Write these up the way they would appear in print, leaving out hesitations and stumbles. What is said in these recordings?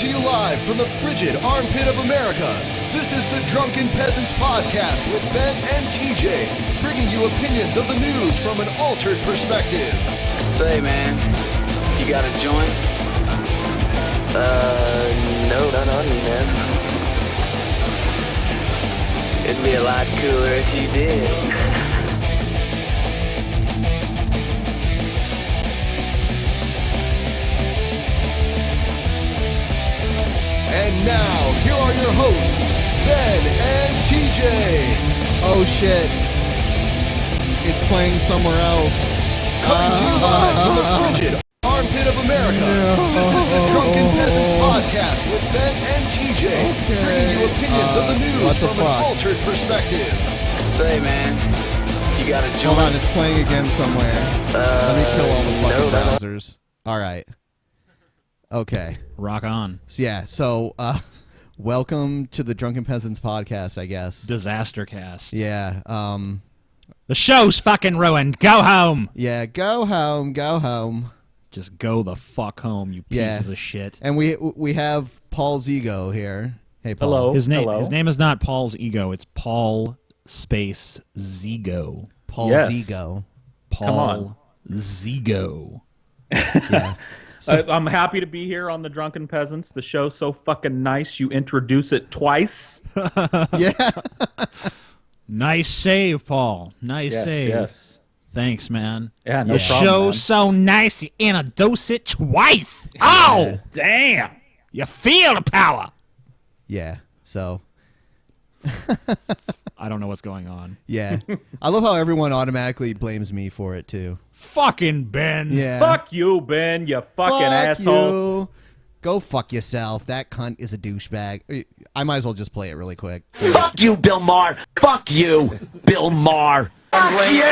to you live from the frigid armpit of America. This is the Drunken Peasants podcast with Ben and TJ, bringing you opinions of the news from an altered perspective. Say, man, you got a joint? No, not on me, man. It'd be a lot cooler if you did. And now, here are your hosts, Ben and TJ. Oh shit. It's playing somewhere else. Coming to you live from the frigid armpit of America. This is the Drunken Peasants podcast with Ben and TJ, bringing you opinions of the news from an altered perspective. Say, man, you got a joint? Hold on, it's playing again somewhere. Let me kill all the fucking browsers. Alright. Okay. Rock on. So, welcome to the Drunken Peasants podcast, I guess. Disaster cast. Yeah, The show's fucking ruined. Go home. Yeah, go home, go home. Just go the fuck home, you pieces of shit. And we have Paul's ego here. Hey, Paul. Hello. His name is not Paul's ego. It's Paul space Zigo. Paul's ego. Paul Zigo. Yeah. I'm happy to be here on the Drunken Peasants. The show's so fucking nice. You introduce it twice. Yeah. Nice save, Paul. Nice save. Yes. Thanks, man. Yeah, no the problem, show's man. so nice you introduce it twice. Oh, Damn. you feel the power. Yeah. So, I don't know what's going on. yeah. I love how everyone automatically blames me for it, too. Fucking Ben. Yeah. Fuck you, Ben, you fucking asshole. You. Go fuck yourself. That cunt is a douchebag. I might as well just play it really quick. Fuck you, Bill Maher. Fuck you, Bill Maher. Fuck you.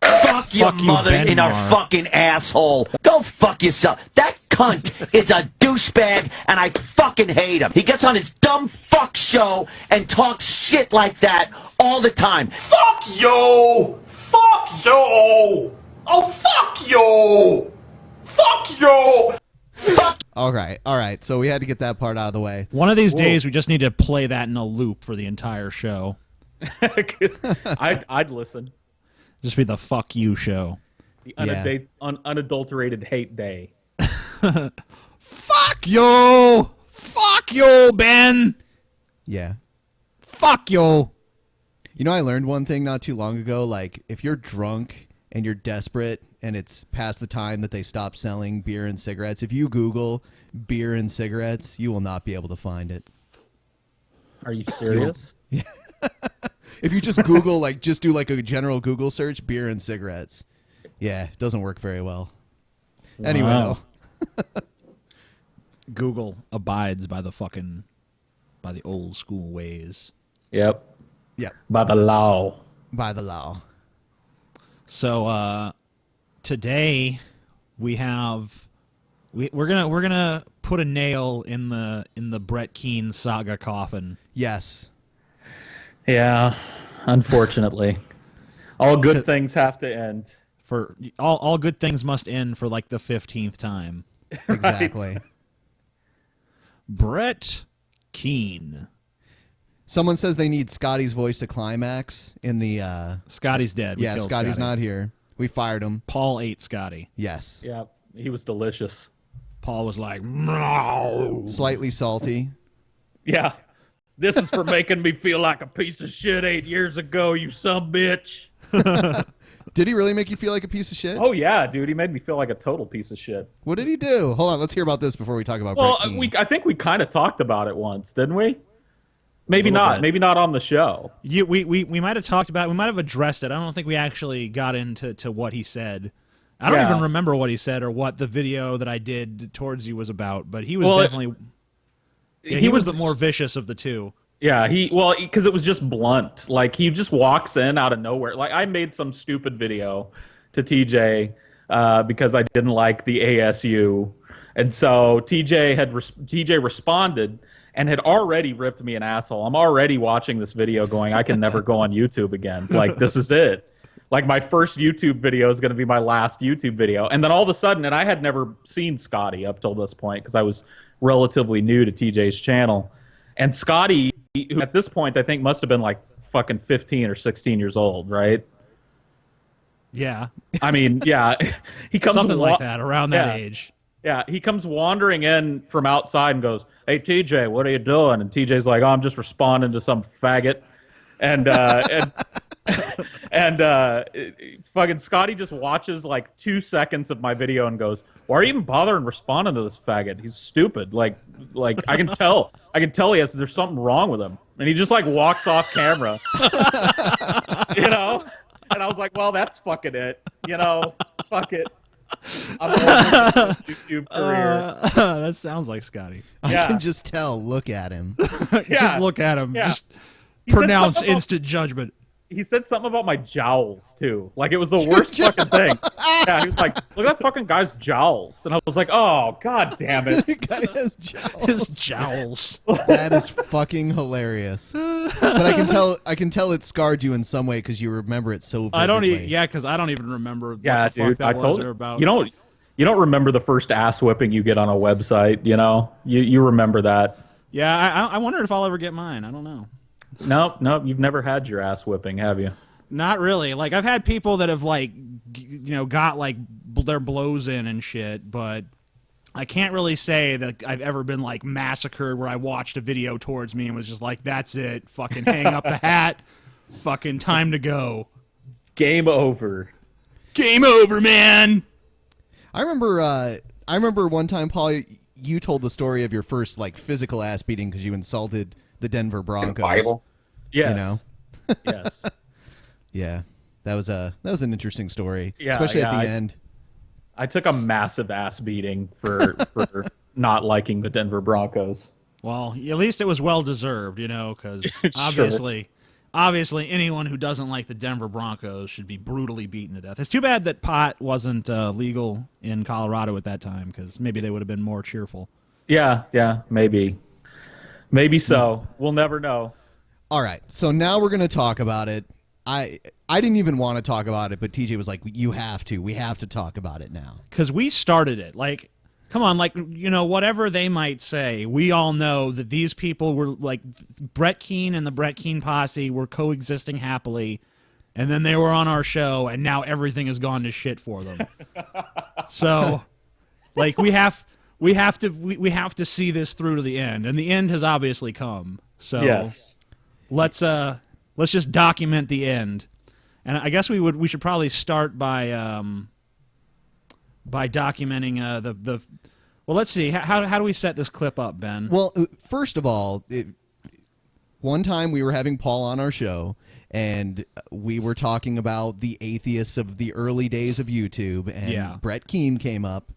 Fuck your Fuck you, mother Ben in our Maher. fucking asshole. Go fuck yourself. That cunt is a douchebag, and I fucking hate him. He gets on his dumb fuck show and talks shit like that all the time. Fuck you. Fuck you. Oh, fuck you. Fuck you. Fuck. All right. So we had to get that part out of the way. One of these days, we just need to play that in a loop for the entire show. I'd listen. Just be the fuck you show. The unadulterated hate day. Fuck you! Fuck you, Ben! Yeah. Fuck you! You know, I learned one thing not too long ago. Like, if you're drunk and you're desperate and it's past the time that they stop selling beer and cigarettes, if you Google beer and cigarettes, you will not be able to find it. Are you serious? If you just Google, like, just do like a general Google search, beer and cigarettes. Yeah, it doesn't work very well. Wow. Anyway, though. Google abides by the old school ways. Yep. Yep. By the law. By the law. So today we're gonna put a nail in the Brett Keane saga coffin. Yes. Yeah, unfortunately. All good things have to end. For all good things must end for like the 15th time. Exactly. Brett Keane. Someone says they need Scotty's voice to climax in the... Scotty's dead. We yeah, killed Scotty's Scotty. not here. We fired him. Paul ate Scotty. Yes. Yeah, he was delicious. Paul was like, "No." Slightly salty. Yeah. This is for making me feel like a piece of shit 8 years ago, you bitch. Did he really make you feel like a piece of shit? Oh, yeah, dude. He made me feel like a total piece of shit. What did he do? Hold on, let's hear about this before we talk about Well, Brett Keane. I think we kind of talked about it once, didn't we? Maybe little not. bit. Maybe not on the show. We might have talked about it. We might have addressed it. I don't think we actually got into what he said. I don't even remember what he said or what the video that I did towards you was about, but he was definitely... he was the more vicious of the two. Yeah, because it was just blunt. Like, he just walks in out of nowhere. Like, I made some stupid video to TJ because I didn't like the ASU. And so TJ responded and had already ripped me an asshole. I'm already watching this video going, I can never go on YouTube again. Like, this is it. Like my first YouTube video is going to be my last YouTube video. And then all of a sudden, and I had never seen Scotty up till this point because I was relatively new to TJ's channel. And Scotty, who at this point I think must have been like fucking 15 or 16 years old, right? Yeah. I mean, yeah. He comes something like that, around that age. Yeah, he comes wandering in from outside and goes, "Hey TJ, what are you doing?" And TJ's like, "Oh, I'm just responding to some faggot." And fucking Scotty just watches like 2 seconds of my video and goes, "Why are you even bothering responding to this faggot? He's stupid. Like I can tell there's something wrong with him." And he just like walks off camera. You know? And I was like, well, that's fucking it. You know, fuck it. I'm over YouTube career. That sounds like Scotty. I can just tell. Look at him. Just look at him. Yeah. Just pronounce instant judgment. He said something about my jowls too. Like it was the worst fucking thing. Yeah, he was like, "Look at that fucking guy's jowls," and I was like, "Oh, god damn it!" The guy has jowls. His jowls. That is fucking hilarious. But I can tell it scarred you in some way because you remember it so vividly. I don't. Because I don't even remember. Yeah, what the dude. fuck that I told was you. about. You don't remember the first ass whipping you get on a website. You know, you remember that. Yeah, I wonder if I'll ever get mine. I don't know. Nope, you've never had your ass whipping, have you? Not really. Like I've had people that have like, got like their blows in and shit, but I can't really say that I've ever been like massacred where I watched a video towards me and was just like, "That's it, fucking hang up the hat, fucking time to go, Game over, man." I remember one time, Paul, you told the story of your first like physical ass beating because you insulted the Denver Broncos. Bible? yes, You know? yes. Yeah, that was an interesting story, Yeah, especially at yeah, the end. I took a massive ass beating for not liking the Denver Broncos. Well, at least it was well deserved, because obviously anyone who doesn't like the Denver Broncos should be brutally beaten to death. It's too bad that pot wasn't legal in Colorado at that time, because maybe they would have been more cheerful. Yeah, maybe so. We'll never know. All right, so now we're gonna talk about it. I didn't even want to talk about it, but TJ was like, "We have to talk about it now." Because we started it. Like, come on, like, whatever they might say, we all know that these people were, like, Brett Keane and the Brett Keane posse were coexisting happily, and then they were on our show, and now everything has gone to shit for them. So, like, we have to see this through to the end, and the end has obviously come. So, Yes. Let's just document the end, and I guess we should probably start by documenting the. Well, let's see. How do we set this clip up, Ben? Well, first of all, one time we were having Paul on our show, and we were talking about the atheists of the early days of YouTube, and Brett Keane came up.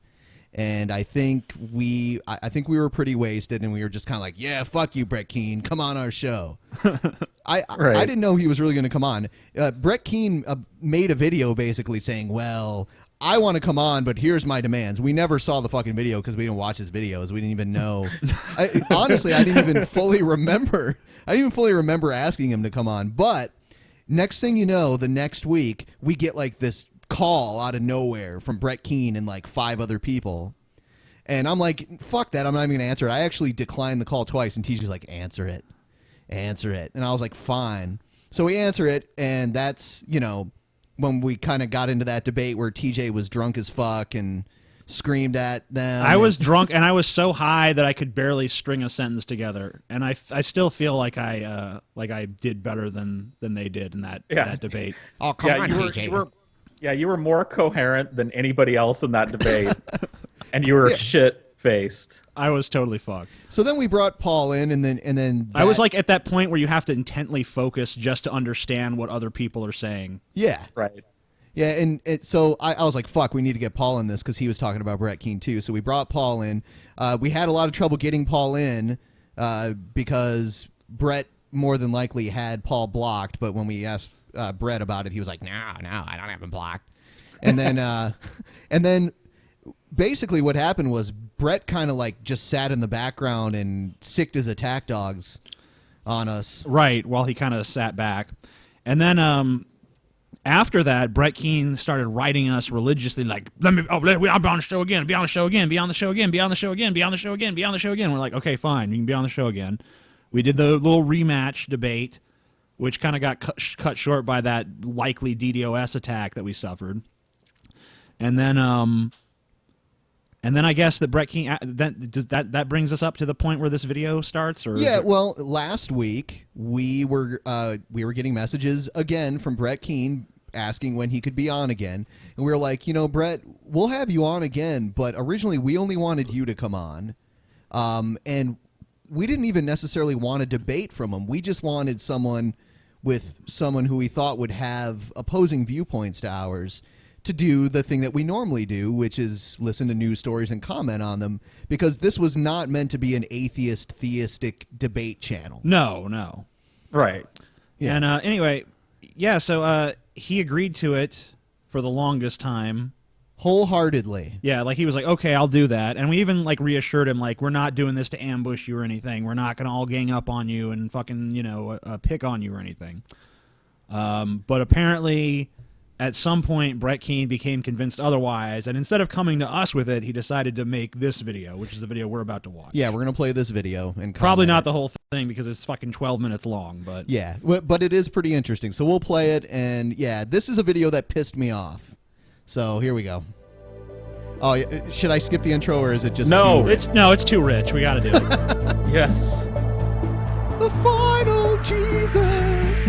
And I think we were pretty wasted, and we were just kind of like, "Yeah, fuck you, Brett Keane, come on our show." I didn't know he was really going to come on. Brett Keane made a video basically saying, "Well, I want to come on, but here's my demands." We never saw the fucking video because we didn't watch his videos. We didn't even know. Honestly, I didn't even fully remember. I didn't even fully remember asking him to come on. But next thing you know, the next week we get like this call out of nowhere from Brett Keane and like 5 other people, and I'm like, fuck that, I'm not even gonna answer it. I actually declined the call twice, and TJ's like, answer it, and I was like, fine. So we answer it, and that's when we kind of got into that debate where TJ was drunk as fuck and screamed at them. I was drunk, and I was so high that I could barely string a sentence together, and I still feel like I did better than they did in that debate. Oh, come on, TJ. You were more coherent than anybody else in that debate, and you were shit-faced. I was totally fucked. So then we brought Paul in, and then I was like at that point where you have to intently focus just to understand what other people are saying. Yeah. Right. Yeah, and so I was like, fuck, we need to get Paul in this because he was talking about Brett Keane too. So we brought Paul in. We had a lot of trouble getting Paul in because Brett more than likely had Paul blocked, but when we asked Brett about it, he was like, no, I don't have him blocked. And then basically what happened was Brett kind of like just sat in the background and sicked his attack dogs on us. Right, while he kind of sat back. And then after that, Brett Keane started writing us religiously, like, I'll be on the show again, be on the show again, be on the show again, be on the show again, be on the show again, be on the show again. We're like, okay, fine, you can be on the show again. We did the little rematch debate, which kind of got cut short by that likely DDoS attack that we suffered. And then I guess that Brett Keane, that brings us up to the point where this video starts, or yeah. Well, last week we were getting messages again from Brett Keane asking when he could be on again, and we were like, Brett, we'll have you on again, but originally we only wanted you to come on, and we didn't even necessarily want a debate from him. We just wanted someone who we thought would have opposing viewpoints to ours, to do the thing that we normally do, which is listen to news stories and comment on them, because this was not meant to be an atheist, theistic debate channel. No. Right. Yeah. And anyway, yeah, so he agreed to it for the longest time. Wholeheartedly. Yeah, like he was like, okay, I'll do that. And we even like reassured him, like, we're not doing this to ambush you or anything. We're not going to all gang up on you and fucking, pick on you or anything. But apparently at some point, Brett Keane became convinced otherwise, and instead of coming to us with it, he decided to make this video, which is the video we're about to watch. Yeah, we're going to play this video. And probably not the whole thing, because it's fucking 12 minutes long, but... Yeah, but it is pretty interesting, so we'll play it, and yeah, this is a video that pissed me off. So, here we go. Oh, should I skip the intro, or is it just too rich? It's too rich. We gotta do it. Yes. The final Jesus.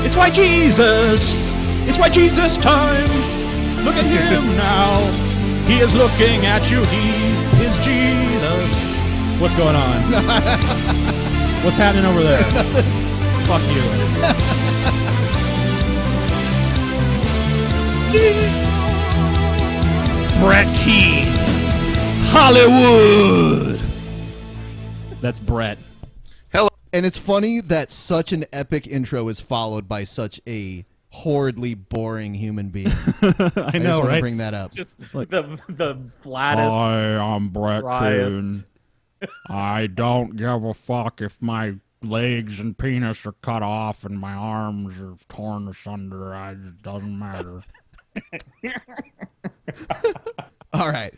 It's white Jesus! It's white Jesus time! Look at him now! He is looking at you, he is Jesus! What's going on? What's happening over there? Fuck you. Brett Keane! Hollywood! That's Brett. And it's funny that such an epic intro is followed by such a horridly boring human being. I know, just want right? to bring that up. Just like the flattest. Hi, I'm Brett driest. Keane. I don't give a fuck if my legs and penis are cut off and my arms are torn asunder. It doesn't matter. All right.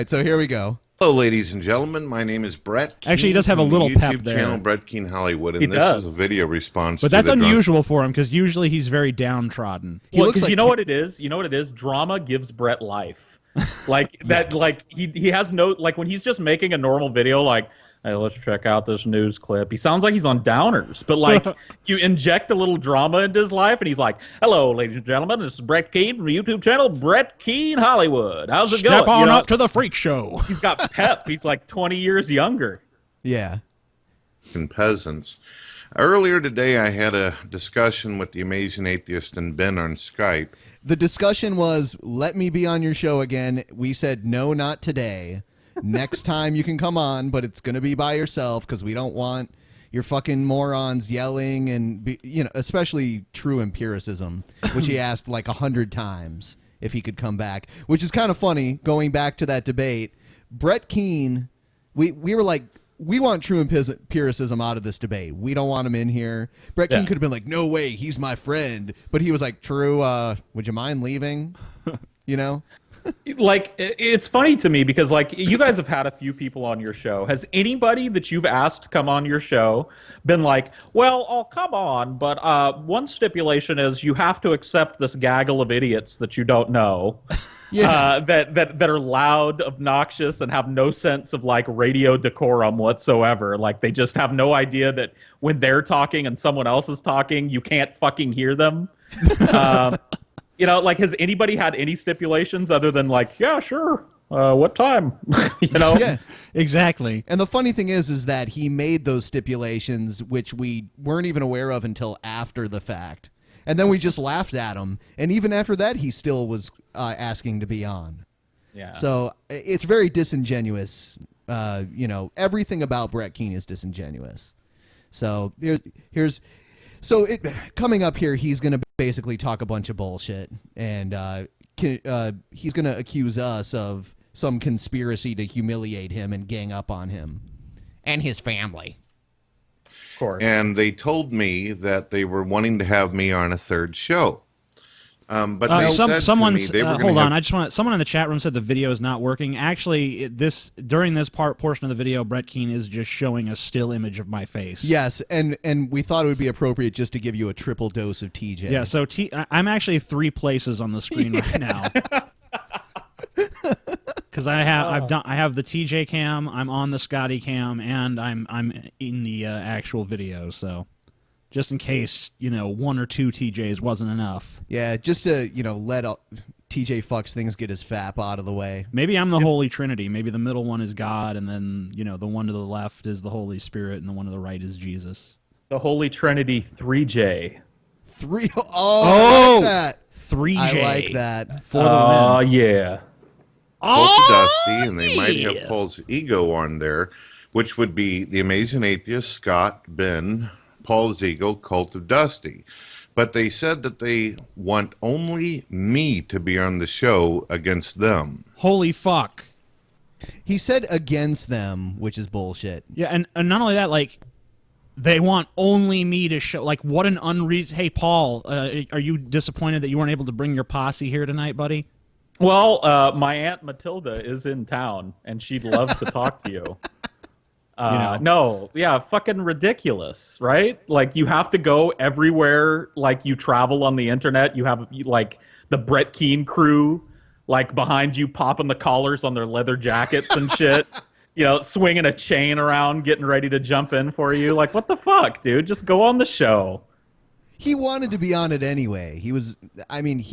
So here we go. Hello, ladies and gentlemen. My name is Brett Keane. Actually, he does have a from the little pep YouTube there. channel Brett Keane Hollywood, and He this does. is a video response. But to that's the unusual for him, because usually he's very downtrodden. Well, looks because like- you know what it is? You know what it is? Drama gives Brett life. Like that. Like he has no, like when he's just making a normal video, like, hey, let's check out this news clip. He sounds like he's on downers, but like you inject a little drama into his life, and he's like, "Hello, ladies and gentlemen, this is Brett Keane from the YouTube channel Brett Keane Hollywood. How's it going?" Step on up to the freak show. He's got pep. He's like 20 years younger. Yeah. Drunken Peasants. Earlier today, I had a discussion with the amazing atheist and Ben on Skype. The discussion was, let me be on your show again. We said, no, not today. Next time you can come on, but it's going to be by yourself, because we don't want your fucking morons yelling and, especially true empiricism, which he asked like 100 times if he could come back, which is kind of funny. Going back to that debate, Brett Keane, we were like, we want true empiricism out of this debate. We don't want him in here. Brett Keane could have been like, no way, he's my friend. But he was like, True, would you mind leaving? Like, it's funny to me because, like, you guys have had a few people on your show. Has anybody that you've asked to come on your show been like, well, I'll come on, but one stipulation is you have to accept this gaggle of idiots that you don't know, that are loud, obnoxious, and have no sense of, like, radio decorum whatsoever. Like, they just have no idea that when they're talking and someone else is talking, you can't fucking hear them. Like, has anybody had any stipulations other than like, yeah, sure, what time? Yeah, exactly. And the funny thing is that he made those stipulations, which we weren't even aware of until after the fact. And then we just laughed at him. And even after that, he still was asking to be on. Yeah. So it's very disingenuous. Everything about Brett Keane is disingenuous. So coming up here, he's going to basically talk a bunch of bullshit, and he's going to accuse us of some conspiracy to humiliate him and gang up on him and his family. course. And they told me that they were wanting to have me on a third show. But they said someone's to me they were hold on. have... Someone in the chat room said the video is not working. Actually, during this portion of the video, Brett Keane is just showing a still image of my face. Yes, and we thought it would be appropriate just to give you a triple dose of TJ. Yeah, so I'm actually 3 places on the screen right now. Because I have the TJ cam, I'm on the Scotty cam, and I'm in the actual video. So, just in case 1 or 2 TJs wasn't enough. Yeah, just to let TJ fucks things get his fap out of the way. Maybe I'm the Holy Trinity. Maybe the middle one is God, and then the one to the left is the Holy Spirit, and the one to the right is Jesus. The Holy Trinity 3J. I like that. 3J. I like that. For the win. Oh yeah. Cult of Dusty, and they might have Paul's ego on there, which would be the Amazing Atheist, Scott, Ben, Paul's ego, Cult of Dusty. But they said that they want only me to be on the show against them. Holy fuck. He said against them, which is bullshit. Yeah, and not only that, like, they want only me to show. Like, what an unreason. Hey, Paul, are you disappointed that you weren't able to bring your posse here tonight, buddy? Well, my Aunt Matilda is in town, and she'd love to talk to you. No, yeah, fucking ridiculous, right? Like, you have to go everywhere, like, you travel on the internet. You have, like, the Brett Keane crew, like, behind you popping the collars on their leather jackets and shit. Swinging a chain around, getting ready to jump in for you. Like, what the fuck, dude? Just go on the show. He wanted to be on it anyway. He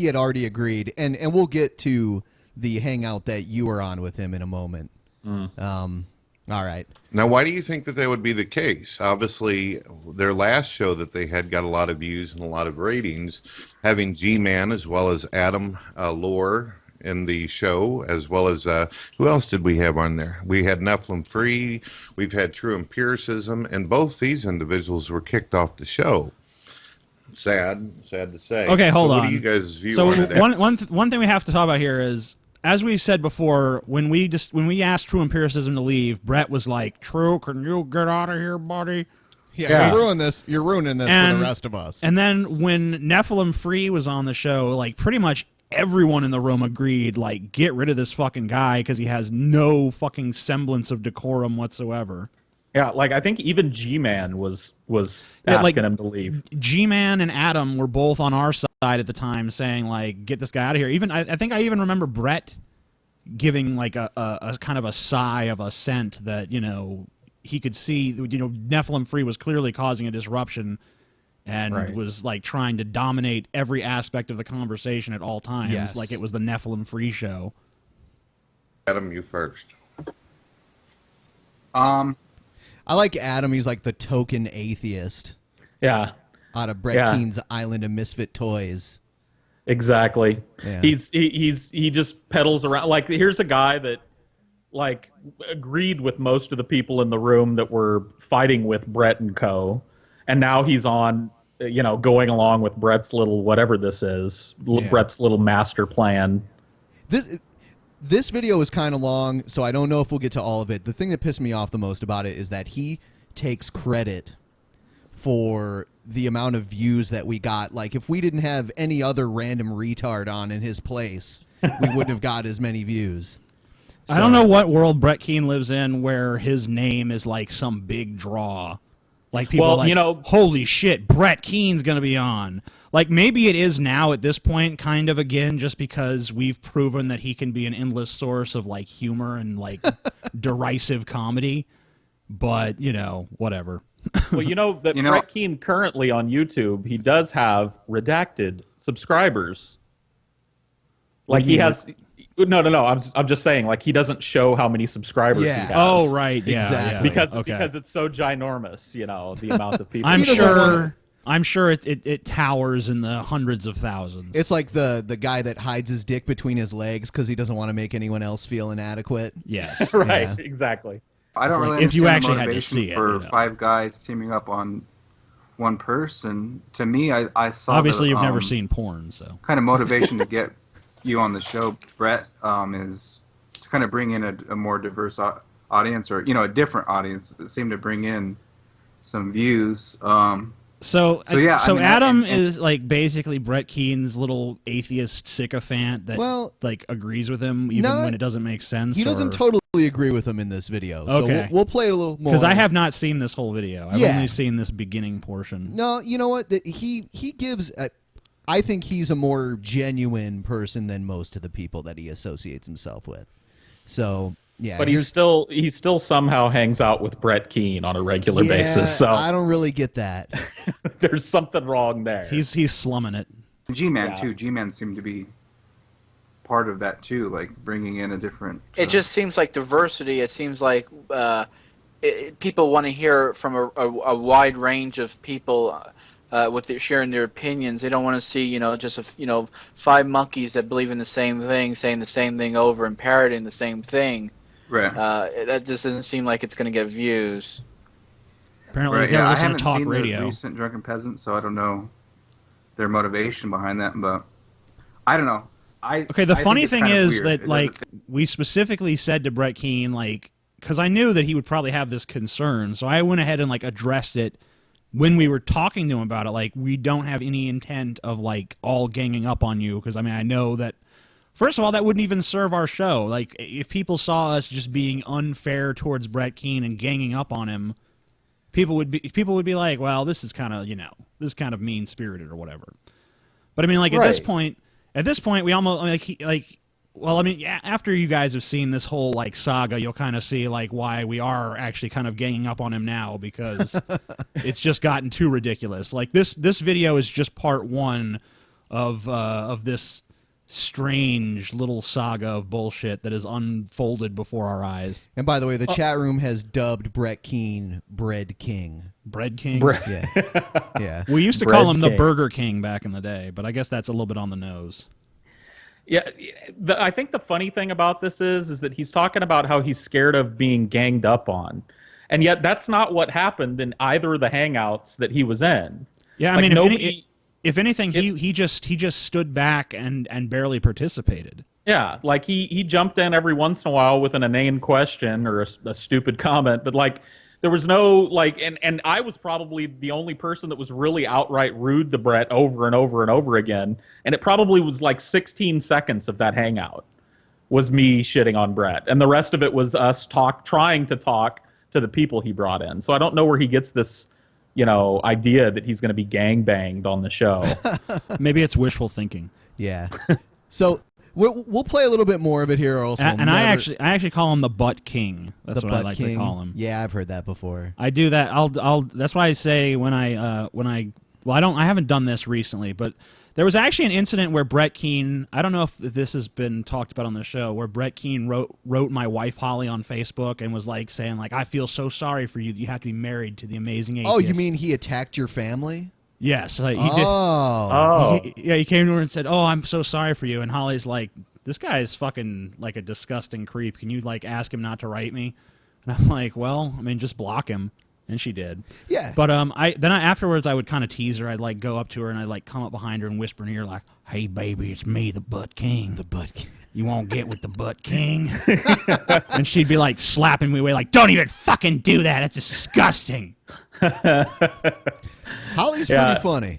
had already agreed, and we'll get to the hangout that you were on with him in a moment. All right. Now, why do you think that would be the case? Obviously, their last show that they had got a lot of views and a lot of ratings, having Gman as well as Adam Lore in the show, as well as who else did we have on there? We had Nephilim Free, we've had True Empiricism, and both these individuals were kicked off the show. Sad to say. Okay, hold on. What do you guys view so on it? one thing we have to talk about here is, as we said before, when we asked True Empiricism to leave, Brett was like, "True, can you get out of here, buddy?" Yeah. You're ruining this for the rest of us. And then when Nephilim Free was on the show, like, pretty much everyone in the room agreed, like, get rid of this fucking guy because he has no fucking semblance of decorum whatsoever. Yeah, like, I think even Gman was asking him to leave. Gman and Adam were both on our side at the time saying, like, get this guy out of here. Even I think I even remember Brett giving, like, a kind of a sigh of assent that, he could see, Nephilim Free was clearly causing a disruption and was, like, trying to dominate every aspect of the conversation at all times, like it was the Nephilim Free show. Adam, you first. I like Adam. He's like the token atheist. Yeah. Out of Brett Keane's Island of Misfit Toys. Exactly. Yeah. He just peddles around. Like, here's a guy that, like, agreed with most of the people in the room that were fighting with Brett and co. And now he's on, going along with Brett's little whatever this is, Brett's little master plan. This video is kind of long, so I don't know if we'll get to all of it. The thing that pissed me off the most about it is that he takes credit for the amount of views that we got. Like, if we didn't have any other random retard on in his place, we wouldn't have got as many views. So, I don't know what world Brett Keane lives in where his name is like some big draw. Like, people are like, holy shit, Brett Keane's going to be on. Like, maybe it is now at this point, kind of, again, just because we've proven that he can be an endless source of, like, humor and, like, derisive comedy. But, whatever. Well, Brett Keane currently on YouTube, he does have redacted subscribers. Like, he has... No. I'm just saying, like, he doesn't show how many subscribers he has. Oh, right. Yeah, exactly. Because it's so ginormous, the amount of people. I'm sure it towers in the hundreds of thousands. It's like the guy that hides his dick between his legs because he doesn't want to make anyone else feel inadequate. Yes. Right. Yeah. Exactly. I don't really if you understand actually the had to motivation see it, for 5 guys teaming up on one person. To me, I saw obviously you've never seen porn, so kind of motivation to get you on the show, Brett, is to kind of bring in a more diverse audience, or a different audience. It seemed to bring in some views. So yeah, I mean, Adam is like basically Brett Keane's little atheist sycophant that like agrees with him even when it doesn't make sense. He doesn't totally agree with him in this video. So Okay. we'll play it a little more. Because I have not seen this whole video. I've only seen this beginning portion. No, you know what? He gives. I think he's a more genuine person than most of the people that he associates himself with. So. Yeah, but he still somehow hangs out with Brett Keane on a regular basis. So I don't really get that. There's something wrong there. He's slumming it. G-Man too. G-Man seemed to be part of that too, like bringing in a different. It just seems like diversity. It seems like people want to hear from a wide range of people sharing their opinions. They don't want to see just five monkeys that believe in the same thing, saying the same thing over and parroting the same thing. Right. That just doesn't seem like it's going to get views. Apparently, right, never I listened haven't to talk seen radio. the recent Drunken Peasants, so I don't know their motivation behind that. But I don't know. The funny thing is that like we specifically said to Brett Keane, like, because I knew that he would probably have this concern, so I went ahead and like addressed it when we were talking to him about it. Like, we don't have any intent of like all ganging up on you, because I mean I know that. First of all, that wouldn't even serve our show. Like, if people saw us just being unfair towards Brett Keane and ganging up on him, people would be like, well, this is kind of mean spirited or whatever. But I mean, like at this point, we almost after you guys have seen this whole like saga, you'll kind of see like why we are actually kind of ganging up on him now, because it's just gotten too ridiculous. Like this video is just part one of this strange little saga of bullshit that is unfolded before our eyes. And by the way, the chat room has dubbed Brett Keane Bread King. Bread King? Yeah. We used to call him the Burger King back in the day, but I guess that's a little bit on the nose. Yeah, I think the funny thing about this is that he's talking about how he's scared of being ganged up on. And yet that's not what happened in either of the hangouts that he was in. Yeah, I mean, if anything, he just stood back and barely participated. Yeah, like he jumped in every once in a while with an inane question or a stupid comment, but like there was no like, and I was probably the only person that was really outright rude to Brett over and over and over again, and it probably was like 16 seconds of that hangout was me shitting on Brett, and the rest of it was us trying to talk to the people he brought in. So I don't know where he gets this idea that he's going to be gangbanged on the show. Maybe it's wishful thinking. Yeah. So we'll play a little bit more of it here, or else I actually call him the Butt King. That's what I like to call him. Yeah, I've heard that before. I do that. That's why I say I haven't done this recently, but there was actually an incident where Brett Keane, I don't know if this has been talked about on the show, where Brett Keane wrote my wife Holly on Facebook and was like saying like, I feel so sorry for you. You have to be married to the amazing atheist. Oh, you mean he attacked your family? Yes, he did. Oh. He came to her and said, "Oh, I'm so sorry for you." And Holly's like, "This guy is fucking like a disgusting creep. Can you like ask him not to write me?" And I'm like, "Well, I mean, just block him." And she did. Yeah. But afterwards I would kind of tease her. I'd like go up to her and I'd like come up behind her and whisper in her ear like, "Hey baby, it's me, the Butt King. The Butt King. You won't get with the Butt King." And she'd be like slapping me away like, "Don't even fucking do that. That's disgusting." Holly's pretty funny.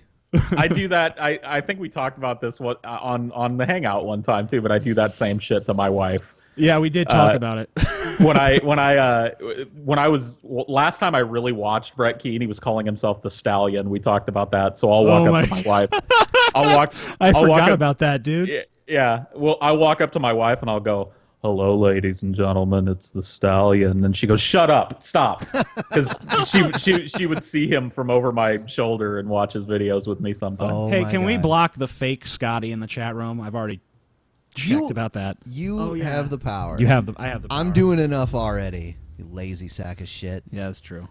I do that. I think we talked about this on the Hangout one time too, but I do that same shit to my wife. Yeah, we did talk about it. when I was last time I really watched Brett Keane, he was calling himself the Stallion. We talked about that, so I'll walk up to my wife. I forgot about that, dude. Yeah, well, I walk up to my wife and I'll go, "Hello, ladies and gentlemen, it's the Stallion," and she goes, "Shut up, stop," because she would see him from over my shoulder and watch his videos with me sometimes. Oh, hey, can we block the fake Scotty in the chat room? I've already checked about that. You have the power. I have the power. I'm doing enough already. You lazy sack of shit. Yeah, that's true.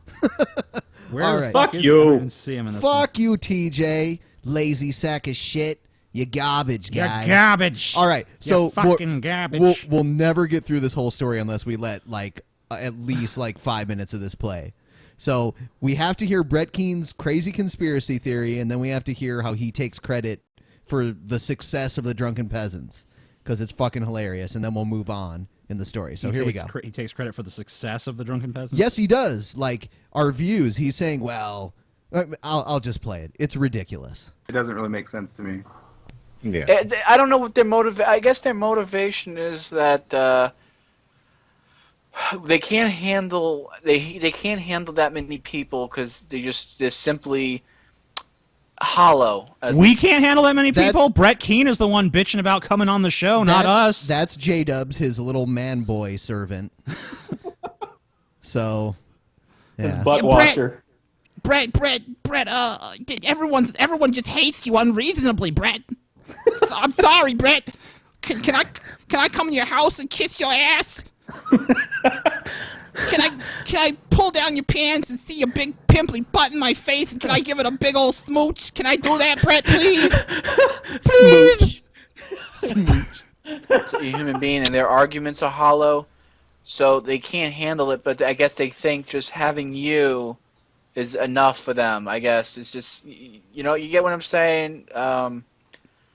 All right. Fuck you. Fuck you, TJ. Lazy sack of shit. You garbage guy. You're garbage. All right, so fucking garbage. We'll never get through this whole story unless we let like at least like 5 minutes of this play. So we have to hear Brett Keane's crazy conspiracy theory, and then we have to hear how he takes credit for the success of the Drunken Peasants, because it's fucking hilarious. And then we'll move on, in the story. So here we go. He takes credit for the success of the Drunken Peasants? Yes, he does. Like, our views, he's saying, well, I'll just play it. It's ridiculous. It doesn't really make sense to me. Yeah. I don't know what their I guess their motivation is that they can't handle they can't handle that many people because they're simply hollow. We can't handle that many people. Brett Keane is the one bitching about coming on the show, not us. That's J-Dubs, his little man boy servant. So, yeah. His butt washer. Brett, everyone just hates you unreasonably, Brett. I'm sorry, Brett. Can I come in your house and kiss your ass? Can I pull down your pants and see your big pimply butt in my face, and can I give it a big old smooch? Can I do that, Brett, please? Please. Smooch. It's a human being, and their arguments are hollow, so they can't handle it. But I guess they think just having you is enough for them. I guess it's just you get what I'm saying.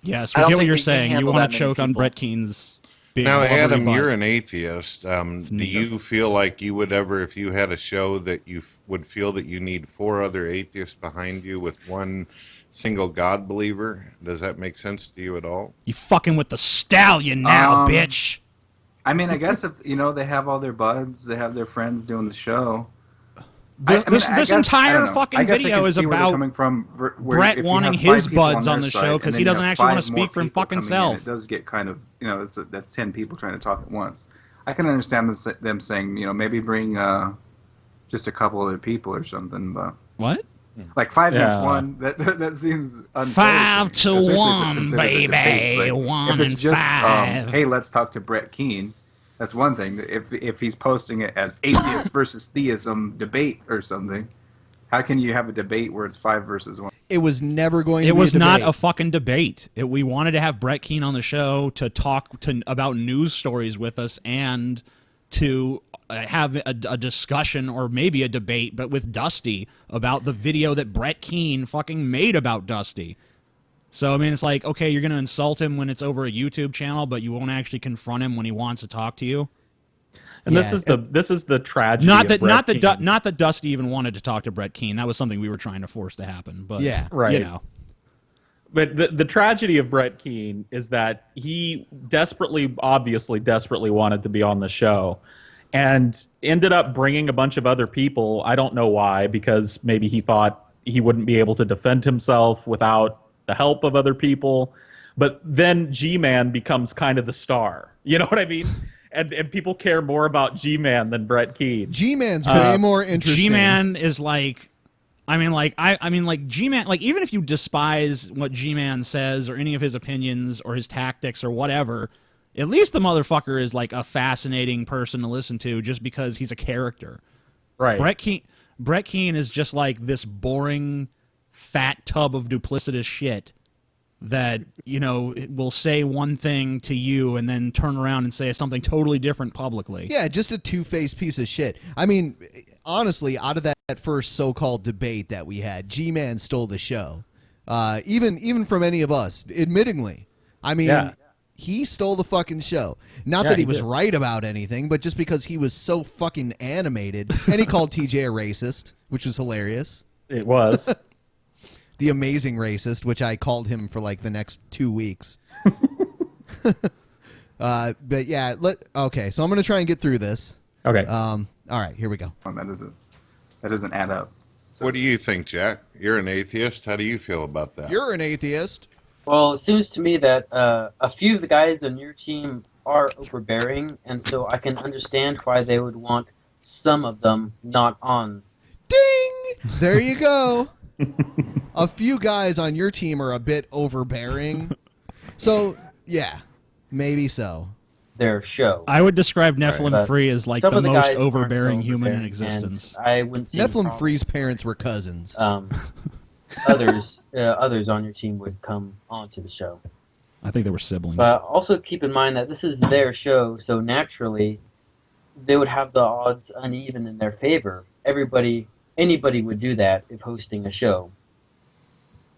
Yes, we get what you're saying. You want to choke on Brett Keane's big Now, Adam, butt. you're an atheist. Do you feel like you would ever, if you had a show, that you would feel that you need 4 other atheists behind you with one single God believer? Does that make sense to you at all? You fucking with the stallion now, bitch. I mean, I guess if they have all their buds, they have their friends doing the show. This entire fucking video is about coming from, Brett wanting his buds on the show because he doesn't actually want to speak for him fucking self. It does get kind of, that's 10 people trying to talk at once. I can understand them saying, maybe bring just a couple other people or something, but what? Like 5 against 1, that seems unfair. 5 to 1, baby. 1 and 5. Hey, let's talk to Brett Keane. That's one thing. If he's posting it as atheist versus theism debate or something, how can you have a debate where it's 5 versus 1? It was never going to be It was a not debate. a fucking debate. We wanted to have Brett Keane on the show to talk about news stories with us and to have a discussion or maybe a debate, but with Dusty about the video that Brett Keane fucking made about Dusty. So, I mean, it's like, okay, you're going to insult him when it's over a YouTube channel, but you won't actually confront him when he wants to talk to you. And this is the tragedy. Not of Brett Keane. not that Dusty even wanted to talk to Brett Keane. That was something we were trying to force to happen. But yeah, right. But the tragedy of Brett Keane is that he obviously desperately wanted to be on the show, and ended up bringing a bunch of other people. I don't know why, because maybe he thought he wouldn't be able to defend himself without the help of other people. But then Gman becomes kind of the star. You know what I mean? And people care more about Gman than Brett Keane. Gman's way more interesting. Gman is like, Gman, like, even if you despise what Gman says or any of his opinions or his tactics or whatever, at least the motherfucker is like a fascinating person to listen to just because he's a character. Right. Brett Keane is just like this boring fat tub of duplicitous shit that, will say one thing to you and then turn around and say something totally different publicly. Yeah, just a two-faced piece of shit. I mean, honestly, out of that first so-called debate that we had, G-Man stole the show. Even from any of us, admittingly. I mean, he stole the fucking show. Not that he was right about anything, but just because he was so fucking animated. And he called TJ a racist, which was hilarious. It was. The amazing racist, which I called him for like the next 2 weeks. But yeah, okay. So I'm gonna try and get through this. Okay. All right, here we go. That doesn't add up. What do you think, Jack? You're an atheist. How do you feel about that? You're an atheist. Well, it seems to me that a few of the guys on your team are overbearing, and so I can understand why they would want some of them not on. Ding! There you go. A few guys on your team are a bit overbearing. So, yeah, maybe so. Their show. I would describe Nephilim Free as like the most overbearing human in and existence. I wouldn't see Nephilim Free's parents were cousins. Others on your team would come onto the show. I think they were siblings. But also keep in mind that this is their show, so naturally they would have the odds uneven in their favor. Anybody would do that if hosting a show.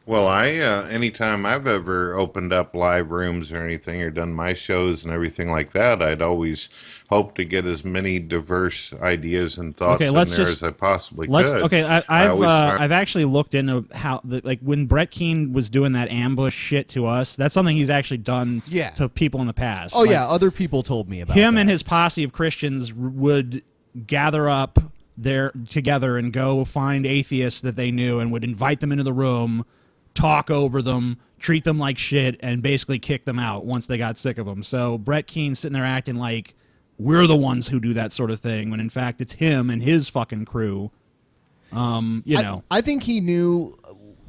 Well, anytime I've ever opened up live rooms or anything or done my shows and everything like that, I'd always hope to get as many diverse ideas and thoughts in there as I possibly could. Okay, I've actually looked into how, like, when Brett Keane was doing that ambush shit to us, that's something he's actually done to people in the past. Oh, yeah, other people told me about him that. And his posse of Christians would gather up together and go find atheists that they knew and would invite them into the room, talk over them, treat them like shit, and basically kick them out once they got sick of them. So Brett Keane's sitting there acting like we're the ones who do that sort of thing, when in fact it's him and his fucking crew. I think he knew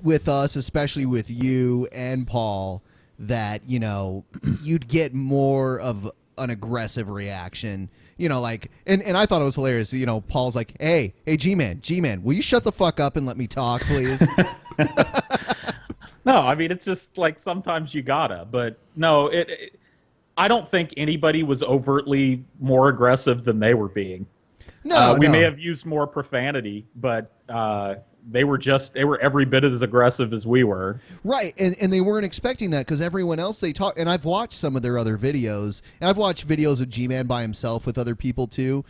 with us, especially with you and Paul, that, you'd get more of an aggressive reaction. Like, and I thought it was hilarious. Paul's like, hey, Gman, will you shut the fuck up and let me talk, please? No, I mean, it's just like sometimes you gotta, but no, I don't think anybody was overtly more aggressive than they were being. No, we may have used more profanity, but they were every bit as aggressive as we were. Right, and they weren't expecting that because everyone else they talk, and I've watched some of their other videos, and I've watched videos of Gman by himself with other people too.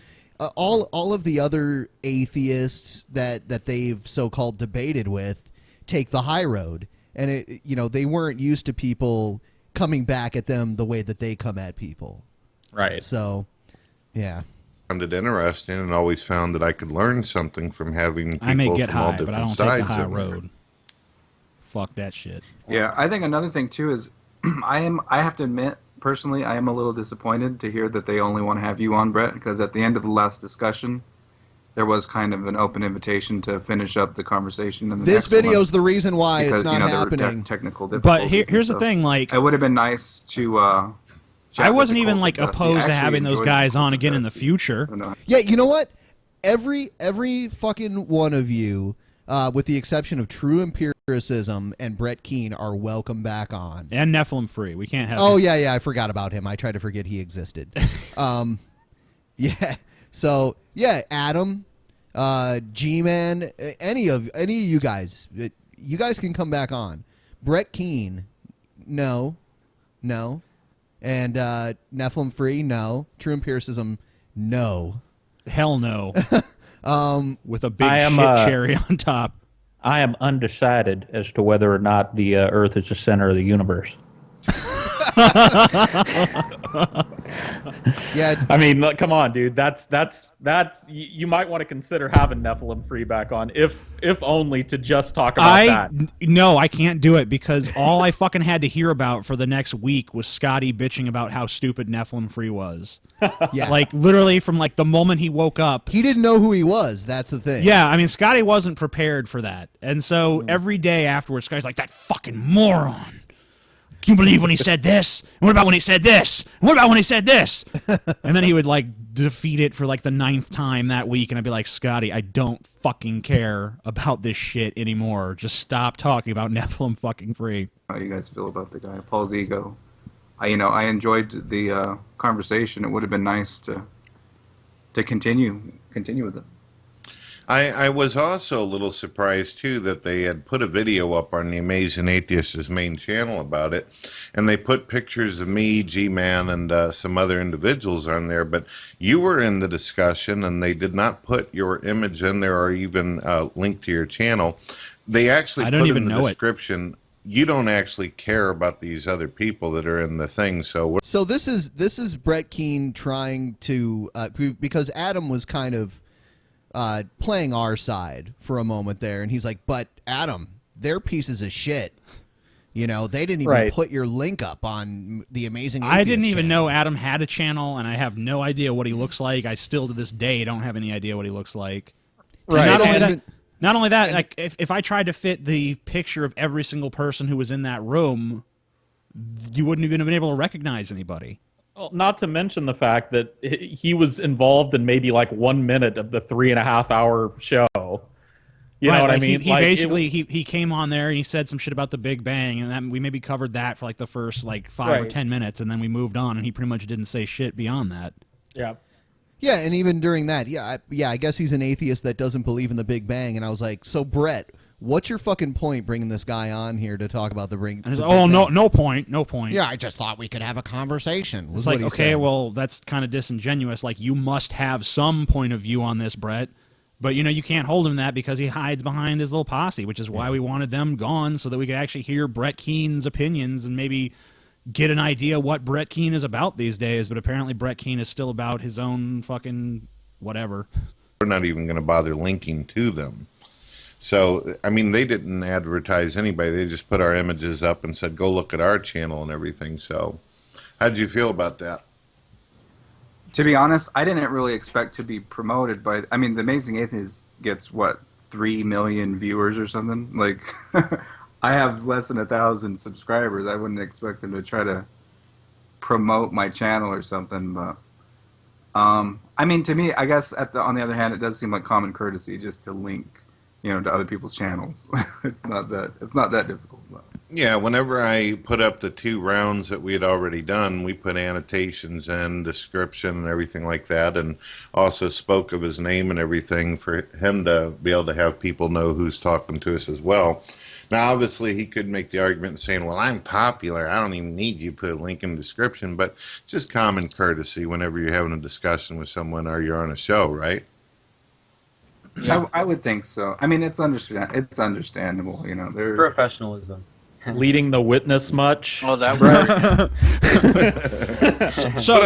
All of the other atheists that they've so-called debated with take the high road, and they weren't used to people coming back at them the way that they come at people. Right. So, yeah. Found it interesting and always found that I could learn something from having people I may get from all high, but I different don't sides take the high in there. road. Fuck that shit. Yeah, I think another thing too is I have to admit, personally, I am a little disappointed to hear that they only want to have you on, Brett, because at the end of the last discussion, there was kind of an open invitation to finish up the conversation. In the This next one video's the reason why because, it's not there were happening. technical difficulties. But here's the thing, like, it would have been nice to. I wasn't even like opposed to having those guys on again in the future. Yeah, you know what? Every fucking one of you, with the exception of True Empiricism and Brett Keane, are welcome back on. And Nephilim Free. We can't have. Oh yeah, I forgot about him. I tried to forget he existed. Yeah. So yeah, Adam, G-Man, any of you guys can come back on. Brett Keane, no, and Nephilim Free, no. True Empiricism, no. Hell no. With a big shit cherry on top. I am undecided as to whether or not the Earth is the center of the universe. Yeah, I mean, come on, dude. That's you might want to consider having Nephilim Free back on, if only to just talk about that. No, I can't do it because all I fucking had to hear about for the next week was Scotty bitching about how stupid Nephilim Free was. Yeah. Like literally from like the moment he woke up. He didn't know who he was. That's the thing. Yeah, I mean Scotty wasn't prepared for that. And so every day afterwards, Scotty's like, that fucking moron. Can you believe when he said this? And what about when he said this? And what about when he said this? And then he would like defeat it for like the 9th time that week, and I'd be like, Scotty, I don't fucking care about this shit anymore. Just stop talking about Nephilim fucking Free. How you guys feel about the guy, Paul's ego? I enjoyed the conversation. It would have been nice to continue with it. I was also a little surprised, too, that they had put a video up on the Amazing Atheist's main channel about it, and they put pictures of me, G-Man, and some other individuals on there, but you were in the discussion, and they did not put your image in there or even link to your channel. They actually put in the description, you don't actually care about these other people that are in the thing, so this is Brett Keane trying to, because Adam was kind of playing our side for a moment there, and he's like, but Adam, they're pieces of shit. They didn't even put your link up on the Amazing Atheist I didn't even channel. know Adam had a channel, and I have no idea what he looks like. I still to this day don't have any idea what he looks like. Right. Not only that, like if I tried to fit the picture of every single person who was in that room, you wouldn't even have been able to recognize anybody. Well, not to mention the fact that he was involved in maybe like 1 minute of the 3.5-hour show. You know what I mean? He basically he came on there and he said some shit about the Big Bang, and then we maybe covered that for like the first like 5 or 10 minutes, and then we moved on, and he pretty much didn't say shit beyond that. Yeah. Yeah, and even during that, I guess he's an atheist that doesn't believe in the Big Bang, and I was like, so Brett, what's your fucking point bringing this guy on here to talk about the ring? And he's like, oh, no point. Yeah, I just thought we could have a conversation. It's like, okay, well, that's kind of disingenuous. Like, you must have some point of view on this, Brett. But, you can't hold him that because he hides behind his little posse, which is why we wanted them gone, so that we could actually hear Brett Keane's opinions and maybe get an idea what Brett Keane is about these days. But apparently Brett Keane is still about his own fucking whatever. We're not even going to bother linking to them. So, I mean, they didn't advertise anybody. They just put our images up and said, go look at our channel and everything. So, how did you feel about that? To be honest, I didn't really expect to be promoted by... I mean, The Amazing Atheist gets, 3 million viewers or something? Like, I have less than 1,000 subscribers. I wouldn't expect them to try to promote my channel or something, but... I mean, to me, I guess, on the other hand, it does seem like common courtesy just to link, to other people's channels. It's not that difficult, though. Yeah, whenever I put up the 2 rounds that we had already done, we put annotations and description and everything like that, and also spoke of his name and everything for him to be able to have people know who's talking to us as well. Now, obviously, he could make the argument saying, well, I'm popular. I don't even need you to put a link in the description, but it's just common courtesy whenever you're having a discussion with someone or you're on a show, right? Yeah. I would think so. I mean, it's understandable, They're Professionalism. Leading the witness much? Oh, that would. So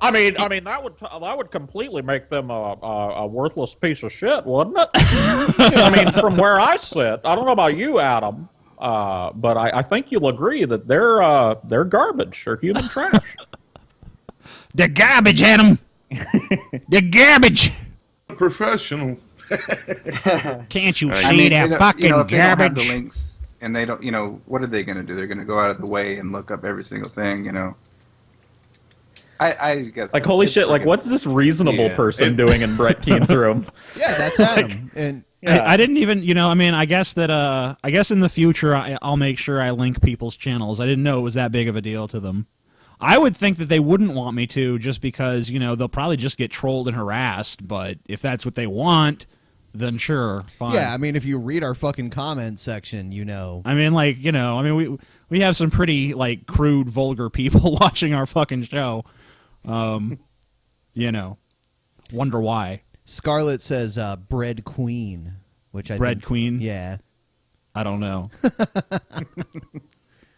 I mean, that would completely make them a worthless piece of shit, wouldn't it? I mean, from where I sit, I don't know about you, Adam, but I think you'll agree that they're garbage. They're human trash. They're garbage, Adam. They're garbage. Professional. Can't you see they're fucking if they don't have garbage? the links and they don't, what are they going to do? They're going to go out of the way and look up every single thing, I guess. Like, holy shit, like, what's this reasonable person doing in Brett Keane's room? Yeah, that's Adam. And yeah. I didn't even, I mean, I guess in the future I'll make sure I link people's channels. I didn't know it was that big of a deal to them. I would think that they wouldn't want me to just because, they'll probably just get trolled and harassed, but if that's what they want, then sure, fine. Yeah, I mean, if you read our fucking comment section, I mean, like, we have some pretty, like, crude, vulgar people watching our fucking show. Wonder why. Scarlett says Bread Queen, which I Bread think, Queen? Yeah. I don't know.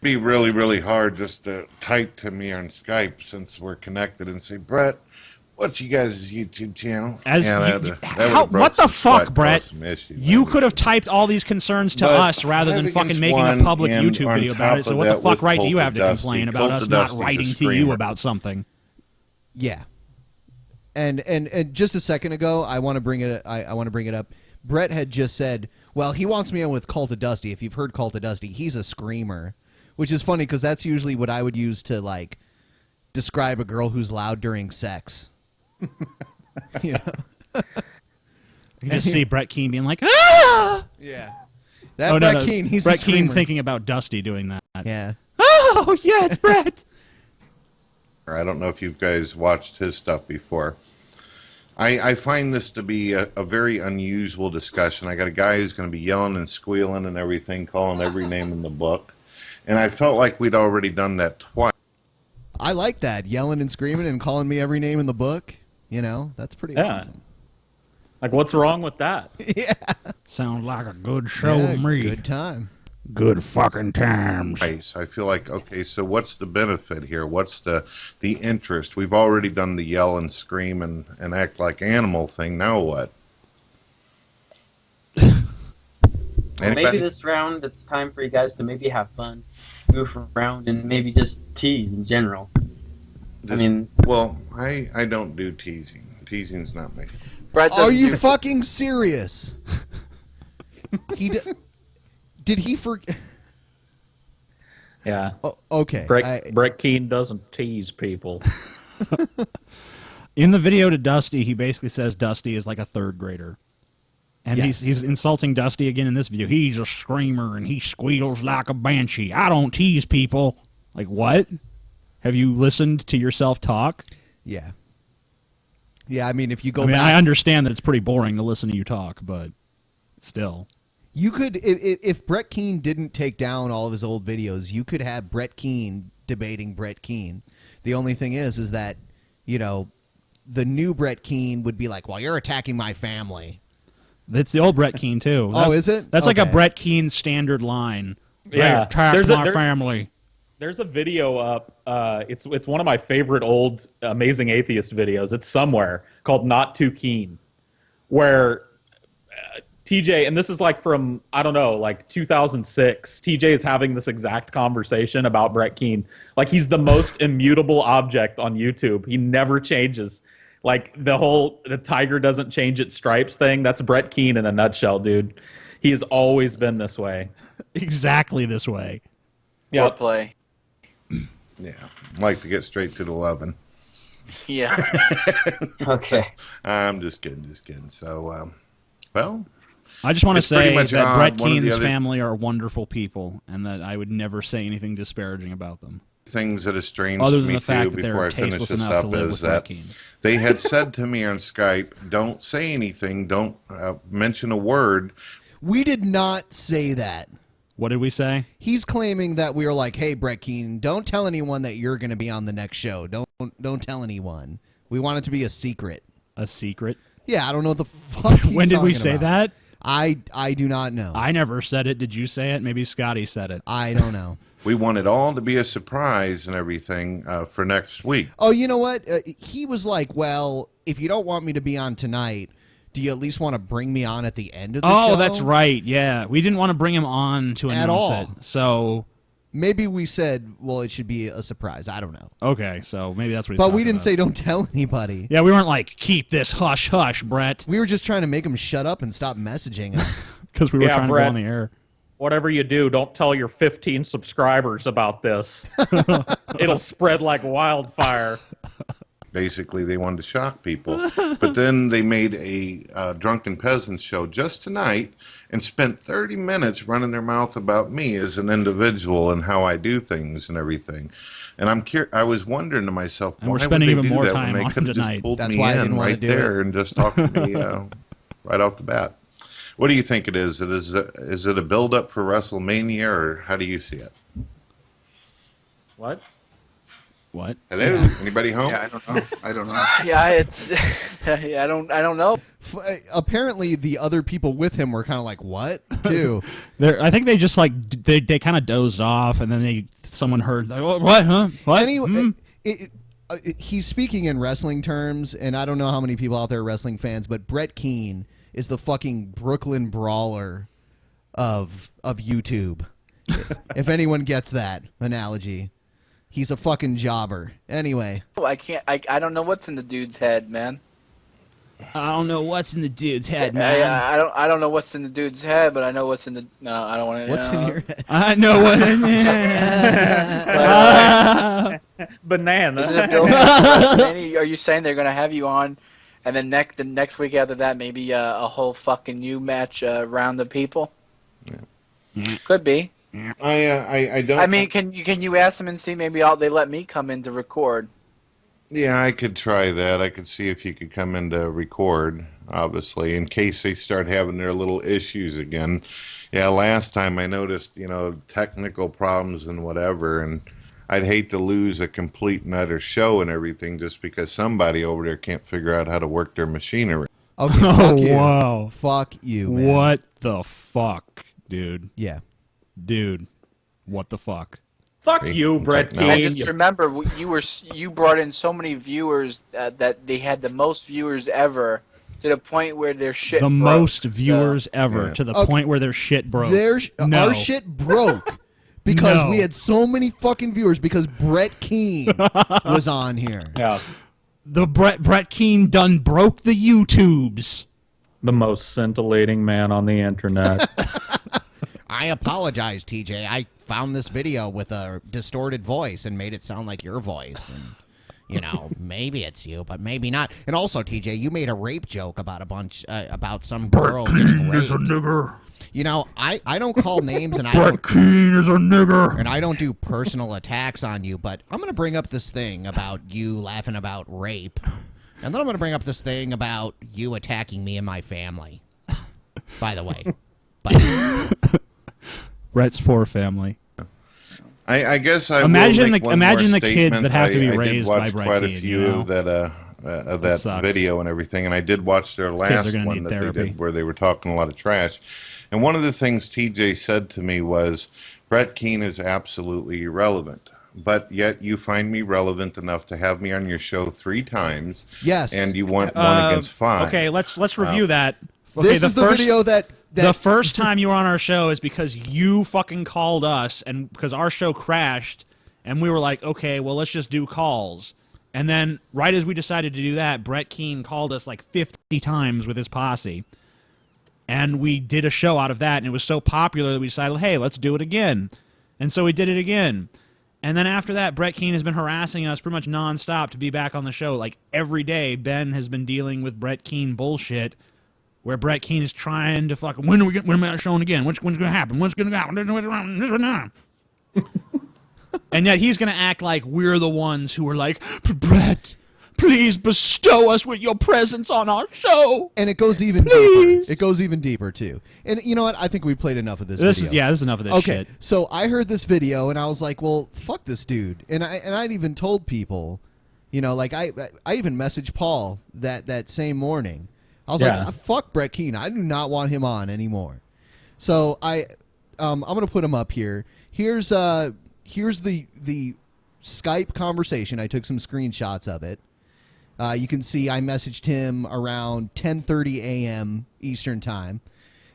Be really, really hard just to type to me on Skype since we're connected and say, Brett, what's you guys' YouTube channel? What the fuck, Brett? You could have typed all these concerns to us rather than fucking making a public YouTube video about it. So what the fuck right do you have to complain about us not writing to you about something? Yeah. And just a second ago, I want to bring it up. Brett had just said, well, he wants me on with Cult of Dusty. If you've heard Cult of Dusty, he's a screamer, which is funny because that's usually what I would use to like describe a girl who's loud during sex. You just see Brett Keane being like, ah! Yeah. Brett Keane, he's Brett a screamer. Keane thinking about Dusty doing that. Yeah. Oh, yes, Brett. I don't know if you guys watched his stuff before. I find this to be a very unusual discussion. I got a guy who's going to be yelling and squealing and everything, calling every name in the book. And I felt like we'd already done that twice. I like that, yelling and screaming and calling me every name in the book. That's pretty awesome. Like, what's wrong with that? Yeah. Sounds like a good show to me. Good time. Good fucking times. I feel like, okay, so what's the benefit here? What's the interest? We've already done the yell and scream and act like animal thing. Now what? Maybe this round it's time for you guys to maybe have fun, move around, and maybe just tease in general. Well, I don't do teasing. Teasing's not my thing. Are you fucking serious? Did he forget? Yeah. Oh, okay. Brett Keane doesn't tease people. In the video to Dusty, he basically says Dusty is like a third grader. And he's insulting Dusty again in this video. He's a screamer and he squeals like a banshee. I don't tease people. Like, what? Have you listened to yourself talk? Yeah. Yeah, I mean, if you go back... I understand that it's pretty boring to listen to you talk, but still. You could, if Brett Keane didn't take down all of his old videos, you could have Brett Keane debating Brett Keane. The only thing is that, you know, the new Brett Keane would be like, well, you're attacking my family. That's the old Brett Keane, too. Oh, is it? That's like a Brett Keane standard line. Yeah. Attack my family. There's a video up. It's one of my favorite old Amazing Atheist videos. It's somewhere called Not Too Keen, where TJ, and this is like from, I don't know, like 2006, TJ is having this exact conversation about Brett Keane. Like, he's the most immutable object on YouTube. He never changes. Like, the tiger doesn't change its stripes thing, that's Brett Keane in a nutshell, dude. He has always been this way. Exactly this way. Yeah. Play. Yeah, I like to get straight to the loving. Yeah. Okay. I'm just kidding. So, well, I just want to it's pretty say much that Brett one of the Keane's other family are wonderful people, and that I would never say anything disparaging about them. things that estranged Other than me the fact too that they're before I finish tasteless this enough to up live is with Brett that Keane. they had said to me on Skype, "Don't say anything. Don't mention a word." We did not say that. What did we say? He's claiming that we were like, "Hey, Brett Keane, don't tell anyone that you're going to be on the next show. Don't tell anyone. We want it to be a secret." A secret? Yeah, I don't know what the fuck. When did we say that? I do not know. I never said it. Did you say it? Maybe Scotty said it. I don't know. We want it all to be a surprise and everything for next week. Oh, you know what? He was like, "Well, if you don't want me to be on tonight, do you at least want to bring me on at the end of the show?" Oh, that's right. Yeah, we didn't want to bring him on to announce At all. it. So maybe we said, "Well, it should be a surprise." I don't know. Okay, so maybe that's what he's But talking we didn't about. say don't tell anybody. Yeah, we weren't like, keep this hush hush, Brett. We were just trying to make him shut up and stop messaging us. Because we were trying Brett, to go on the air. Whatever you do, don't tell your 15 subscribers about this. It'll spread like wildfire. Basically, they wanted to shock people. But then they made a Drunken Peasants show just tonight and spent 30 minutes running their mouth about me as an individual and how I do things and everything. And I was wondering to myself, And why we're spending would they even do more that time when they on could him have just tonight. pulled That's me why I in didn't wanna right do there it. and just talked to me right off the bat. What do you think it is? Is it a build-up for WrestleMania, or how do you see it? What? What? Hello? Anybody home? Yeah, I don't know. Yeah, it's. I don't know. Apparently, the other people with him were kind of like, "What?" too. I think they just like they kind of dozed off, and then someone heard like, what? Huh? What? Anyway, he's speaking in wrestling terms, and I don't know how many people out there are wrestling fans, but Brett Keane is the fucking Brooklyn Brawler of YouTube. If anyone gets that analogy. He's a fucking jobber. Anyway. I can't. I don't know what's in the dude's head, man. I don't know what's in the dude's head, man. I don't know what's in the dude's head, but I know what's in the. No, I don't want to. What's in your head? I know what in there. Banana. Is it a build are you saying they're gonna have you on, and then the next week after that, maybe a whole fucking new match around the people? Yeah. Could be. I don't. I mean, can you ask them and see maybe they let me come in to record? Yeah, I could try that. I could see if you could come in to record, obviously, in case they start having their little issues again. Yeah, last time I noticed, technical problems and whatever, and I'd hate to lose a complete and utter show and everything just because somebody over there can't figure out how to work their machinery. Okay, fuck you. Wow. Fuck you, man. What the fuck, dude? Yeah. Dude, what the fuck? Fuck you, Brett Keane. I just remember you brought in so many viewers that they had the most viewers ever to the point where their shit The broke. most viewers ever Yeah. to the Okay. point where their shit broke. Our shit broke because No. we had so many fucking viewers because Brett Keane was on here. Yeah. The Brett Keane done broke the YouTubes. The most scintillating man on the internet. I apologize, TJ. I found this video with a distorted voice and made it sound like your voice. And, maybe it's you, but maybe not. And also, TJ, you made a rape joke about about some girl getting raped. Is a nigger. I don't call names, and Brett Keane is a nigger. and I don't do personal attacks on you, but I'm going to bring up this thing about you laughing about rape. And then I'm going to bring up this thing about you attacking me and my family, by the way. Bye. Brett's poor family. I guess I imagine will make one more the kids that have to be I raised did by watch Brett quite a Keane, few you know? of that sucks. video and everything, and I did watch their Kids last are gonna one need that therapy. they did where they were talking a lot of trash. And one of the things TJ said to me was, Brett Keane is absolutely irrelevant, but yet you find me relevant enough to have me on your show 3 times. Yes. And you won 1 against 5. Okay, let's review that. Okay, This is the video that the first time you were on our show is because you fucking called us, and because our show crashed, and we were like, okay, well, let's just do calls. And then right as we decided to do that, Brett Keane called us like 50 times with his posse. And we did a show out of that, and it was so popular that we decided, hey, let's do it again. And so we did it again. And then after that, Brett Keane has been harassing us pretty much nonstop to be back on the show. Like every day, Ben has been dealing with Brett Keane bullshit, where Brett Keane is trying to fucking, when am I showing again? When's going to happen? What's going to happen? And yet he's going to act like we're the ones who are like, Brett, please bestow us with your presence on our show. And it goes even deeper. It goes even deeper, too. And you know what? I think we played enough of this video. This is enough of this shit. So I heard this video, and I was like, well, fuck this dude. And I'd even told people, you know, like I even messaged Paul that same morning. I was like, fuck Brett Keane. I do not want him on anymore. So I'm going to put him up here. Here's the Skype conversation. I took some screenshots of it. You can see I messaged him around 10:30 a.m. Eastern time,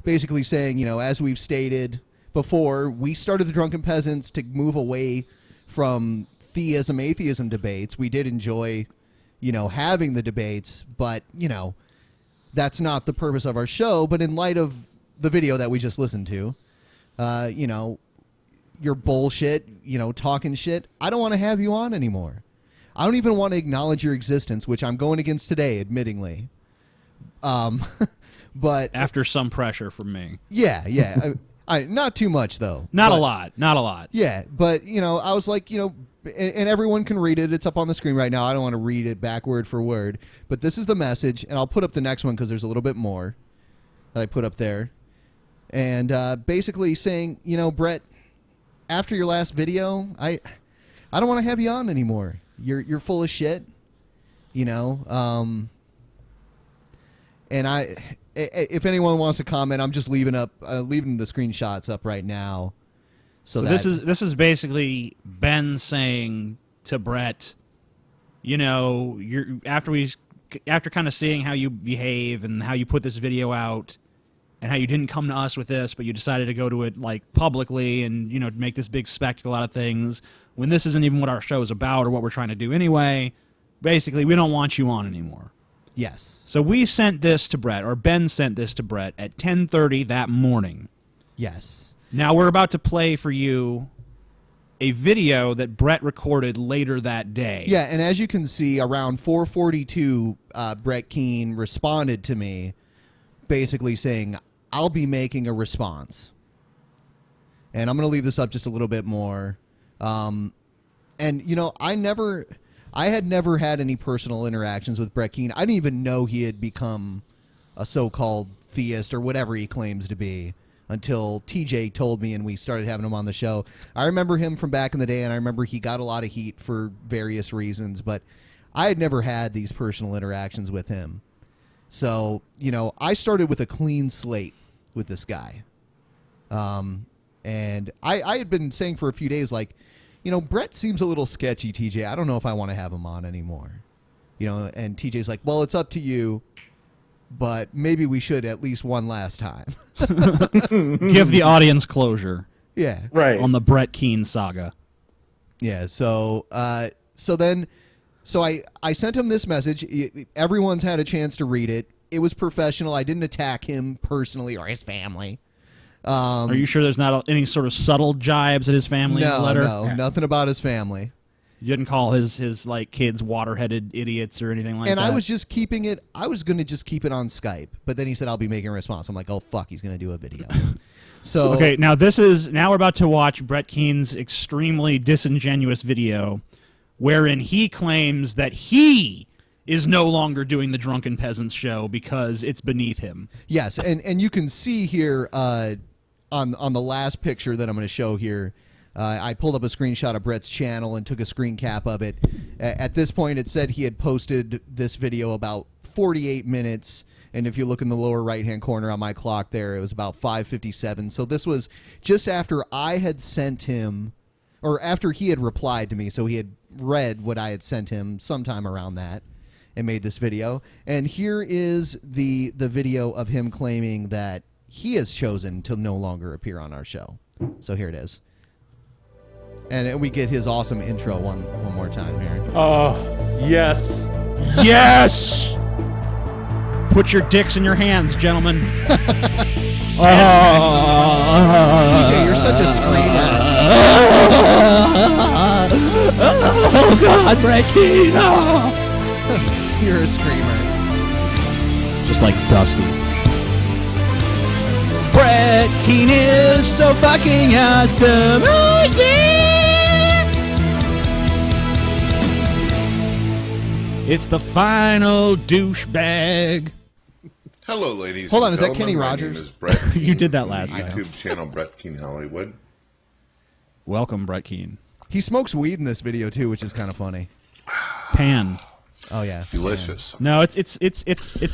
basically saying, you know, as we've stated before, we started the Drunken Peasants to move away from theism, atheism debates. We did enjoy, you know, having the debates, but, you know, that's not the purpose of our show. But in light of the video that we just listened to, you know, your bullshit, you know, talking shit, I don't want to have you on anymore. I don't even want to acknowledge your existence, which I'm going against today, admittingly. But after some pressure from me. Yeah. I not too much, though. Not a lot. Yeah, but, you know, I was like, you know, and everyone can read it. It's up on the screen right now. I don't want to read it back word for word. But this is the message, and I'll put up the next one because there's a little bit more that I put up there. And basically saying, you know, Brett, after your last video, I don't want to have you on anymore. You're full of shit, you know. And if anyone wants to comment, I'm just leaving the screenshots up right now. So this is basically Ben saying to Brett, you know, after kind of seeing how you behave and how you put this video out, and how you didn't come to us with this, but you decided to go to it like publicly and, you know, make this big spectacle out of things when this isn't even what our show is about or what we're trying to do anyway. Basically, we don't want you on anymore. Yes. So we sent this to Brett, or Ben sent this to Brett at 10:30 that morning. Yes. Now we're about to play for you a video that Brett recorded later that day. Yeah, and as you can see, around 4:42, Brett Keane responded to me basically saying, I'll be making a response. And I'm going to leave this up just a little bit more. And, you know, I had never had any personal interactions with Brett Keane. I didn't even know he had become a so-called theist or whatever he claims to be until TJ told me and we started having him on the show. I remember him from back in the day, and I remember he got a lot of heat for various reasons, but I had never had these personal interactions with him. So, you know, I started with a clean slate with this guy. And I had been saying for a few days, like, you know, Brett seems a little sketchy, TJ. I don't know if I want to have him on anymore. You know, and TJ's like, well, it's up to you, but maybe we should at least one last time. Give the audience closure. Yeah. Right. On the Brett Keane saga. Yeah, so I sent him this message. Everyone's had a chance to read it. It was professional. I didn't attack him personally or his family. Are you sure there's not any sort of subtle jibes at his family letter? No, nothing about his family. You didn't call his like kids water-headed idiots or anything like that? And I was just keeping it, I was going to just keep it on Skype. But then he said, I'll be making a response. I'm like, oh, fuck, he's going to do a video. So okay, now we're about to watch Brett Keane's extremely disingenuous video wherein he claims that he is no longer doing the Drunken Peasants show because it's beneath him. Yes, and you can see here on the last picture that I'm going to show here, I pulled up a screenshot of Brett's channel and took a screen cap of it. At this point, it said he had posted this video about 48 minutes, and if you look in the lower right-hand corner on my clock there, it was about 5:57. So this was just after I had sent him, or after he had replied to me, so he had read what I had sent him sometime around that and made this video. And here is the video of him claiming that he has chosen to no longer appear on our show. So here it is. And we get his awesome intro one more time here. Oh, yes. Yes! Put your dicks in your hands, gentlemen. TJ, you're such a screamer. Oh, God, Brett Keane. You're a screamer. Just like Dusty. Brett Keane is so fucking awesome. Oh, yeah! It's the final douchebag. Hello, ladies. Hold on, and is that gentlemen. Kenny My Rogers? name is Brett Keane You did that from the last time. YouTube channel Brett Keane Hollywood. Welcome, Brett Keane. He smokes weed in this video too, which is kind of funny. Pan. Oh yeah, Delicious. No, it's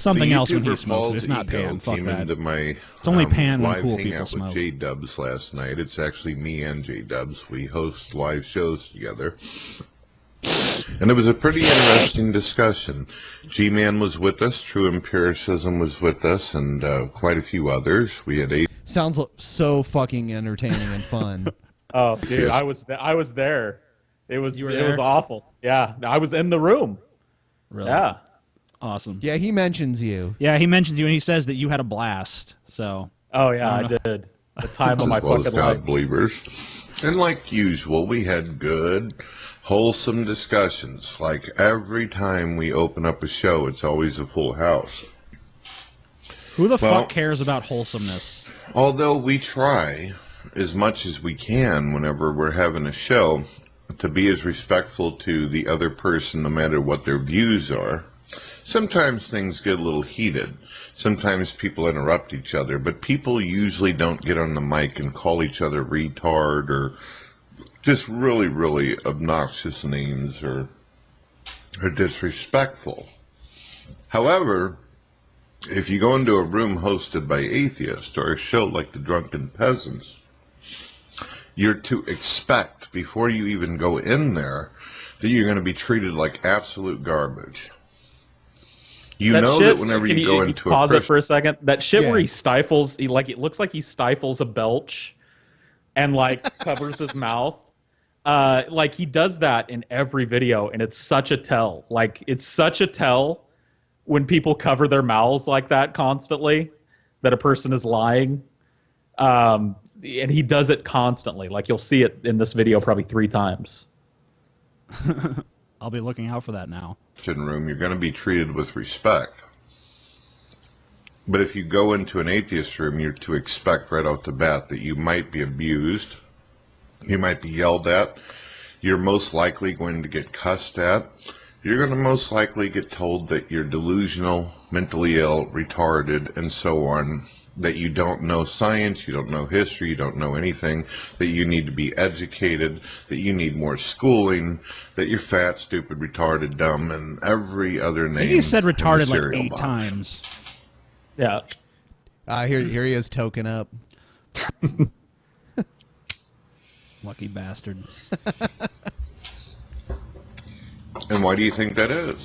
something The else when he YouTuber smokes. Paul's It's not ego pan. Fuck came that. into my It's only pan when live cool people hangout smoke. with J-Dubs last night. It's actually me and J-Dubs. We host live shows together. And it was a pretty interesting discussion. Gman was with us, True Empiricism was with us, and quite a few others. We had sounds so fucking entertaining and fun. Oh, dude, Yes. I was there. It was You were it there? was awful. Yeah, I was in the room. Really? Yeah. Awesome. Yeah, he mentions you. Yeah, he mentions you and he says that you had a blast. So. Oh yeah, I I don't know. did. The time of my as well as fucking God life. believers. And like usual, we had good, wholesome discussions. Like every time we open up a show, it's always a full house. Who the Well- fuck cares about wholesomeness? Although we try as much as we can whenever we're having a show to be as respectful to the other person no matter what their views are. Sometimes things get a little heated. Sometimes people interrupt each other, but people usually don't get on the mic and call each other retard or just really, really obnoxious names or disrespectful. However, if you go into a room hosted by atheists or a show like the Drunken Peasants, you're to expect, before you even go in there, that you're going to be treated like absolute garbage. You know that whenever you go into pause a it for a second. That shit Yeah. where he stifles, it looks like he stifles a belch, and like covers his mouth. Like he does that in every video, and it's such a tell. Like it's such a tell when people cover their mouths like that constantly, that a person is lying. And he does it constantly. Like you'll see it in this video probably 3 times. I'll be looking out for that now. room, you're going to be treated with respect. But if you go into an atheist room, you're to expect right off the bat that you might be abused, you might be yelled at, you're most likely going to get cussed at, you're going to most likely get told that you're delusional, mentally ill, retarded, and so on, that you don't know science, you don't know history, you don't know anything, that you need to be educated, that you need more schooling, that you're fat, stupid, retarded, dumb, and every other name. I think he said in the retarded like cereal 8 box. times. Yeah. Here he is token up. Lucky bastard. And why do you think that is?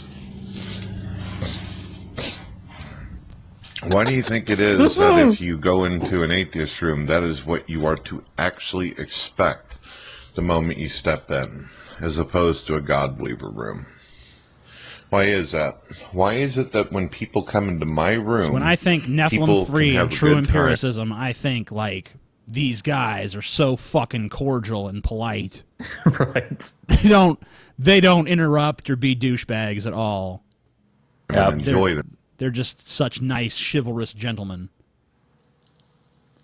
Why do you think it is that if you go into an atheist room, that is what you are to actually expect the moment you step in, as opposed to a God believer room? Why is that? Why is it that when people come into my room, So when I think people Nephilim can free have and a true good time? empiricism, I think like these guys are so fucking cordial and polite. Right. They don't interrupt or be douchebags at all. Yeah, enjoy them. They're just such nice, chivalrous gentlemen.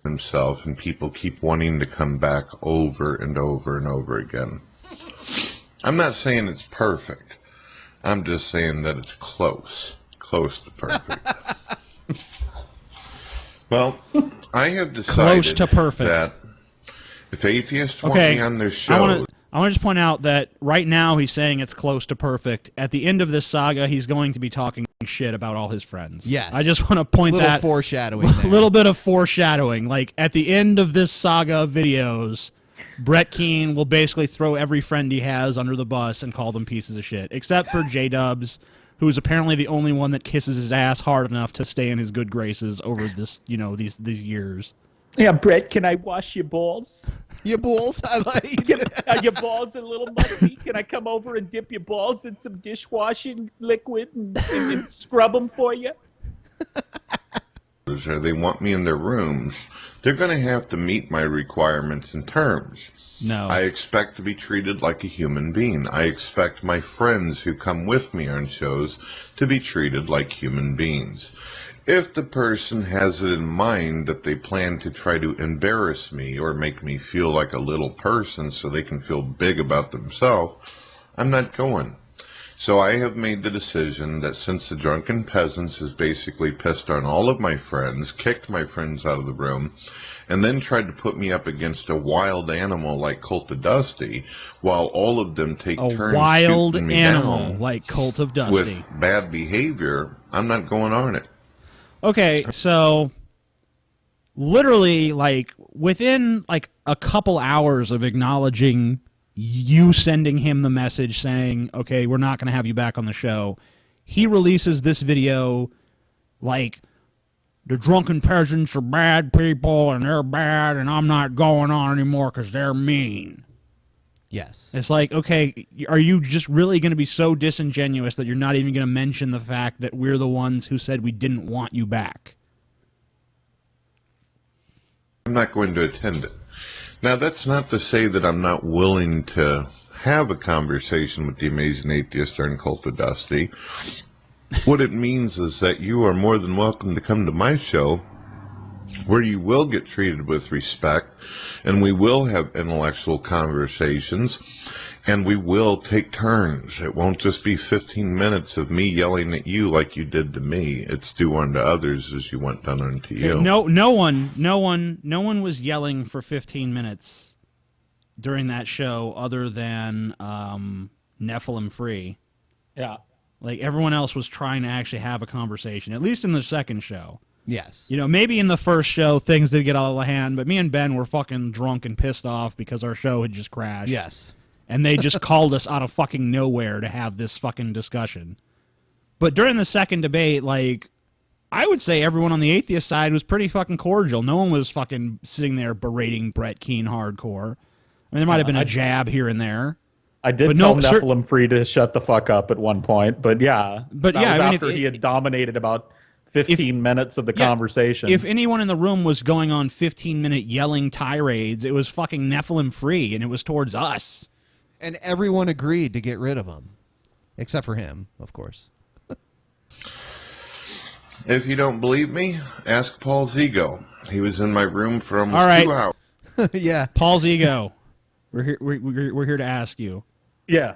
Themselves, and people keep wanting to come back over and over and over again. I'm not saying it's perfect. I'm just saying that it's close to perfect. Well, I have decided Close to perfect. that if atheists want me on their show... I want to just point out that right now he's saying it's close to perfect. At the end of this saga, he's going to be talking shit about all his friends. Yes. I just want to point a little that... foreshadowing A little bit of foreshadowing. Like, at the end of this saga of videos, Brett Keane will basically throw every friend he has under the bus and call them pieces of shit. Except for J-Dubs, who's apparently the only one that kisses his ass hard enough to stay in his good graces over this, these years. Yeah, Brett, can I wash your balls? Your balls? I like. Are your balls a little musty? Can I come over and dip your balls in some dishwashing liquid and scrub them for you? Or they want me in their rooms, they're going to have to meet my requirements and terms. No. I expect to be treated like a human being. I expect my friends who come with me on shows to be treated like human beings. If the person has it in mind that they plan to try to embarrass me or make me feel like a little person so they can feel big about themselves, I'm not going. So I have made the decision that since the Drunken Peasants has basically pissed on all of my friends, kicked my friends out of the room, and then tried to put me up against a wild animal like Cult of Dusty, while all of them take turns shooting me down like Cult of Dusty with bad behavior, I'm not going on it. Okay, so literally, like, within, like, a couple hours of acknowledging you sending him the message saying, okay, we're not going to have you back on the show, he releases this video, like, the Drunken Peasants are bad people, and they're bad, and I'm not going on anymore because they're mean. Yes. It's like, okay, are you just really going to be so disingenuous that you're not even going to mention the fact that we're the ones who said we didn't want you back? I'm not going to attend it. Now, that's not to say that I'm not willing to have a conversation with the Amazing Atheist during Cult of Dusty. What it means is that you are more than welcome to come to my show, where you will get treated with respect, and we will have intellectual conversations, and we will take turns. It won't just be 15 minutes of me yelling at you like you did to me. It's do unto others as you want done unto you. No one was yelling for 15 minutes during that show other than Nephilim Free. Yeah. Like, everyone else was trying to actually have a conversation, at least in the second show. Yes. Maybe in the first show things did get out of hand, but me and Ben were fucking drunk and pissed off because our show had just crashed. Yes. And they just called us out of fucking nowhere to have this fucking discussion. But during the second debate, like, I would say everyone on the atheist side was pretty fucking cordial. No one was fucking sitting there berating Brett Keane hardcore. I mean, there might have been a jab here and there. I did tell Nephilim Free to shut the fuck up at one point, but yeah. But that yeah, was I mean, after he had dominated about 15 minutes of the conversation. If anyone in the room was going on 15-minute yelling tirades, it was fucking Nephilim Free, and it was towards us. And everyone agreed to get rid of him. Except for him, of course. If you don't believe me, ask Paul's ego. He was in my room for almost 2 hours. Yeah. Paul's ego. We're here to ask you. Yeah.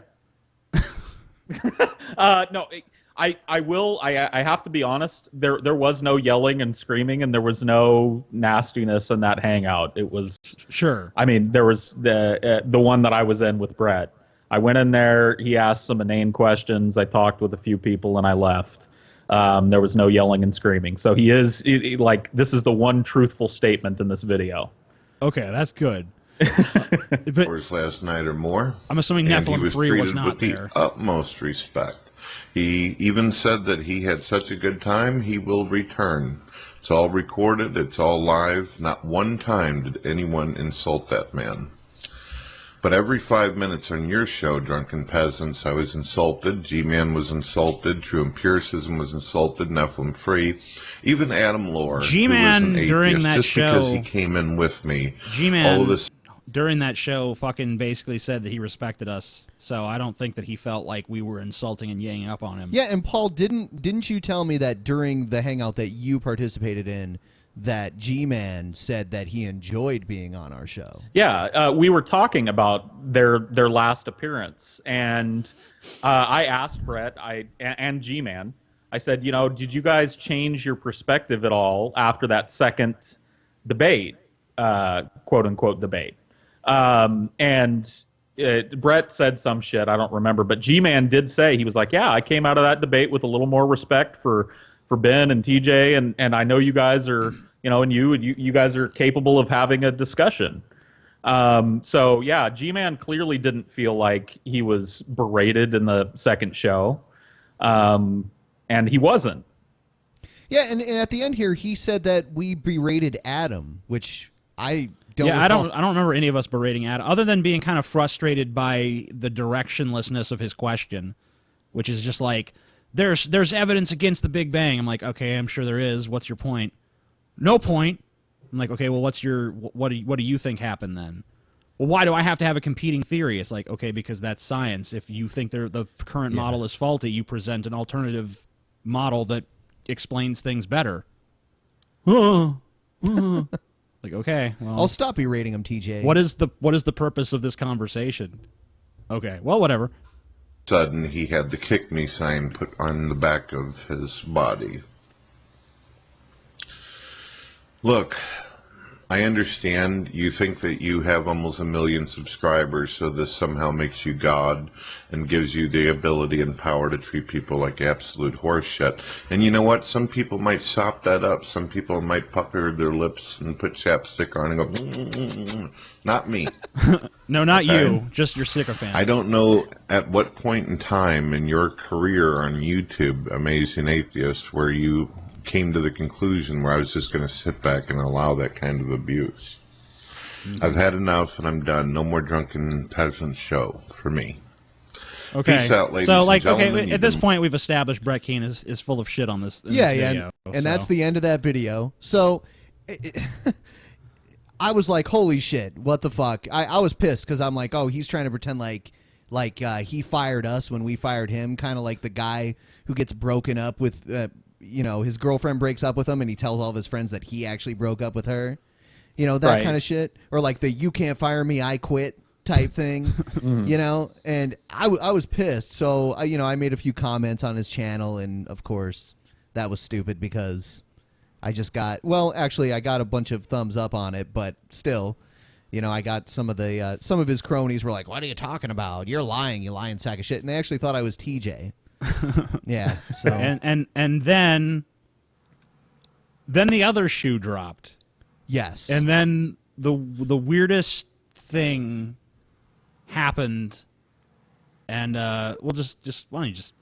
No, I will. I have to be honest. There was no yelling and screaming, and there was no nastiness in that hangout. It was sure. I mean, there was the one that I was in with Brett. I went in there. He asked some inane questions. I talked with a few people, and I left. There was no yelling and screaming. So he is like, this is the one truthful statement in this video. Okay, that's good. But last night or more. I'm assuming Nephilim Free was not there. He was treated with the utmost respect. He even said that he had such a good time, he will return. It's all recorded. It's all live. Not one time did anyone insult that man. But every 5 minutes on your show, Drunken Peasants, I was insulted. Gman was insulted. True Empiricism was insulted. Nephilim Free. Even Adam Lore, Gman, who was an atheist, during that just show, because he came in with me. Gman, all of this. During that show, fucking basically said that he respected us. So I don't think that he felt like we were insulting and yanging up on him. Yeah, and Paul, didn't you tell me that during the hangout that you participated in, that Gman said that he enjoyed being on our show. Yeah, we were talking about their last appearance, and I asked Brett and G-Man, I said, did you guys change your perspective at all after that second debate, quote-unquote debate? And Brett said some shit, I don't remember, but G-Man did say, he was like, yeah, I came out of that debate with a little more respect for Ben and TJ, and I know you guys are, and you guys are capable of having a discussion. So yeah, G-Man clearly didn't feel like he was berated in the second show, and he wasn't. Yeah, and at the end here, he said that we berated Adam, which I don't. Yeah, I don't remember any of us berating Adam, other than being kind of frustrated by the directionlessness of his question, which is just like, there's evidence against the Big Bang. I'm like, okay, I'm sure there is. What's your point? No point. I'm like, okay, well, what do you think happened then? Well, why do I have to have a competing theory? It's like, okay, because that's science. If you think the current model is faulty, you present an alternative model that explains things better. Like, okay, well, I'll stop berating him, TJ. What is the purpose of this conversation? Okay, well, whatever. Sudden, he had the kick me sign put on the back of his body. Look, I understand you think that you have almost 1 million subscribers, so this somehow makes you God and gives you the ability and power to treat people like absolute horseshit. And you know what? Some people might sop that up. Some people might pucker their lips and put chapstick on and go, not me. No, not you. Just your sycophants. I don't know at what point in time in your career on YouTube, Amazing Atheist, where you came to the conclusion where I was just going to sit back and allow that kind of abuse. Mm-hmm. I've had enough and I'm done. No more Drunken Peasants show for me. Okay. Peace out, ladies so, and gentlemen. okay, at this point, we've established Brett Keane is full of shit on this. This video, and that's the end of that video. So, I was like, holy shit, what the fuck? I was pissed because I'm like, oh, he's trying to pretend like he fired us when we fired him, kind of like the guy who gets broken up with, his girlfriend breaks up with him and he tells all of his friends that he actually broke up with her. That kind of shit. Or like the you can't fire me, I quit type thing, and I was pissed. So, I made a few comments on his channel, and of course that was stupid because I just got, I got a bunch of thumbs up on it, but still, I got some of his cronies were like, what are you talking about? You're lying, you lying sack of shit. And they actually thought I was TJ. Yeah. So and then the other shoe dropped. Yes. And then the weirdest thing happened, and we'll just why don't you just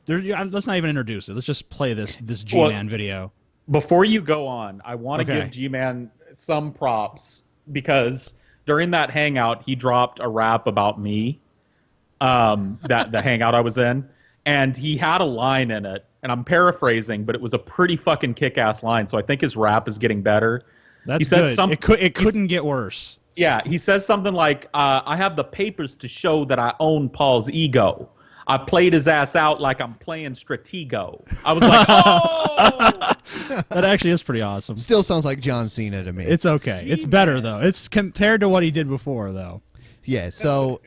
let's not even introduce it. Let's just play this G-Man video. Before you go on, I want to give G-Man some props because during that hangout he dropped a rap about me. That the hangout I was in. And he had a line in it, and I'm paraphrasing, but it was a pretty fucking kick-ass line, so I think his rap is getting better. That's good. It couldn't get worse. Yeah, he says something like, I have the papers to show that I own Paul's ego. I played his ass out like I'm playing Stratego. I was like, oh! That actually is pretty awesome. Still sounds like John Cena to me. It's okay. It's better, though. It's compared to what he did before, though. Yeah, so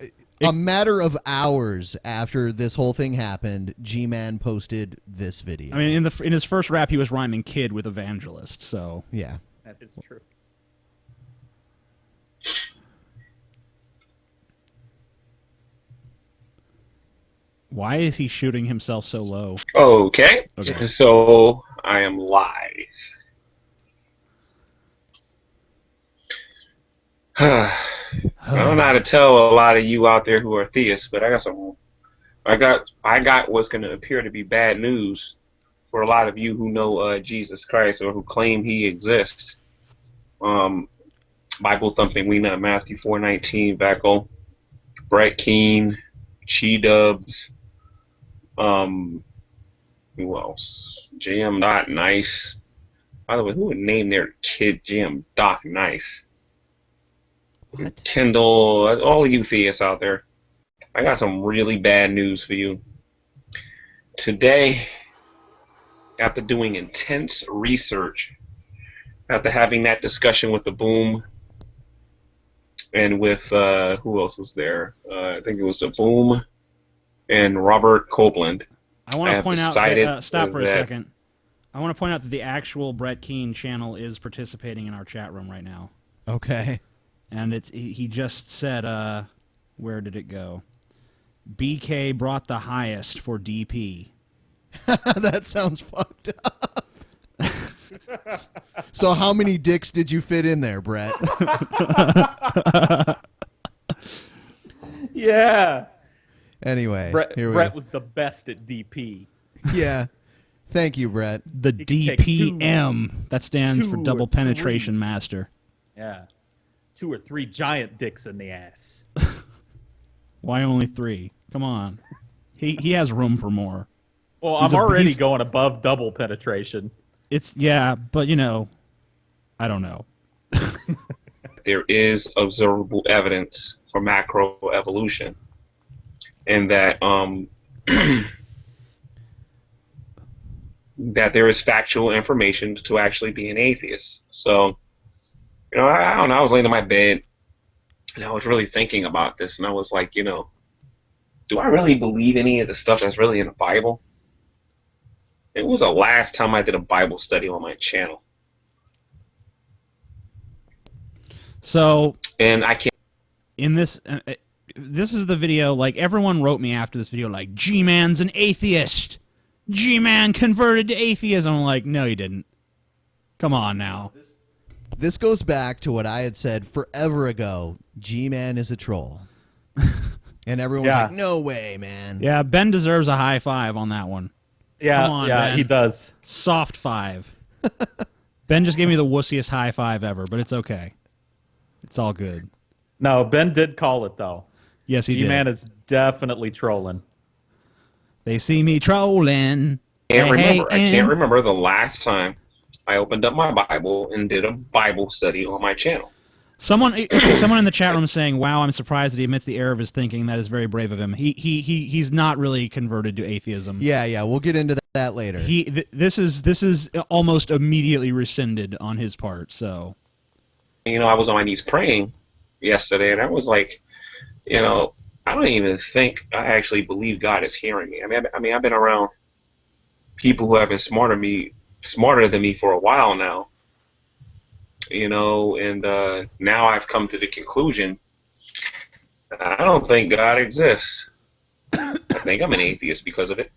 a matter of hours after this whole thing happened, G-Man posted this video. I mean, in his first rap, he was rhyming kid with evangelist, so... Yeah. That is true. Why is he shooting himself so low? Okay. So I am live. I don't know how to tell a lot of you out there who are theists, but I got what's going to appear to be bad news for a lot of you who know Jesus Christ or who claim he exists. Bible thumping we know Matthew 4:19, Backel, Brett Keane, Chi-Dubs, who else? JM Dot Nice. By the way, who would name their kid JM Doc Nice? What? Kendall, all of you theists out there, I got some really bad news for you. Today, after doing intense research after having that discussion with the Boom and with who else was there? I think it was the Boom and Robert Copeland. I want to point out that, stop for a second. I want to point out that the actual Brett Keane channel is participating in our chat room right now. Okay. And he just said, where did it go? BK brought the highest for DP. That sounds fucked up. So how many dicks did you fit in there, Brett? Yeah. Anyway, Brett was the best at DP. Yeah. Thank you, Brett. The DPM. That stands for Double Penetration Master. Yeah. 2 or 3 giant dicks in the ass. Why only 3? Come on. He has room for more. Well, I'm already going above double penetration. Yeah, but I don't know. There is observable evidence for macroevolution, and that that there is factual information to actually be an atheist. So, I don't know. I was laying in my bed, and I was really thinking about this, and I was like, do I really believe any of the stuff that's really in the Bible? It was the last time I did a Bible study on my channel. So, and I can't. In this, this is the video. Like, everyone wrote me after this video, like, Gman's an atheist. Gman converted to atheism. I'm like, no, he didn't. Come on now. This goes back to what I had said forever ago. Gman is a troll. And everyone's like, no way, man. Yeah, Ben deserves a high 5 on that one. Yeah, Come on, Ben. he does. Soft 5. Ben just gave me the wussiest high 5 ever, but it's okay. It's all good. No, Ben did call it, though. Yes, he did. G-Man is definitely trolling. They see me trolling. I can't remember the last time I opened up my Bible and did a Bible study on my channel. Someone in the chat room is saying, "Wow, I'm surprised that he admits the error of his thinking. That is very brave of him." He's not really converted to atheism. Yeah, we'll get into that later. This is almost immediately rescinded on his part. So, I was on my knees praying yesterday, and I was like, I don't even think I actually believe God is hearing me. I mean, I've been around people who have been smarter than me for a while now. And now I've come to the conclusion I don't think God exists. I think I'm an atheist because of it.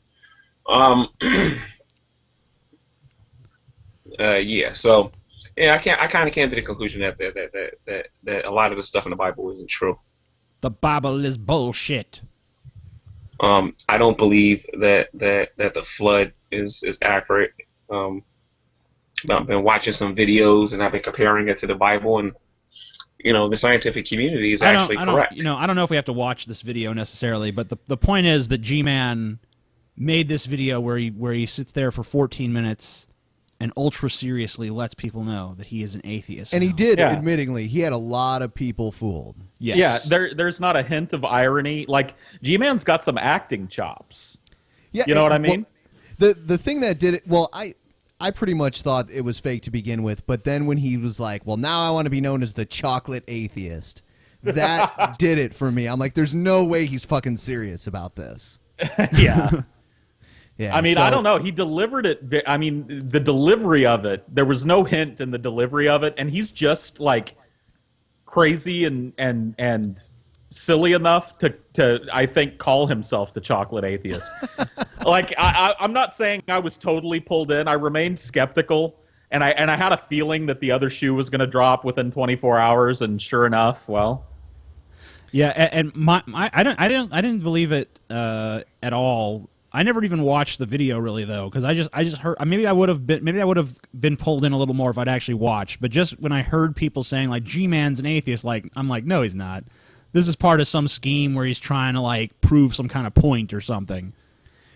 So I kind of came to the conclusion that a lot of the stuff in the Bible isn't true. The Bible is bullshit. I don't believe that the flood is accurate. I've been watching some videos and I've been comparing it to the Bible, and the scientific community is actually correct. I don't know if we have to watch this video necessarily, but the point is that Gman made this video where he sits there for 14 minutes and ultra seriously lets people know that he is an atheist. And he did, admittingly. He had a lot of people fooled. Yes. Yeah, there's not a hint of irony. Like, G-Man's got some acting chops. Yeah, you know what I mean? Well, the thing that did it, I pretty much thought it was fake to begin with, but then when he was like, well, now I want to be known as the chocolate atheist, that did it for me. I'm like, there's no way he's fucking serious about this. Yeah. Yeah. I mean, I don't know. He delivered it. I mean, the delivery of it, there was no hint in the delivery of it, and he's just like crazy and silly enough to I think call himself the chocolate atheist. Like, I'm not saying I was totally pulled in. I remained skeptical, and I had a feeling that the other shoe was going to drop within 24 hours, and sure enough, well. Yeah, and I didn't believe it at all. I never even watched the video really though, because I just heard. Maybe I would have been pulled in a little more if I'd actually watched. But just when I heard people saying like G-Man's an atheist, I'm like, no, he's not. This is part of some scheme where he's trying to like prove some kind of point or something.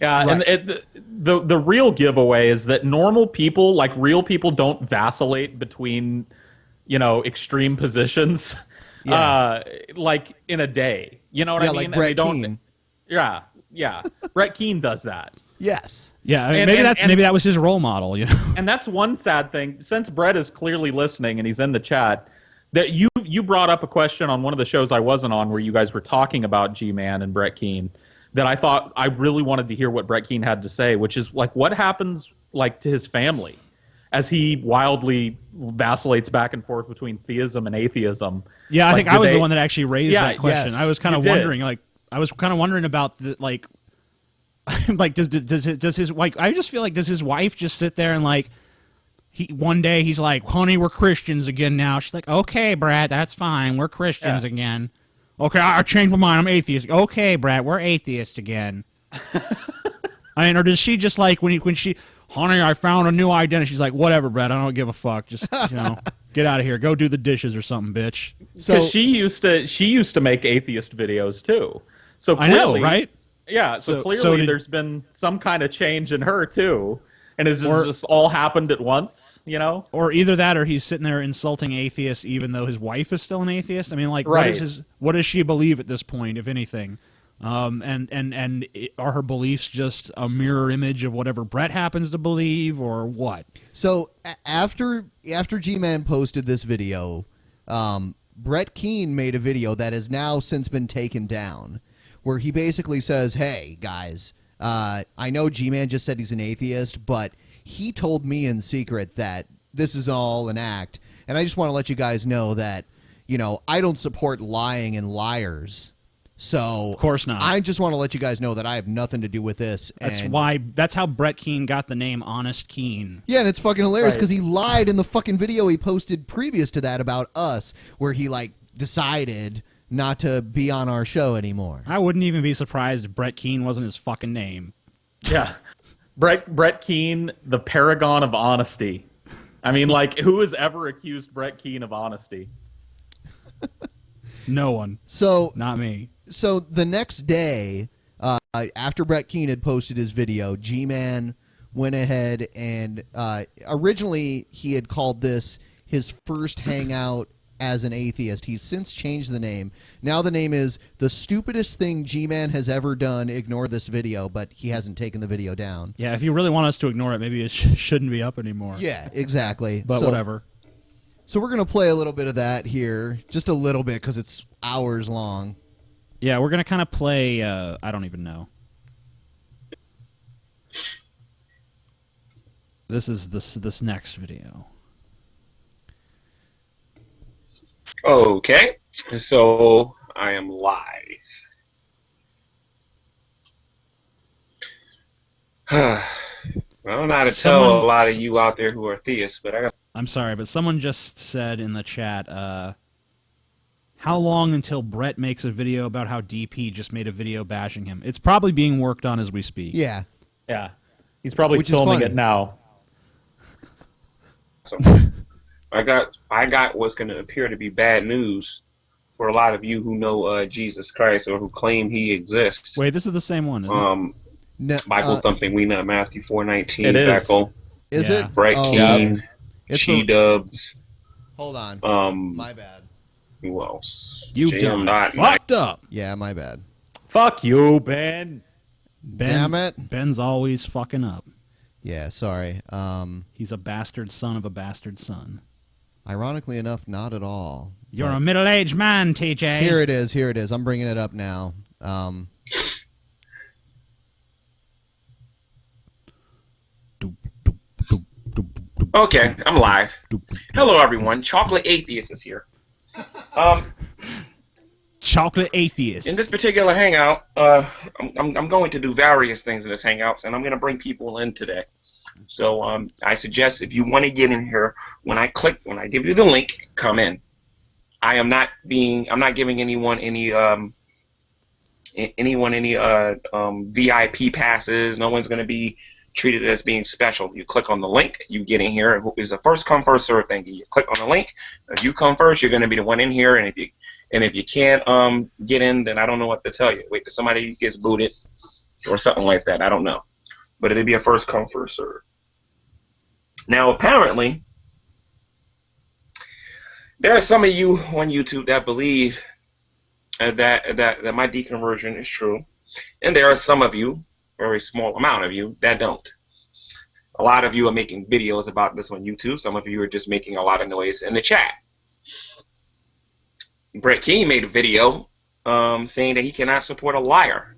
Yeah, Right. and the real giveaway is that normal people, like real people, don't vacillate between, extreme positions, like in a day. You know what I mean? Like Brett Keane. Yeah. Brett Keane does that. Yes. Yeah, I mean, maybe that was his role model, you know. And that's one sad thing. Since Brett is clearly listening and he's in the chat, that you brought up a question on one of the shows I wasn't on where you guys were talking about Gman and Brett Keane that I thought I really wanted to hear what Brett Keane had to say, which is like what happens like to his family as he wildly vacillates back and forth between theism and atheism. Yeah, I like, think I was the one that actually raised that question. Yes, I was kind of wondering, about the like, like does his like I just feel like does his wife just sit there and like one day he's like, honey, we're Christians again now. She's like, okay, Brad, that's fine, we're Christians again. Okay, I changed my mind, I'm atheist. Okay, Brad, we're atheists again. I mean, or does she just like when she, honey, I found a new identity. She's like, whatever, Brad, I don't give a fuck. Just get out of here, go do the dishes or something, bitch. So she used to make atheist videos too. So clearly, I know, right? Yeah, so clearly there's been some kind of change in her too. And it's just all happened at once, you know? Or either that or he's sitting there insulting atheists even though his wife is still an atheist. I mean, like, right. What does she believe at this point, if anything? And are her beliefs just a mirror image of whatever Brett happens to believe, or what? So after Gman posted this video, Brett Keane made a video that has now since been taken down, where he basically says, hey, guys, I know Gman just said he's an atheist, but he told me in secret that this is all an act, and I just want to let you guys know that, you know, I don't support lying and liars. So of course not. I just want to let you guys know that I have nothing to do with this. That's how Brett Keane got the name Honest Keane. Yeah, and it's fucking hilarious because he lied in the fucking video he posted previous to that about us, where he like decided not to be on our show anymore. I wouldn't even be surprised if Brett Keane wasn't his fucking name. Yeah. Brett Keane, the paragon of honesty. I mean, like, who has ever accused Brett Keane of honesty? No one. So not me. So the next day, after Brett Keane had posted his video, Gman went ahead and originally he had called this his first hangout as an atheist. He's since changed the name. Now the name is The Stupidest Thing Gman Has Ever Done. Ignore this video, but he hasn't taken the video down. Yeah, if you really want us to ignore it, maybe it shouldn't be up anymore. Yeah, exactly. But whatever. So we're going to play a little bit of that here. Just a little bit because it's hours long. Yeah, we're going to kind of play, I don't even know. This is this next video. Okay, so I am live. I don't know how to tell a lot of you out there who are theists, but I'm sorry, but someone just said in the chat, how long until Brett makes a video about how DP just made a video bashing him? It's probably being worked on as we speak. Yeah. Yeah. He's probably filming it now. So, I got what's going to appear to be bad news for a lot of you who know Jesus Christ or who claim he exists. Wait, this is the same one, isn't it? Michael thumping we not Matthew 4:19. It is. Beckle, is it? Brett Keane, She-Dubs. Hold on. My bad. Who else? You done fucked up. Yeah, my bad. Fuck you, Ben. Damn it. Ben's always fucking up. Yeah, sorry. He's a bastard son of a bastard son. Ironically enough, not at all. You're a middle-aged man, TJ. Here it is. Here it is. I'm bringing it up now. Okay, I'm live. Hello, everyone. Chocolate Atheist is here. Chocolate Atheist. In this particular hangout, I'm going to do various things in this hangouts, and I'm going to bring people in today. So I suggest if you want to get in here, when I give you the link, come in. I'm not giving anyone any VIP passes. No one's going to be treated as being special. You click on the link, you get in here. It's a first come first serve thing. You click on the link. If you come first, you're going to be the one in here. And if you can't get in, then I don't know what to tell you. Wait till somebody gets booted or something like that. I don't know, but it'll be a first come first serve. Now apparently, there are some of you on YouTube that believe that my deconversion is true, and there are some of you very small amount of you that don't. A lot of you are making videos about this on YouTube. Some of you are just making a lot of noise in the chat. Brett Keane made a video saying that he cannot support a liar.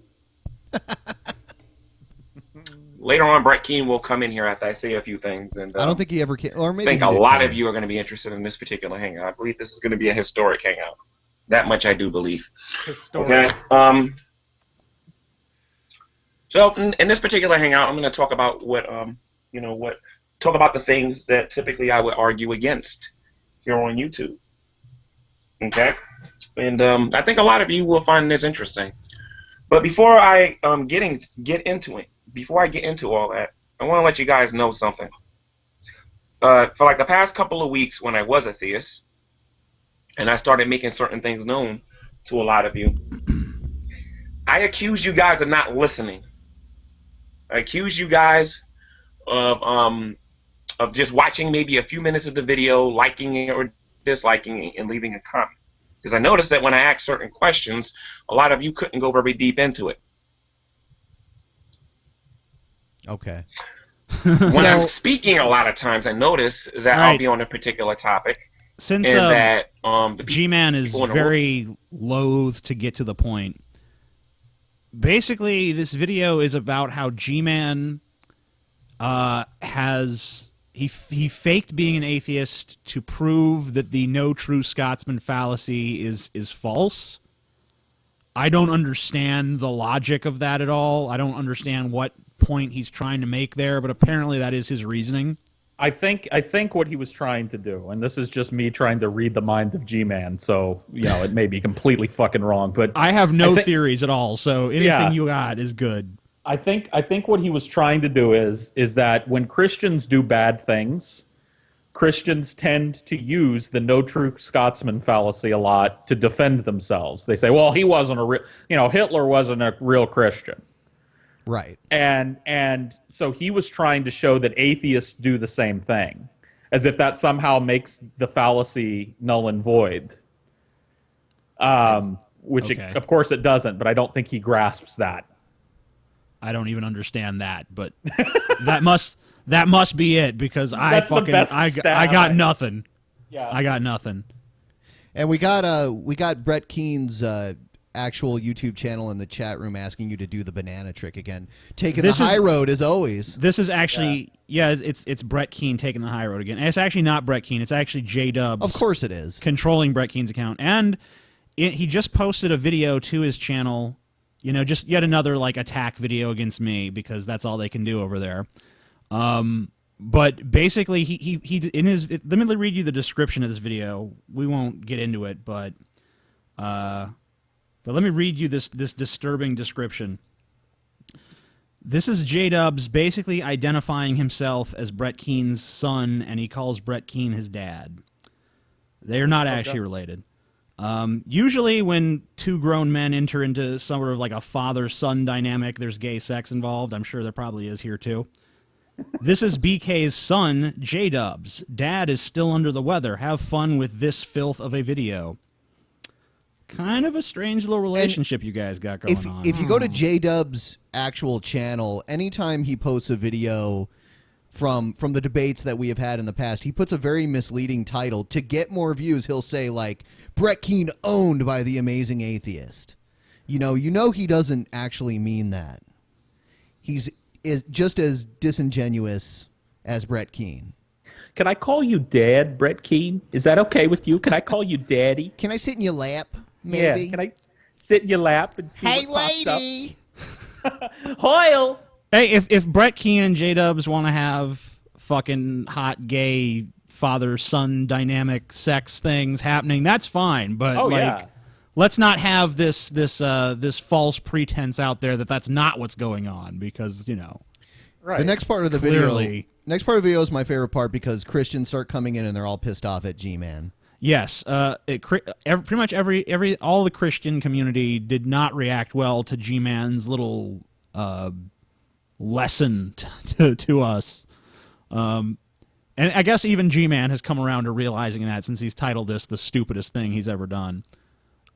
Later on, Brett Keane will come in here after I say a few things. And I don't think he ever can. Or maybe I think a lot of you are going to be interested in this particular hangout. I believe this is going to be a historic hangout. That much I do believe. Historic. Okay. So in this particular hangout, I'm going to talk about talk about the things that typically I would argue against here on YouTube. Okay, and I think a lot of you will find this interesting. But before I get into it, before I get into all that, I want to let you guys know something. For like the past couple of weeks, when I was a theist, and I started making certain things known to a lot of you, I accused you guys of not listening. I accused you guys of just watching maybe a few minutes of the video, liking it or disliking it, and leaving a comment. Because I noticed that when I asked certain questions, a lot of you couldn't go very deep into it. Okay. When I'm speaking, a lot of times I notice that I'll be on a particular topic. Since that Gman is very loath to get to the point, basically this video is about how Gman he faked being an atheist to prove that the no true Scotsman fallacy is false. I don't understand the logic of that at all. I don't understand what point he's trying to make there, but apparently that is his reasoning. I think what he was trying to do, and this is just me trying to read the mind of G-Man, so it may be completely fucking wrong, but I have no theories at all, so anything you got is good. I think what he was trying to do is that when Christians do bad things, Christians tend to use the no true Scotsman fallacy a lot to defend themselves. They say, well, he wasn't a real, Hitler wasn't a real Christian. Right. And so he was trying to show that atheists do the same thing, as if that somehow makes the fallacy null and void. Which, of course, it doesn't, but I don't think he grasps that. I don't even understand that, but that must be it, because I got nothing. Yeah. I got nothing. And we got Brett Keane's actual YouTube channel in the chat room asking you to do the banana trick again. Taking the high road as always. This is actually it's Brett Keane taking the high road again. And it's actually not Brett Keane, it's actually J-Dubs. Of course it is. Controlling Brett Keane's account. And he just posted a video to his channel, just yet another attack video against me, because that's all they can do over there. But basically he in his let me read you the description of this video. We won't get into it, but let me read you this disturbing description. This is J-Dubs basically identifying himself as Brett Keane's son, and he calls Brett Keane his dad. They are not actually related. Usually when two grown men enter into sort of like a father-son dynamic, there's gay sex involved. I'm sure there probably is here too. This is BK's son, J-Dubs. Dad is still under the weather. Have fun with this filth of a video. Kind of a strange little relationship you guys got going on. If you go to J-Dub's actual channel, anytime he posts a video from the debates that we have had in the past, he puts a very misleading title. To get more views, he'll say, Brett Keane owned by the amazing atheist. You know he doesn't actually mean that. He's just as disingenuous as Brett Keane. Can I call you Dad, Brett Keane? Is that okay with you? Can I call you Daddy? Can I sit in your lap? Maybe. Yeah, can I sit in your lap and see hey, what lady. pops up? Hoyle! Hey, if Brett Keane and J-Dubs want to have fucking hot gay father-son dynamic sex things happening, that's fine. But let's not have this false pretense out there that that's not what's going on, because Right. The next part of the video. Next part of the video is my favorite part, because Christians start coming in and they're all pissed off at G-Man. Yes, pretty much all the Christian community did not react well to G-Man's little lesson to us. And I guess even G-Man has come around to realizing that, since he's titled this the stupidest thing he's ever done.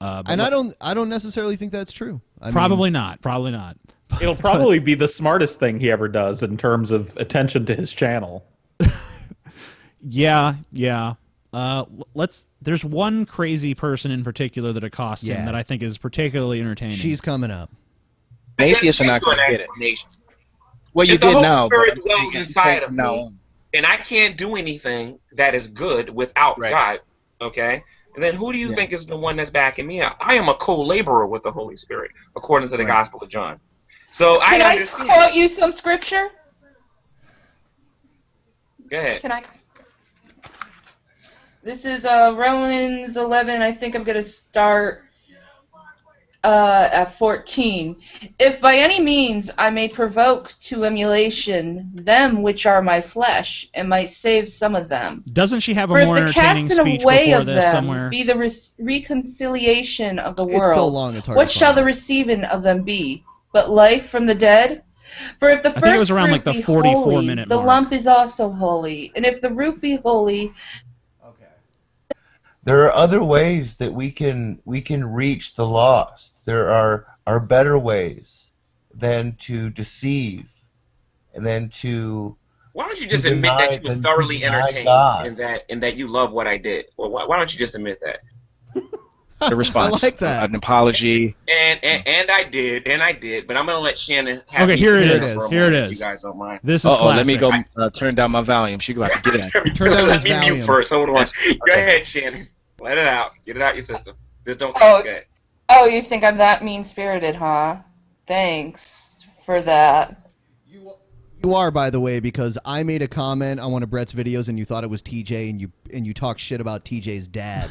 And I don't necessarily think that's true. Probably not. It'll probably be the smartest thing he ever does in terms of attention to his channel. Yeah. There's one crazy person in particular that accosts him that I think is particularly entertaining. She's coming up. Atheists are not going to get it. Well, you If the did Holy now, but Spirit dwells inside of me, and I can't do anything that is good without God, okay? And then who do you think is the one that's backing me up? I am a co-laborer with the Holy Spirit, according to the Gospel of John. So Can I understand. quote you some scripture? Go ahead. Can I? This is Romans 11. I think I'm going to start at 14. If by any means I may provoke to emulation them which are my flesh, and might save some of them. Doesn't she have a For more if the entertaining casting speech away before of this them somewhere? be the reconciliation of the It's world, so long, it's hard what to shall find. the receiving of them be? But life from the dead? For if the I think it was first around, fruit like, the be 44-minute holy, the mark. lump is also holy. And if the root be holy, There are other ways that we can reach the lost. There are better ways than to deceive, and then to. Why don't you just to admit deny- that you were than to thoroughly deny entertained God. and that you love what I did? Well, why don't you just admit that? The response. I like that. An apology. And I did, but I'm gonna let Shannon have Okay, me here it for a is. moment, Here it if is. You guys don't mind. This is Let me classic. go turn down my volume. She about to get in. Turn down Let his me mute volume. first. Hold on. Yes. Go ahead, Shannon. Let it out. Get it out your system. Just don't Oh. get it. oh, you think I'm that mean-spirited, huh? Thanks for that. You are, by the way, because I made a comment on one of Brett's videos and you thought it was TJ, and you talk shit about TJ's dad,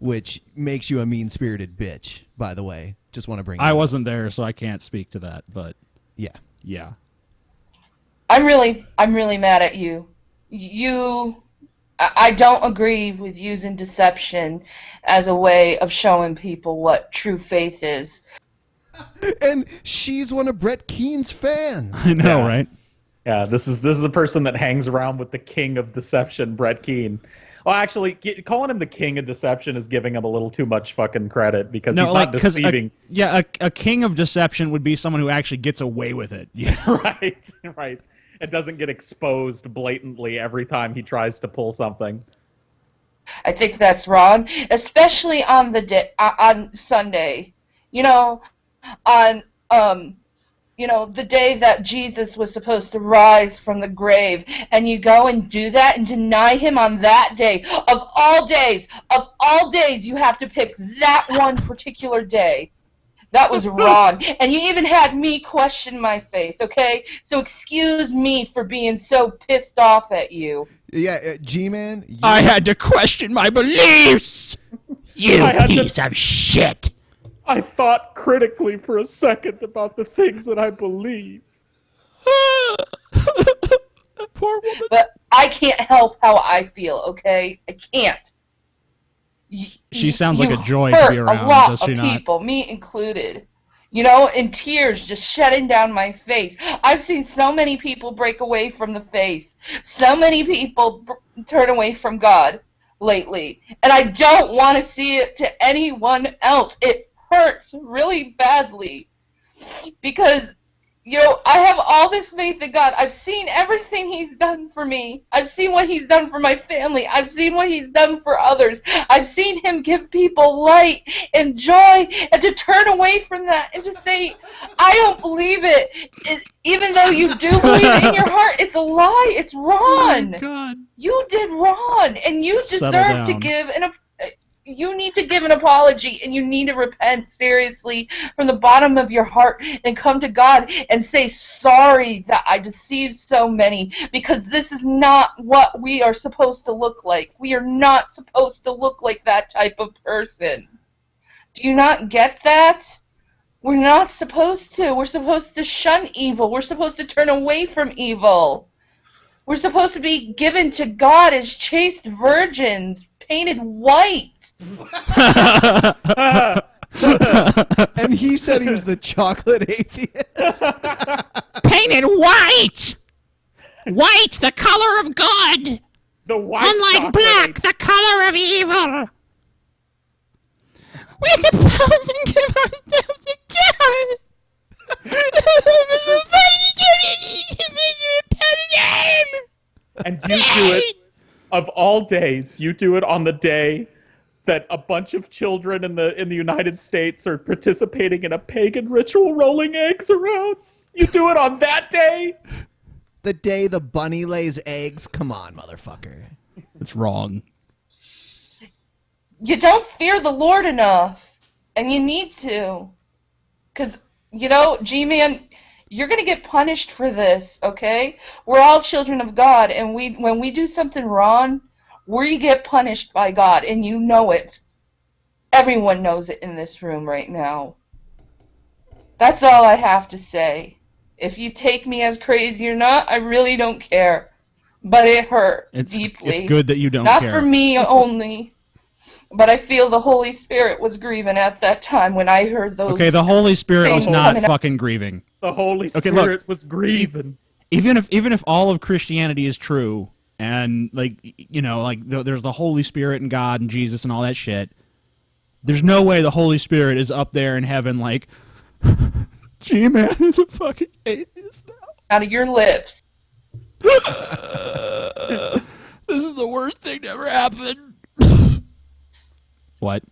which makes you a mean-spirited bitch, by the way. Just want to bring that I up. wasn't there, so I can't speak to that, but Yeah. I'm really mad at you. I don't agree with using deception as a way of showing people what true faith is. And she's one of Brett Keane's fans. I know, Yeah. right? Yeah, this is a person that hangs around with the king of deception, Brett Keane. Well, actually, calling him the king of deception is giving him a little too much fucking credit because he's not 'cause deceiving. a king of deception would be someone who actually gets away with it. Yeah. Right. It doesn't get exposed blatantly every time he tries to pull something. I think that's wrong, especially on on Sunday. On the day that Jesus was supposed to rise from the grave, and you go and do that and deny him on that day. Of all days, you have to pick that one particular day. That was wrong. And you even had me question my faith, okay? So excuse me for being so pissed off at you. Yeah, G-Man. I had to question my beliefs. You piece of shit. I thought critically for a second about the things that I believe. Poor woman. But I can't help how I feel, okay? I can't. She sounds like You a joy hurt to be around, a lot does she of not? people, me included. And tears just shedding down my face. I've seen so many people break away from the faith. So many people turn away from God lately. And I don't want to see it to anyone else. It hurts really badly. Because, I have all this faith in God. I've seen everything he's done for me. I've seen what he's done for my family. I've seen what he's done for others. I've seen him give people light and joy, and to turn away from that and to say, I don't believe it. Even though you do believe it in your heart, it's a lie. It's wrong. Oh my God. You did wrong, and you Settle deserve to down. give you need to give an apology, and you need to repent seriously from the bottom of your heart and come to God and say, sorry that I deceived so many, because this is not what we are supposed to look like. We are not supposed to look like that type of person. Do you not get that? We're not supposed to. We're supposed to shun evil. We're supposed to turn away from evil. We're supposed to be given to God as chaste virgins, painted white. And he said he was the chocolate atheist. Painted white. White, the color of God. The white Unlike black, the color of evil. We're supposed to give ourselves to God. And you do it, of all days, you do it on the day that a bunch of children in the United States are participating in a pagan ritual rolling eggs around. You do it on that day? The day the bunny lays eggs? Come on, motherfucker. It's wrong. You don't fear the Lord enough, and you need to. Because, you know, G-Man, you're going to get punished for this, okay? We're all children of God, and when we do something wrong, we get punished by God, and you know it. Everyone knows it in this room right now. That's all I have to say. If you take me as crazy or not, I really don't care. But it hurt deeply. It's good that you don't Not care. for me only, but I feel the Holy Spirit was grieving at that time when I heard those. Okay, the Holy Spirit was things not coming out. fucking grieving. The Holy Spirit look, was grieving. Even if all of Christianity is true, and like you know, like there's the Holy Spirit and God and Jesus and all that shit, there's no way the Holy Spirit is up there in heaven like, G-Man is a fucking atheist now. Out of your lips. This is the worst thing to ever happen. What?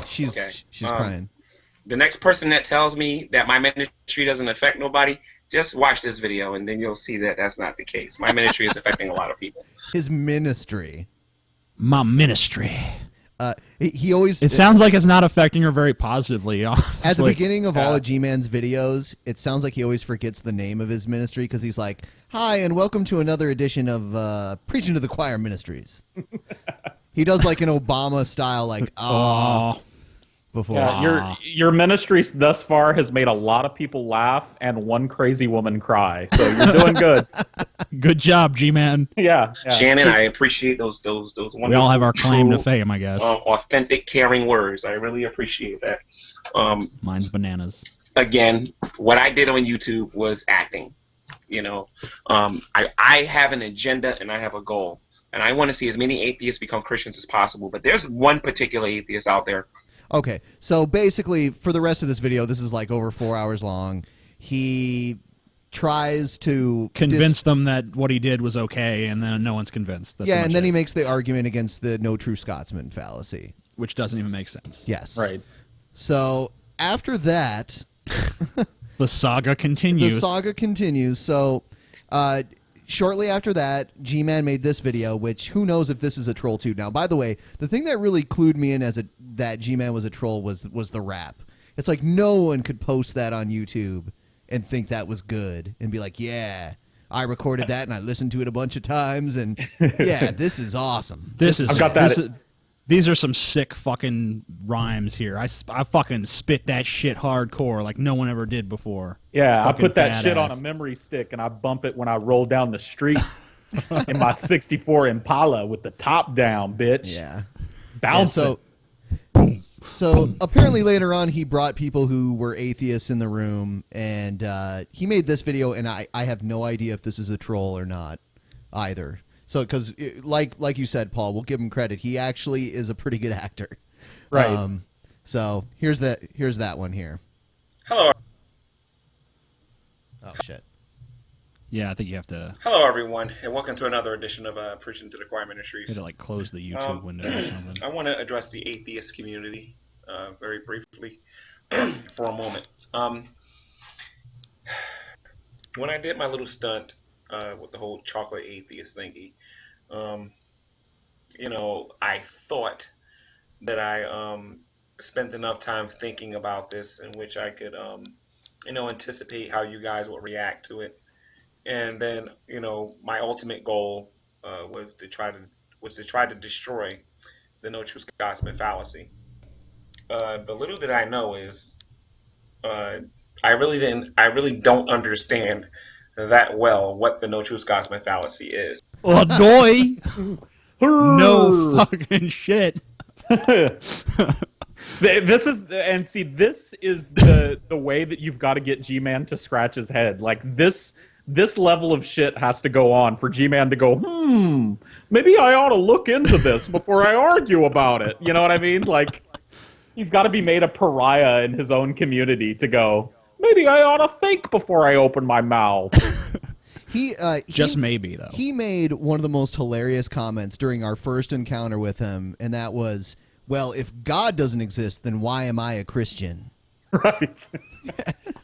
She's crying. The next person that tells me that my ministry doesn't affect nobody, just watch this video and then you'll see that that's not the case. My ministry is affecting a lot of people. His ministry. My ministry. He always. It sounds like it's not affecting her very positively. Honestly. At the beginning of all of G-Man's videos, it sounds like he always forgets the name of his ministry because he's like, "Hi, and welcome to another edition of Preaching to the Choir Ministries." He does like an Obama style, like before. Yeah, your ministry thus far has made a lot of people laugh and one crazy woman cry. So you're doing good. Good job, G-Man. Yeah. Shannon, I appreciate those wonderful, we all have our claim true, to fame, I guess. Authentic, caring words. I really appreciate that. Mine's bananas. Again, what I did on YouTube was acting. You know, I have an agenda and I have a goal, and I want to see as many atheists become Christians as possible. But there's one particular atheist out there. Okay, so basically, for the rest of this video, this is like over 4 hours long. He tries to convince them that what he did was okay, and then no one's convinced. That's and then he makes the argument against the no true Scotsman fallacy. Which doesn't even make sense. Yes. Right. So, after that... the saga continues. The saga continues. So, shortly after that, G-Man made this video, which who knows if this is a troll too. Now, by the way, the thing that really clued me in as that G-Man was a troll was the rap. It's like no one could post that on YouTube and think that was good and be like, yeah, I recorded that and I listened to it a bunch of times and yeah, this is awesome. I've got that. These are some sick fucking rhymes here. I fucking spit that shit hardcore like no one ever did before. Yeah, I put that badass. shit on a memory stick and I bump it when I roll down the street in my 64 Impala with the top down, bitch. Yeah. Bouncing. So apparently later on he brought people who were atheists in the room and he made this video and I have no idea if this is a troll or not either. So because like you said, Paul, we'll give him credit. He actually is a pretty good actor. Right. So here's that one here. Hello. Oh shit. Yeah, I think you have to. Hello, everyone, and welcome to another edition of Preaching to the Choir Ministries. You have to like close the YouTube window or something. I want to address the atheist community very briefly for a moment. When I did my little stunt with the whole chocolate atheist thingy, you know, I thought that I spent enough time thinking about this in which I could, you know, anticipate how you guys would react to it. And then, you know, my ultimate goal was to try to destroy the no true Scotsman fallacy. But little did I know is I really don't understand that well what the no true Scotsman fallacy is. Oh, boy. No fucking shit. This is the way that you've got to get G-Man to scratch his head. Like this level of shit has to go on for G-Man to go, maybe I ought to look into this before I argue about it. You know what I mean? Like, He's got to be made a pariah in his own community to go, maybe I ought to think before I open my mouth. Just maybe, though. He made one of the most hilarious comments during our first encounter with him, and that was, well, if God doesn't exist, then why am I a Christian? Right.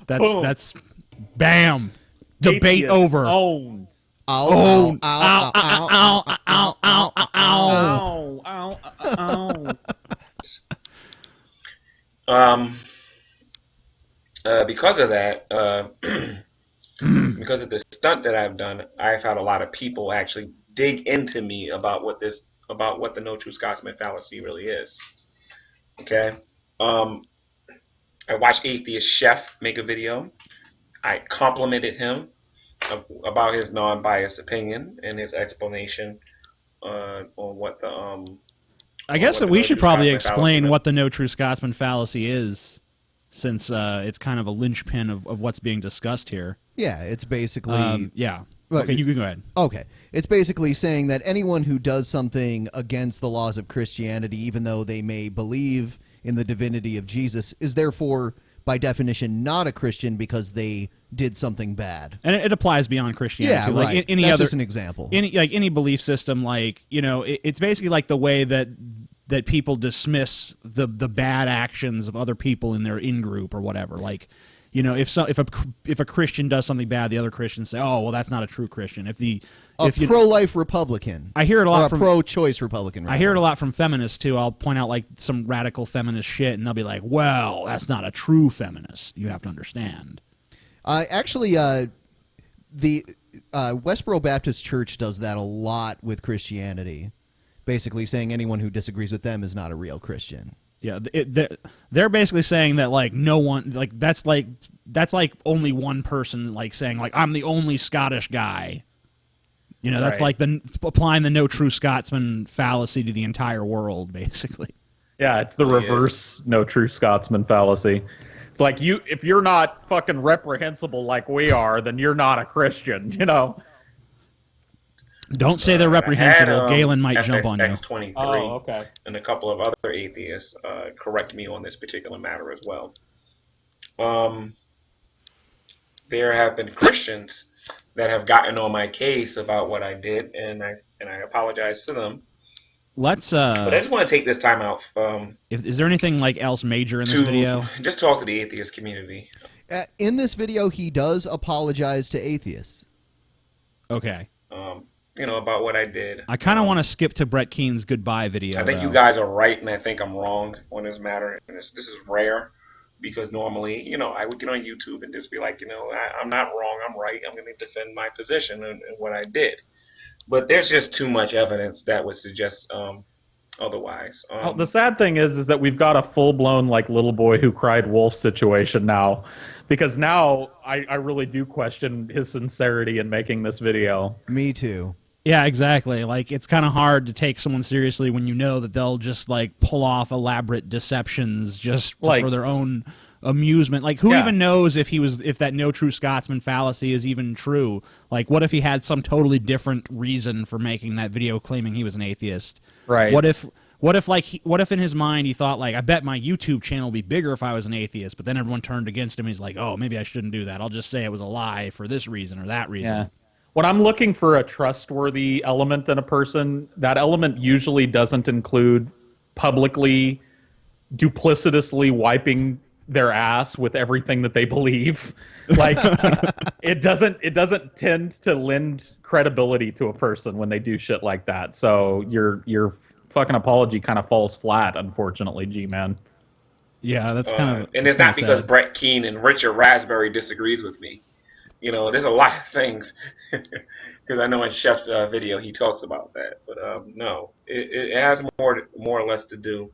That's bam. Debate Atheist over. Owned. Ow, Ow, ow, ow, ow, ow, ow, ow, ow, ow, ow. Because of that, because of the stunt that I've done, I've had a lot of people actually dig into me about what the No True Scotsman fallacy really is. Okay, I watched Atheist Chef make a video. I complimented him about his non-biased opinion and his explanation on what the I guess that we should probably explain what the No True Scotsman fallacy is, since it's kind of a linchpin of what's being discussed here. Yeah, it's basically... yeah. Okay, you can go ahead. Okay. It's basically saying that anyone who does something against the laws of Christianity, even though they may believe in the divinity of Jesus, is therefore, by definition, not a Christian because they did something bad. And it applies beyond Christianity. Yeah, like right. Any That's other, just an example. Any belief system, like, it's basically like the way that people dismiss the bad actions of other people in their in-group or whatever. Like, if a Christian does something bad, the other Christians say, "Oh, well, that's not a true Christian." If pro-life Republican, I hear it a lot from pro-choice Republican. I hear it a lot from feminists too. I'll point out like some radical feminist shit, and they'll be like, "Well, that's not a true feminist. You have to understand." Actually, the Westboro Baptist Church does that a lot with Christianity, basically saying anyone who disagrees with them is not a real Christian. Yeah, they're basically saying that like no one that's like only one person like saying like I'm the only Scottish guy. That's Right. like applying the No True Scotsman fallacy to the entire world, basically. Yeah, it's the reverse No True Scotsman fallacy. It's like if you're not fucking reprehensible like we are, then you're not a Christian, Don't say they're reprehensible. Galen might jump on you. FXX23 okay. and a couple of other atheists correct me on this particular matter as well. There have been Christians that have gotten on my case about what I did, and I apologize to them. Let's. But I just want to take this time out. Is there anything like else major in this video? Just talk to the atheist community. In this video, he does apologize to atheists. Okay. About what I did. I kind of want to skip to Brett Keane's goodbye video. I think you guys are right, and I think I'm wrong on this matter. And this is rare, because normally, I would get on YouTube and just be like, I'm not wrong, I'm right. I'm going to defend my position and what I did. But there's just too much evidence that would suggest otherwise. Well, the sad thing is that we've got a full-blown like little boy who cried wolf situation now, because now I really do question his sincerity in making this video. Me too. Yeah, exactly. Like, it's kind of hard to take someone seriously when you know that they'll just like pull off elaborate deceptions just for their own amusement. Like, who even knows if that No True Scotsman fallacy is even true? Like, what if he had some totally different reason for making that video claiming he was an atheist? Right. What if in his mind he thought like, I bet my YouTube channel would be bigger if I was an atheist, but then everyone turned against him. He's like, oh, maybe I shouldn't do that. I'll just say it was a lie for this reason or that reason. Yeah. When I'm looking for a trustworthy element in a person, that element usually doesn't include publicly, duplicitously wiping their ass with everything that they believe. Like, it doesn't tend to lend credibility to a person when they do shit like that. So your fucking apology kind of falls flat, unfortunately, Gman. Yeah, that's kind of. And it's not because Brett Keane and Richard Raspberry disagrees with me. There's a lot of things, because I know in Chef's video he talks about that. But no, it has more or less to do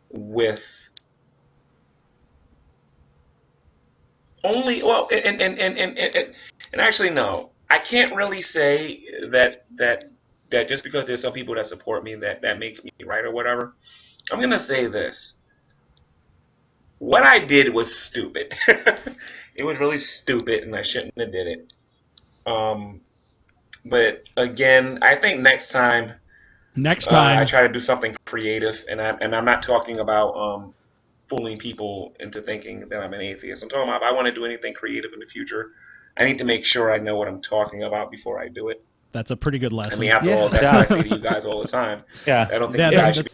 with only and actually no, I can't really say that just because there's some people that support me that makes me right or whatever. I'm gonna say this. What I did was stupid. It was really stupid, and I shouldn't have did it. But again, I think next time I try to do something creative, and I'm not talking about fooling people into thinking that I'm an atheist. I'm talking about if I want to do anything creative in the future, I need to make sure I know what I'm talking about before I do it. That's a pretty good lesson. I mean, after all, that's what I say to you guys all the time. Yeah. I don't think you guys should.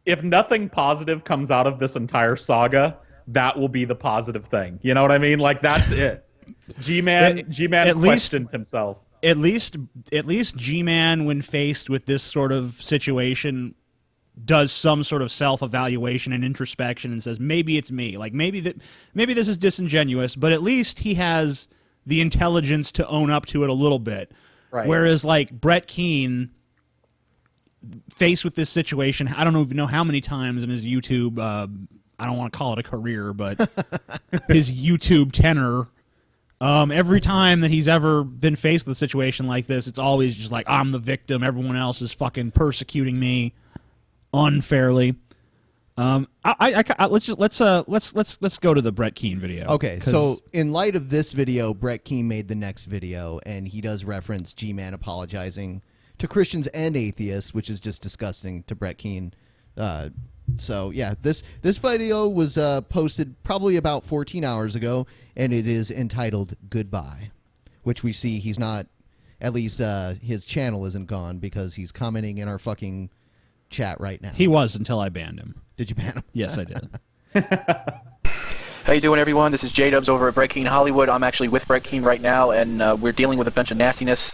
If nothing positive comes out of this entire saga, that will be the positive thing. You know what I mean? Like, that's it. G-Man questioned himself. At least G-Man, when faced with this sort of situation, does some sort of self-evaluation and introspection and says, maybe it's me. Like, maybe this is disingenuous, but at least he has the intelligence to own up to it a little bit. Right. Whereas, like, Brett Keane, faced with this situation, I don't even know how many times in his YouTube, I don't want to call it a career, but his YouTube tenor, every time that he's ever been faced with a situation like this, it's always just like, I'm the victim, everyone else is fucking persecuting me unfairly. Let's go to the Brett Keane video. Okay, so in light of this video, Brett Keane made the next video, and he does reference G-Man apologizing to Christians and atheists, which is just disgusting to Brett Keane. So yeah, this video was posted probably about 14 hours ago, and it is entitled "Goodbye," which we see he's not. At least his channel isn't gone because he's commenting in our fucking chat right now. He was until I banned him. Did you ban him? Yes, I did. How you doing, everyone? This is J-Dubs over at Brett Keane Hollywood. I'm actually with Brett Keane right now, and we're dealing with a bunch of nastiness.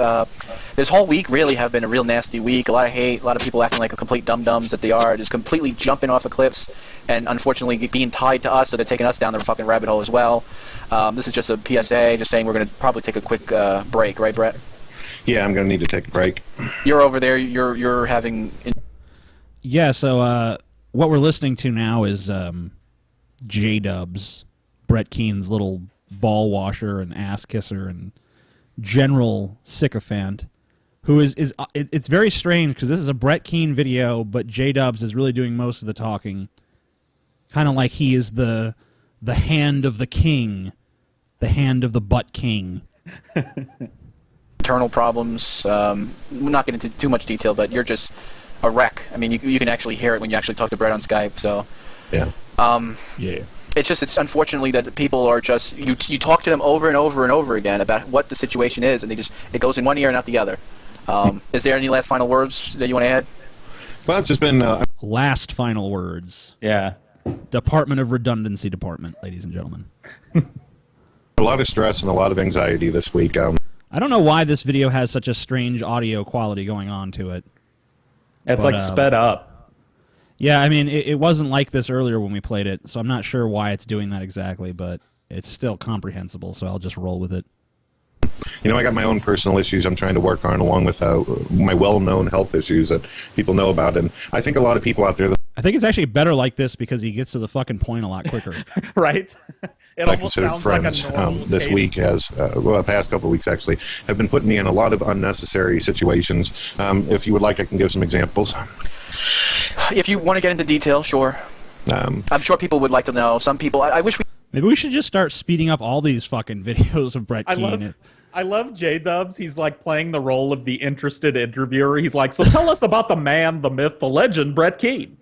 This whole week really have been a real nasty week. A lot of hate, a lot of people acting like a complete dum-dums that they are, just completely jumping off the cliffs, and unfortunately being tied to us, so they're taking us down the fucking rabbit hole as well. This is just a PSA, just saying we're going to probably take a quick break, right, Brett? Yeah, I'm going to need to take a break. You're over there. You're having. Yeah. So what we're listening to now is J-Dubs, Brett Keane's little ball washer and ass kisser and general sycophant, who is it's very strange because this is a Brett Keane video, but J-Dubs is really doing most of the talking, kind of like he is the hand of the king, the hand of the butt king. Internal problems. We're not getting into too much detail, but you're just a wreck. I mean, you can actually hear it when you actually talk to Brett on Skype. So yeah. Yeah. It's unfortunately that people are just you talk to them over and over and over again about what the situation is, and it goes in one ear and out the other. Is there any last final words that you want to add? Well, it's just been last final words. Yeah. Department of Redundancy Department, ladies and gentlemen. a lot of stress and a lot of anxiety this week. I don't know why this video has such a strange audio quality going on to it. It's like sped up. Yeah, I mean, it wasn't like this earlier when we played it, so I'm not sure why it's doing that exactly, but it's still comprehensible, so I'll just roll with it. You know, I got my own personal issues I'm trying to work on, along with my well-known health issues that people know about, and I think a lot of people out there... I think it's actually better like this because he gets to the fucking point a lot quicker. Right? I considered friends this week has, well, the past couple of weeks actually, have been putting me in a lot of unnecessary situations. If you would like, I can give some examples. If you want to get into detail, sure. I'm sure people would like to know. Some people, I wish we... Maybe we should just start speeding up all these fucking videos of Brett Keane. I love J-Dubs. He's like playing the role of the interested interviewer. He's like, so tell us about the man, the myth, the legend, Brett Keane.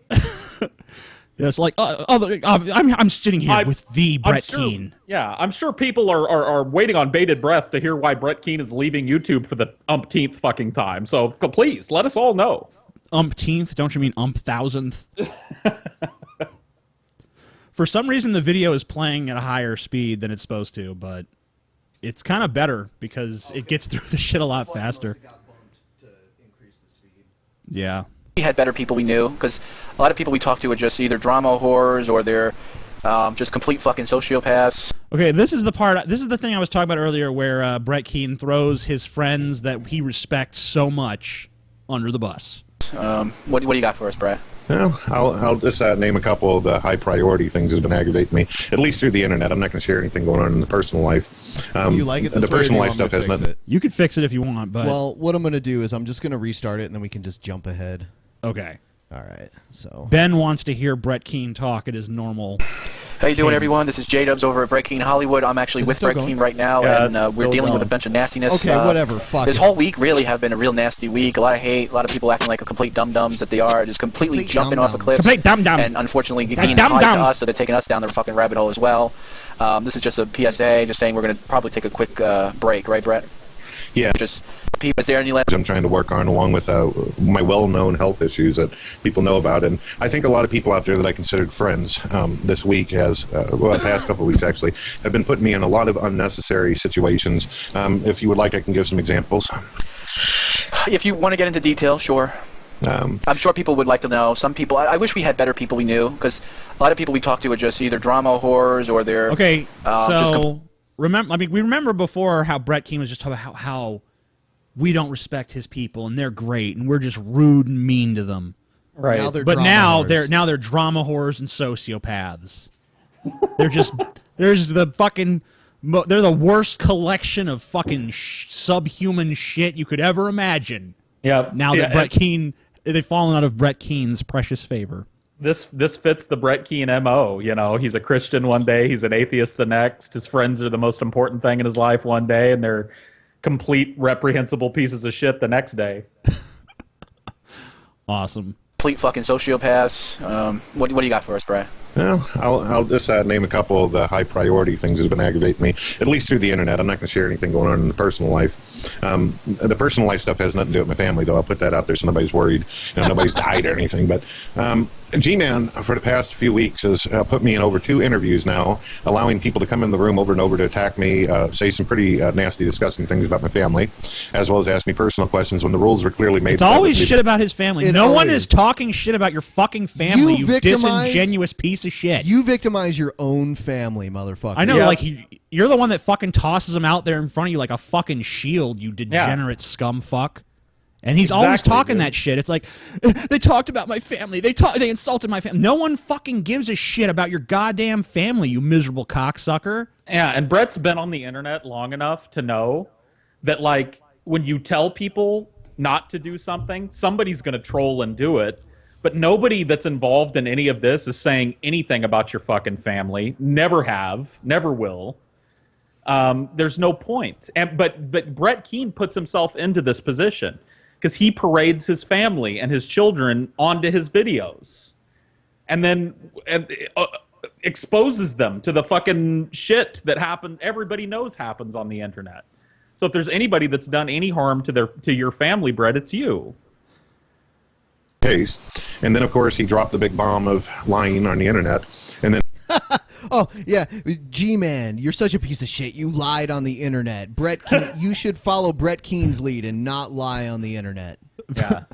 Yeah, it's like, I'm sitting here with the Brett Keane. Yeah, I'm sure people are waiting on bated breath to hear why Brett Keane is leaving YouTube for the umpteenth fucking time. So please, let us all know. Umpteenth? Don't you mean umpthousandth? For some reason, the video is playing at a higher speed than it's supposed to, but it's kind of better because it gets through the shit a lot faster. Yeah. We had better people we knew, because a lot of people we talked to are just either drama whores or they're just complete fucking sociopaths. Okay, this is the part. This is the thing I was talking about earlier, where Brett Keane throws his friends that he respects so much under the bus. What do you got for us, Brett? Well, I'll just name a couple of the high priority things that have been aggravating me, at least through the internet. I'm not going to share anything going on in the personal life. You like it this the way, personal or life do you stuff want me to has fix nothing. it? You could fix it if you want, but... Well, what I'm going to do is I'm just going to restart it, and then we can just jump ahead. Okay. All right, so Ben wants to hear Brett Keane talk at his normal. How you doing, everyone? This is J-Dubs over at Brett Keane Hollywood. I'm actually with Brett Keane right now, and we're dealing with a bunch of nastiness. Okay, whatever. Fuck this it. whole week really have been a real nasty week. A lot of hate, a lot of people acting like a complete dum-dums that they are, just completely jumping off a cliff. Complete dum-dums. And unfortunately being tied to us, so they're taking us down the fucking rabbit hole as well. This is just a PSA, just saying we're going to probably take a quick break, right, Brett? Yeah. Just, is there any last... I'm trying to work on, along with my well-known health issues that people know about. And I think a lot of people out there that I considered friends this week the past couple of weeks actually, have been putting me in a lot of unnecessary situations. If you would like, I can give some examples. If you want to get into detail, sure. I'm sure people would like to know. Some people, I wish we had better people we knew, because a lot of people we talk to are just either drama whores or they're... Okay, so... we remember before how Brett Keane was just talking about how we don't respect his people and they're great and we're just rude and mean to them. Right. Now they're drama whores and sociopaths. They're the worst collection of fucking subhuman shit you could ever imagine. Yeah. Now that Brett Keane, they've fallen out of Brett Keane's precious favor. This fits the Brett Keane MO. You know, he's a Christian one day, he's an atheist the next. His friends are the most important thing in his life one day, and they're complete reprehensible pieces of shit the next day. Awesome. Complete fucking sociopaths. What do you got for us, Brett? Well, I'll just name a couple of the high priority things that have been aggravating me, at least through the internet. I'm not going to share anything going on in the personal life. The personal life stuff has nothing to do with my family, though. I'll put that out there so nobody's worried. Nobody's died or anything. But Gman, for the past few weeks, has put me in over 2 interviews now, allowing people to come in the room over and over to attack me, say some pretty nasty, disgusting things about my family, as well as ask me personal questions when the rules were clearly made. It's always shit about his family. No one is talking shit about your fucking family, you disingenuous piece of shit. You victimize your own family, motherfucker. I know, like, you're the one that fucking tosses them out there in front of you like a fucking shield, you degenerate scum fuck. And he's always talking that shit. It's like, they talked about my family. They insulted my family. No one fucking gives a shit about your goddamn family, you miserable cocksucker. Yeah, and Brett's been on the internet long enough to know that, like, when you tell people not to do something, somebody's going to troll and do it. But nobody that's involved in any of this is saying anything about your fucking family. Never have. Never will. There's no point. But Brett Keane puts himself into this position because he parades his family and his children onto his videos. And then exposes them to the fucking shit that happened. Everybody knows happens on the internet. So if there's anybody that's done any harm to your family, Brett, it's you. Case. And then, of course, he dropped the big bomb of lying on the internet. And then... Oh, yeah. G-Man, you're such a piece of shit. You lied on the internet. Brett Keane, you should follow Brett Keane's lead and not lie on the internet. Yeah.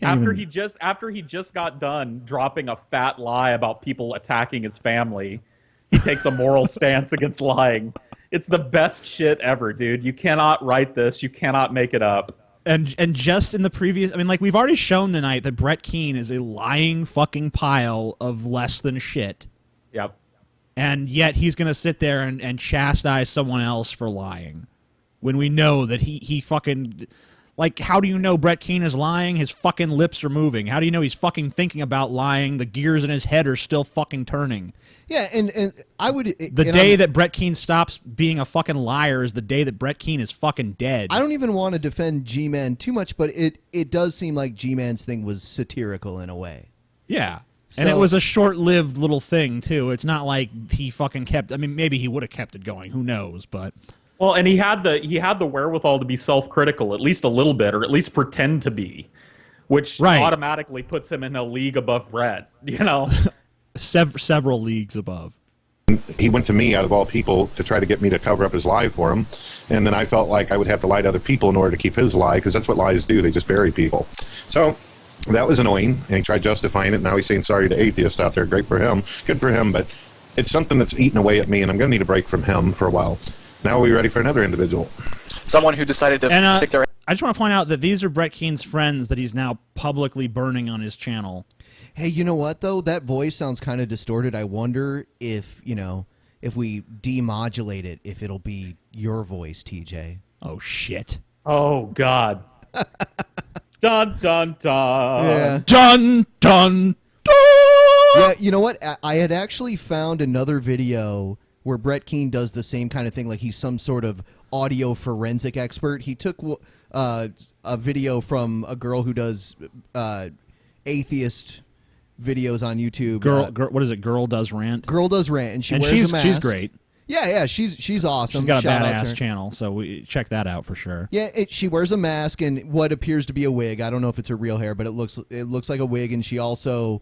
After he just got done dropping a fat lie about people attacking his family, he takes a moral stance against lying. It's the best shit ever, dude. You cannot write this. You cannot make it up. And just in the previous, I mean, like, we've already shown tonight that Brett Keane is a lying fucking pile of less than shit. Yep. And yet he's going to sit there and chastise someone else for lying. When we know that he fucking... Like, how do you know Brett Keane is lying? His fucking lips are moving. How do you know he's fucking thinking about lying? The gears in his head are still fucking turning. Yeah, and I would... The day that Brett Keane stops being a fucking liar is the day that Brett Keane is fucking dead. I don't even want to defend G-Man too much, but it does seem like G-Man's thing was satirical in a way. Yeah. And it was a short-lived little thing, too. It's not like he fucking kept... I mean, maybe he would have kept it going. Who knows, but... Well, and he had the wherewithal to be self-critical, at least a little bit, or at least pretend to be, which automatically puts him in a league above Brett, you know? Several leagues above. He went to me, out of all people, to try to get me to cover up his lie for him. And then I felt like I would have to lie to other people in order to keep his lie, because that's what lies do. They just bury people. So that was annoying, and he tried justifying it. Now he's saying sorry to atheists out there. Great for him. Good for him, but it's something that's eating away at me, and I'm going to need a break from him for a while. Now are we ready for another individual? Someone who decided to stick their... I just want to point out that these are Brett Keane's friends that he's now publicly burning on his channel. Hey, you know what, though? That voice sounds kind of distorted. I wonder if, if we demodulate it, if it'll be your voice, TJ. Oh, shit. Oh, God. Dun dun dun. Yeah. Dun dun dun. Yeah, you know what? I had actually found another video where Brett Keane does the same kind of thing, like he's some sort of audio forensic expert. He took a video from a girl who does atheist videos on YouTube. Girl, what is it? Girl Does Rant. Girl Does Rant, and wears a mask. She's great. Yeah, she's awesome. She's got a Shout out to badass her. channel, so we check that out for sure. Yeah, she wears a mask and what appears to be a wig. I don't know if it's her real hair, but it looks like a wig, and she also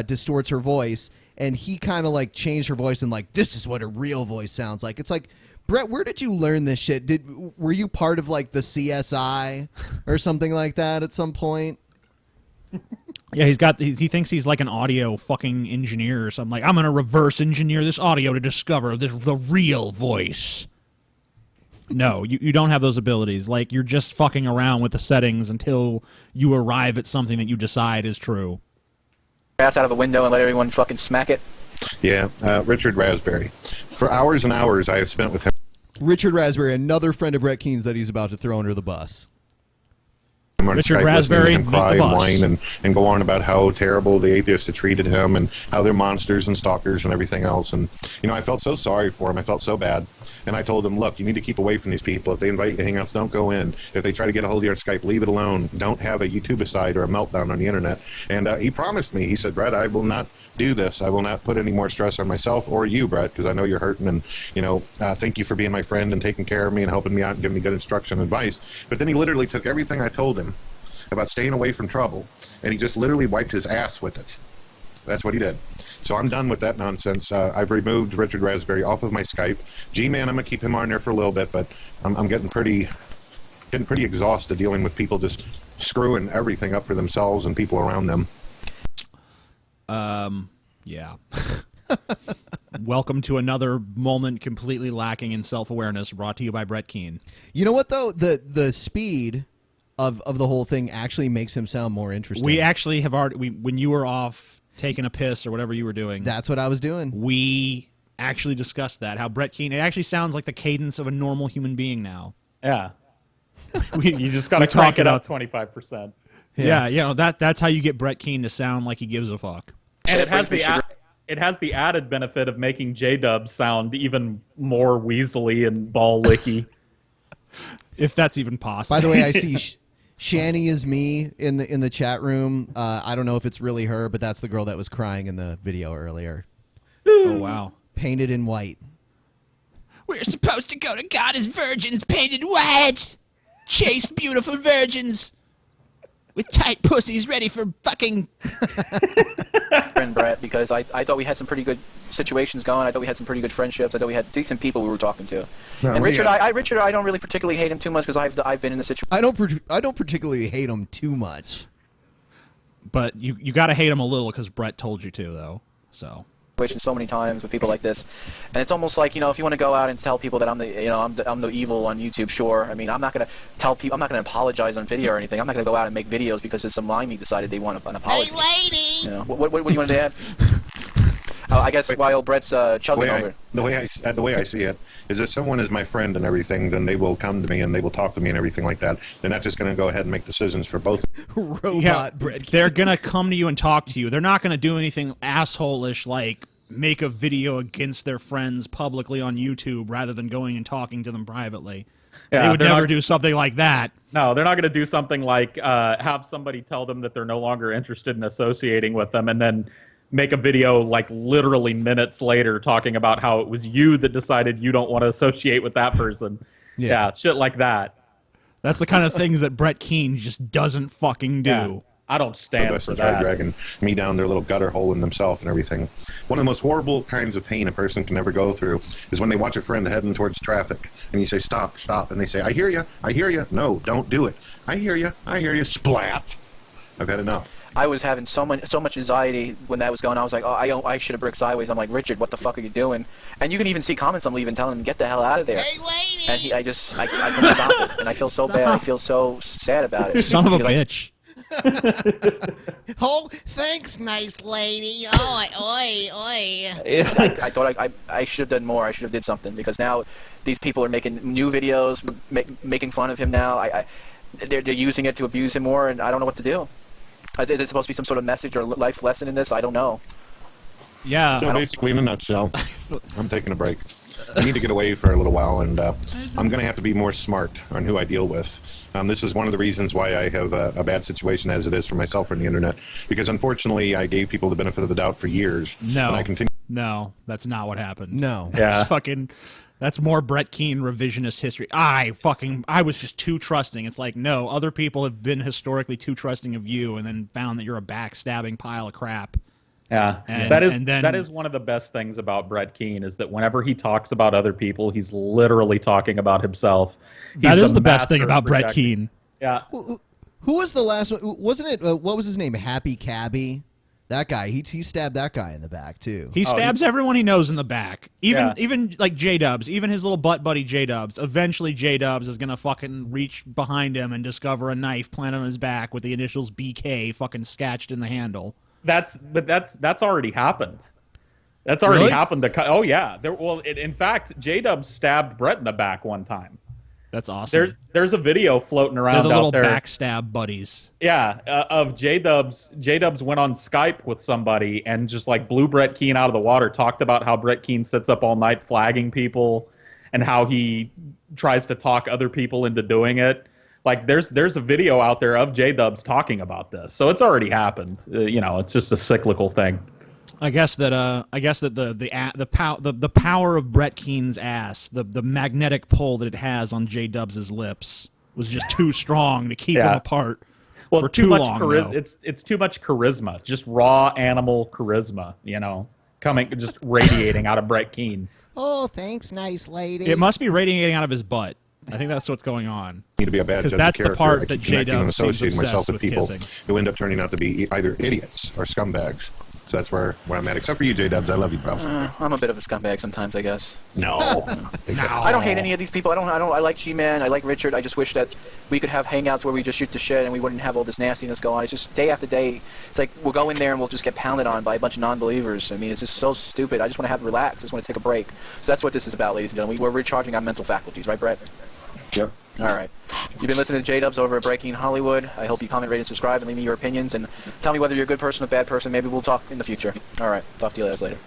distorts her voice. And he kind of like changed her voice and like, this is what a real voice sounds like. It's like, Brett, where did you learn this shit? Were you part of like the CSI or something like that at some point? Yeah, he thinks he's like an audio fucking engineer or something. Like, I'm gonna reverse engineer this audio to discover the real voice. No, you don't have those abilities. Like, you're just fucking around with the settings until you arrive at something that you decide is true. Pass out of the window and let everyone fucking smack it. Yeah, Richard Raspberry. For hours and hours I have spent with him. Richard Raspberry, another friend of Brett Keane's that he's about to throw under the bus. Richard Skype, Raspberry, listening to him cry and whine and go on about how terrible the atheists had treated him and how they're monsters and stalkers and everything else. And, you know, I felt so sorry for him. I felt so bad. And I told him, look, you need to keep away from these people. If they invite you to hangouts, don't go in. If they try to get a hold of you on Skype, leave it alone. Don't have a YouTube-aside or a meltdown on the internet. And he promised me, he said, Brett, I will not do this. I will not put any more stress on myself or you, Brett, because I know you're hurting. And, you know, thank you for being my friend and taking care of me and helping me out and giving me good instruction and advice. But then he literally took everything I told him about staying away from trouble, and he just literally wiped his ass with it. That's what he did. So I'm done with that nonsense. I've removed Richard Raspberry off of my Skype. Gman, I'm gonna keep him on there for a little bit, but I'm getting pretty exhausted dealing with people just screwing everything up for themselves and people around them. Yeah. Welcome to another moment completely lacking in self-awareness, brought to you by Brett Keane. You know what though? The speed of the whole thing actually makes him sound more interesting. We actually have already when you were off taking a piss or whatever you were doing. That's what I was doing. We actually discussed that, how Brett Keane, it actually sounds like the cadence of a normal human being now. Yeah. You just got to crank it up 25%. Yeah, you know, that's how you get Brett Keane to sound like he gives a fuck. And it has the added benefit of making J-Dub sound even more weaselly and ball-licky. If that's even possible. By the way, I see Shani is me in the chat room. I don't know if it's really her, but that's the girl that was crying in the video earlier. Oh, wow. Painted in white. We're supposed to go to God as virgins painted white. Chaste, beautiful virgins. With tight pussies ready for fucking... Friend Brett, because I thought we had some pretty good situations going. I thought we had some pretty good friendships. I thought we had decent people we were talking to. No, and Richard, I don't really particularly hate him too much because I've been in the situation. I don't particularly hate him too much. But you got to hate him a little because Brett told you to, though. So many times with people like this, and it's almost like, you know, if you want to go out and tell people that I'm the evil on YouTube, sure. I mean, I'm not gonna tell people, I'm not gonna apologize on video or anything. I'm not gonna go out and make videos because some limey decided they want an apology. Hey, lady! You know, what do you want to add? I guess while Brett's chugging over. The way I see it is, if someone is my friend and everything, then they will come to me and they will talk to me and everything like that. They're not just going to go ahead and make decisions for both. Robot Brett. They're going to come to you and talk to you. They're not going to do anything asshole-ish like make a video against their friends publicly on YouTube rather than going and talking to them privately. Yeah, they would never do something like that. No, they're not going to do something like have somebody tell them that they're no longer interested in associating with them and then make a video like literally minutes later talking about how it was you that decided you don't want to associate with that person. Yeah, shit like that. That's the kind of things that Brett Keane just doesn't fucking do. Yeah. I don't stand for try that. dragging me down their little gutter hole in themselves and everything. One of the most horrible kinds of pain a person can ever go through is when they watch a friend heading towards traffic and you say, stop, stop. And they say, I hear you. I hear you. No, don't do it. I hear you. I hear you. Splat. I've had enough. I was having so much anxiety when that was going on. I was like, oh, I should have bricked sideways. I'm like, Richard, what the fuck are you doing? And you can even see comments I'm leaving telling him, get the hell out of there. Hey, lady! And I couldn't stop it. And I feel so bad. I feel so sad about it. Son of a bitch. Oh, thanks, nice lady. Oh, oi. I thought I should have done more. I should have did something because now these people are making new videos, making fun of him now. they're using it to abuse him more, and I don't know what to do. Is it supposed to be some sort of message or life lesson in this? I don't know. Yeah. So basically, in a nutshell, I'm taking a break. I need to get away for a little while, and I'm going to have to be more smart on who I deal with. This is one of the reasons why I have a bad situation as it is for myself on the internet, because unfortunately I gave people the benefit of the doubt for years. No, and I continue. No, that's not what happened. No. That's that's more Brett Keane revisionist history. I was just too trusting. It's like, no, other people have been historically too trusting of you and then found that you're a backstabbing pile of crap. Yeah, And that is then, that is one of the best things about Brett Keane is that whenever he talks about other people, he's literally talking about himself. That is the best thing about Brett Keane. Yeah. Who was the last one? Wasn't it? What was his name? Happy Cabby. That guy. He stabbed that guy in the back too. He stabs everyone he knows in the back. Even like J-Dubs, even his little butt buddy J-Dubs. Eventually J-Dubs is gonna fucking reach behind him and discover a knife planted on his back with the initials BK fucking sketched in the handle. That's already happened. That's already Really? happened. In fact, J-Dubs stabbed Brett in the back one time. That's awesome. There's a video floating around They're the little out there. backstab buddies. Yeah, of J-Dubs. J-Dubs went on Skype with somebody and just like blew Brett Keane out of the water, talked about how Brett Keane sits up all night flagging people and how he tries to talk other people into doing it. Like there's a video out there of J-Dubs talking about this. So it's already happened. It's just a cyclical thing. I guess that the power of Brett Keane's ass, the magnetic pull that it has on J-Dubs' lips was just too strong to keep them apart for too long. It's too much charisma, just raw animal charisma, just radiating out of Brett Keane. Oh, thanks, nice lady. It must be radiating out of his butt. I think that's what's going on. Need to be a bad judge of that's the character. part I that keep connecting and J-Dubs seems associating myself obsessed with with people kissing. who end up turning out to be either idiots or scumbags. So that's where I'm at. Except for you, J-Dubs. I love you, bro. I'm a bit of a scumbag sometimes, I guess. No. I don't hate any of these people. I like Gman. I like Richard. I just wish that we could have hangouts where we just shoot the shit and we wouldn't have all this nastiness go on. It's just day after day. It's like we'll go in there and we'll just get pounded on by a bunch of non-believers. I mean, it's just so stupid. I just want to relax. I just want to take a break. So that's what this is about, ladies and gentlemen. We're recharging our mental faculties, right, Brett? Yep. All right. You've been listening to J-Dubs over at Breaking Hollywood. I hope you comment, rate, and subscribe, and leave me your opinions, and tell me whether you're a good person or a bad person. Maybe we'll talk in the future. All right. Talk to you guys later.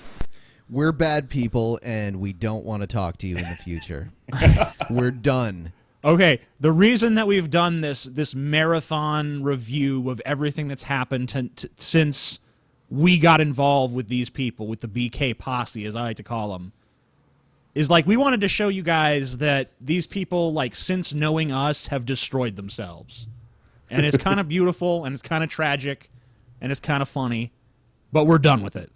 We're bad people, and we don't want to talk to you in the future. We're done. Okay, the reason that we've done this marathon review of everything that's happened since we got involved with these people, with the BK posse, as I like to call them, is like we wanted to show you guys that these people, like, since knowing us, have destroyed themselves. And it's kind of beautiful, and it's kind of tragic, and it's kind of funny, but we're done with it.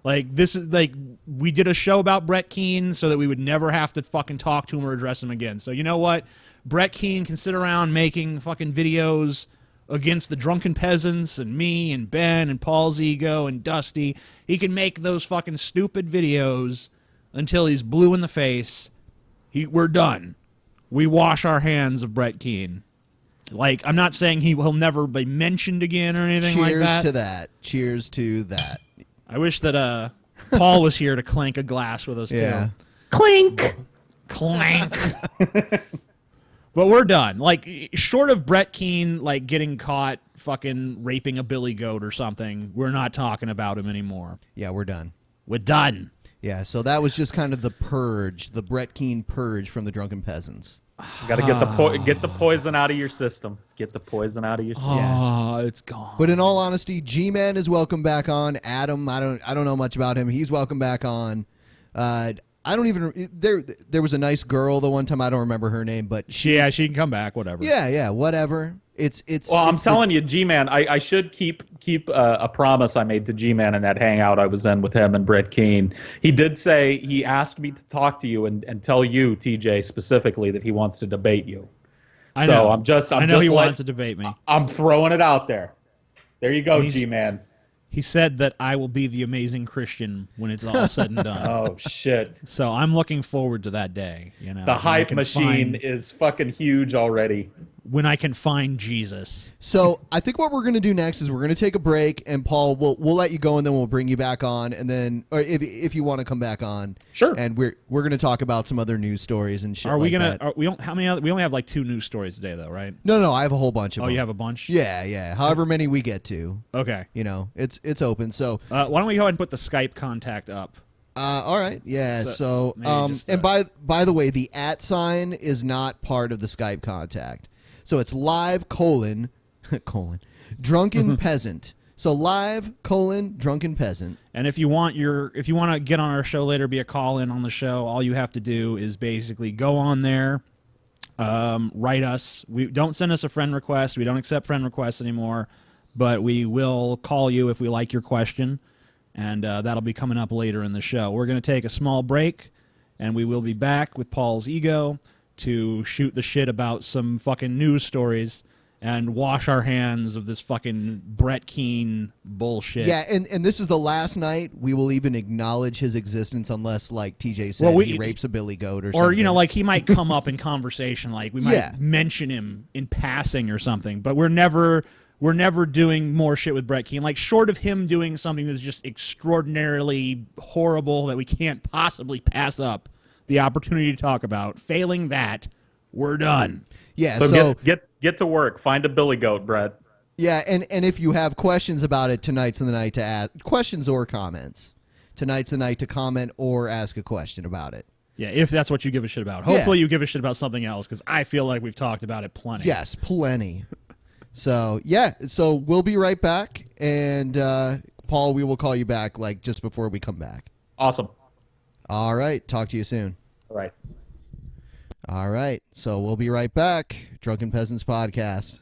Like, this is, like, we did a show about Brett Keane so that we would never have to fucking talk to him or address him again. So you know what? Brett Keane can sit around making fucking videos against the Drunken Peasants and me and Ben and Paul's Ego and Dusty. He can make those fucking stupid videos until he's blue in the face. We're done. We wash our hands of Brett Keane. Like, I'm not saying he'll never be mentioned again or anything like that. Cheers to that. Cheers to that. I wish that Paul was here to clank a glass with us Yeah. too. Clink! Clank! But we're done. Like, short of Brett Keane, like, getting caught fucking raping a billy goat or something, we're not talking about him anymore. Yeah, we're done. We're done. Yeah, so that was just kind of the purge, the Brett Keane purge from the Drunken Peasants. You got to get the poison out of your system. Get the poison out of your system. Oh, it's gone. But in all honesty, Gman is welcome back on. Adam, I don't know much about him. He's welcome back on. I don't even there was a nice girl the one time, I don't remember her name, but she can come back, whatever. Yeah, whatever. I'm telling you, G-Man, I should keep a promise I made to G-Man in that hangout I was in with him and Brett Keane. He did say he asked me to talk to you and tell you, TJ, specifically that he wants to debate you. I know. I know he wants to debate me. I'm throwing it out there. There you go, G-Man. He said that I will be the amazing Christian when it's all said and done. Oh, shit. So I'm looking forward to that day. You know, the hype machine is fucking huge already. when I can find Jesus. So I think what we're going to do next is we're going to take a break, and Paul, we'll let you go, and then we'll bring you back on, and then, or if you want to come back on, sure. And we're going to talk about some other news stories and shit. Are we like gonna? We only have like 2 news stories today, though, right? No, I have a whole bunch of them. Oh, you have a bunch? Yeah. However many we get to. Okay. It's open. So why don't we go ahead and put the Skype contact up? All right. Yeah. So and by the way, the @ sign is not part of the Skype contact. So it's live : drunken peasant. So live : drunken peasant. And if you want to get on our show later, be a call in on the show, all you have to do is basically go on there, write us. We don't send us a friend request. We don't accept friend requests anymore, but we will call you if we like your question, and that'll be coming up later in the show. We're going to take a small break, and we will be back with Paul's ego to shoot the shit about some fucking news stories and wash our hands of this fucking Brett Keane bullshit. Yeah, and this is the last night we will even acknowledge his existence unless, like TJ said, he rapes a billy goat or something. Or, like he might come up in conversation, like we might mention him in passing or something, but we're never doing more shit with Brett Keane. Like, short of him doing something that's just extraordinarily horrible that we can't possibly pass up the opportunity to talk about. Failing that, we're done. Yeah, so get to work. Find a billy goat, Brett. Yeah, and if you have questions about it, tonight's the night to ask questions or comments. Tonight's the night to comment or ask a question about it. Yeah, if that's what you give a shit about. Hopefully you give a shit about something else, because I feel like we've talked about it plenty. Yes, plenty. So we'll be right back, and Paul, we will call you back like just before we come back. Awesome. All right, talk to you soon. All right. All right, so we'll be right back. Drunken Peasants Podcast.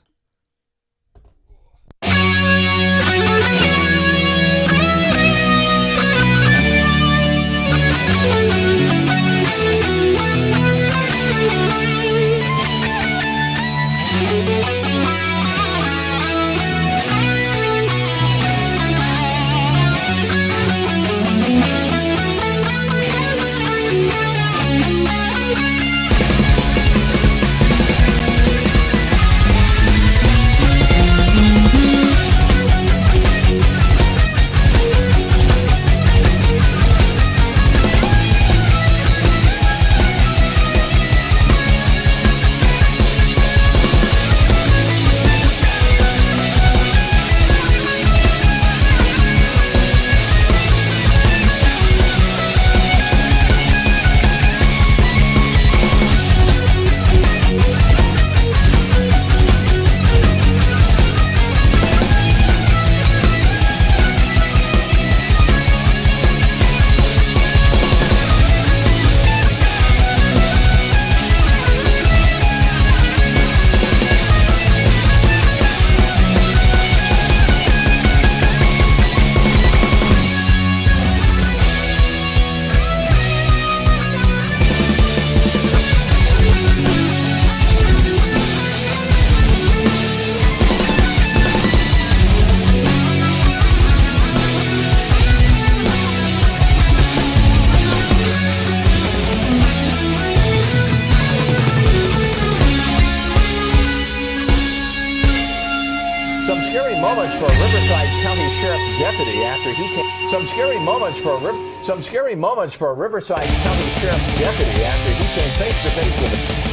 Some scary moments for a Riverside County Sheriff's deputy after he came. Some scary moments for a Riverside County Sheriff's deputy after he came face to face with a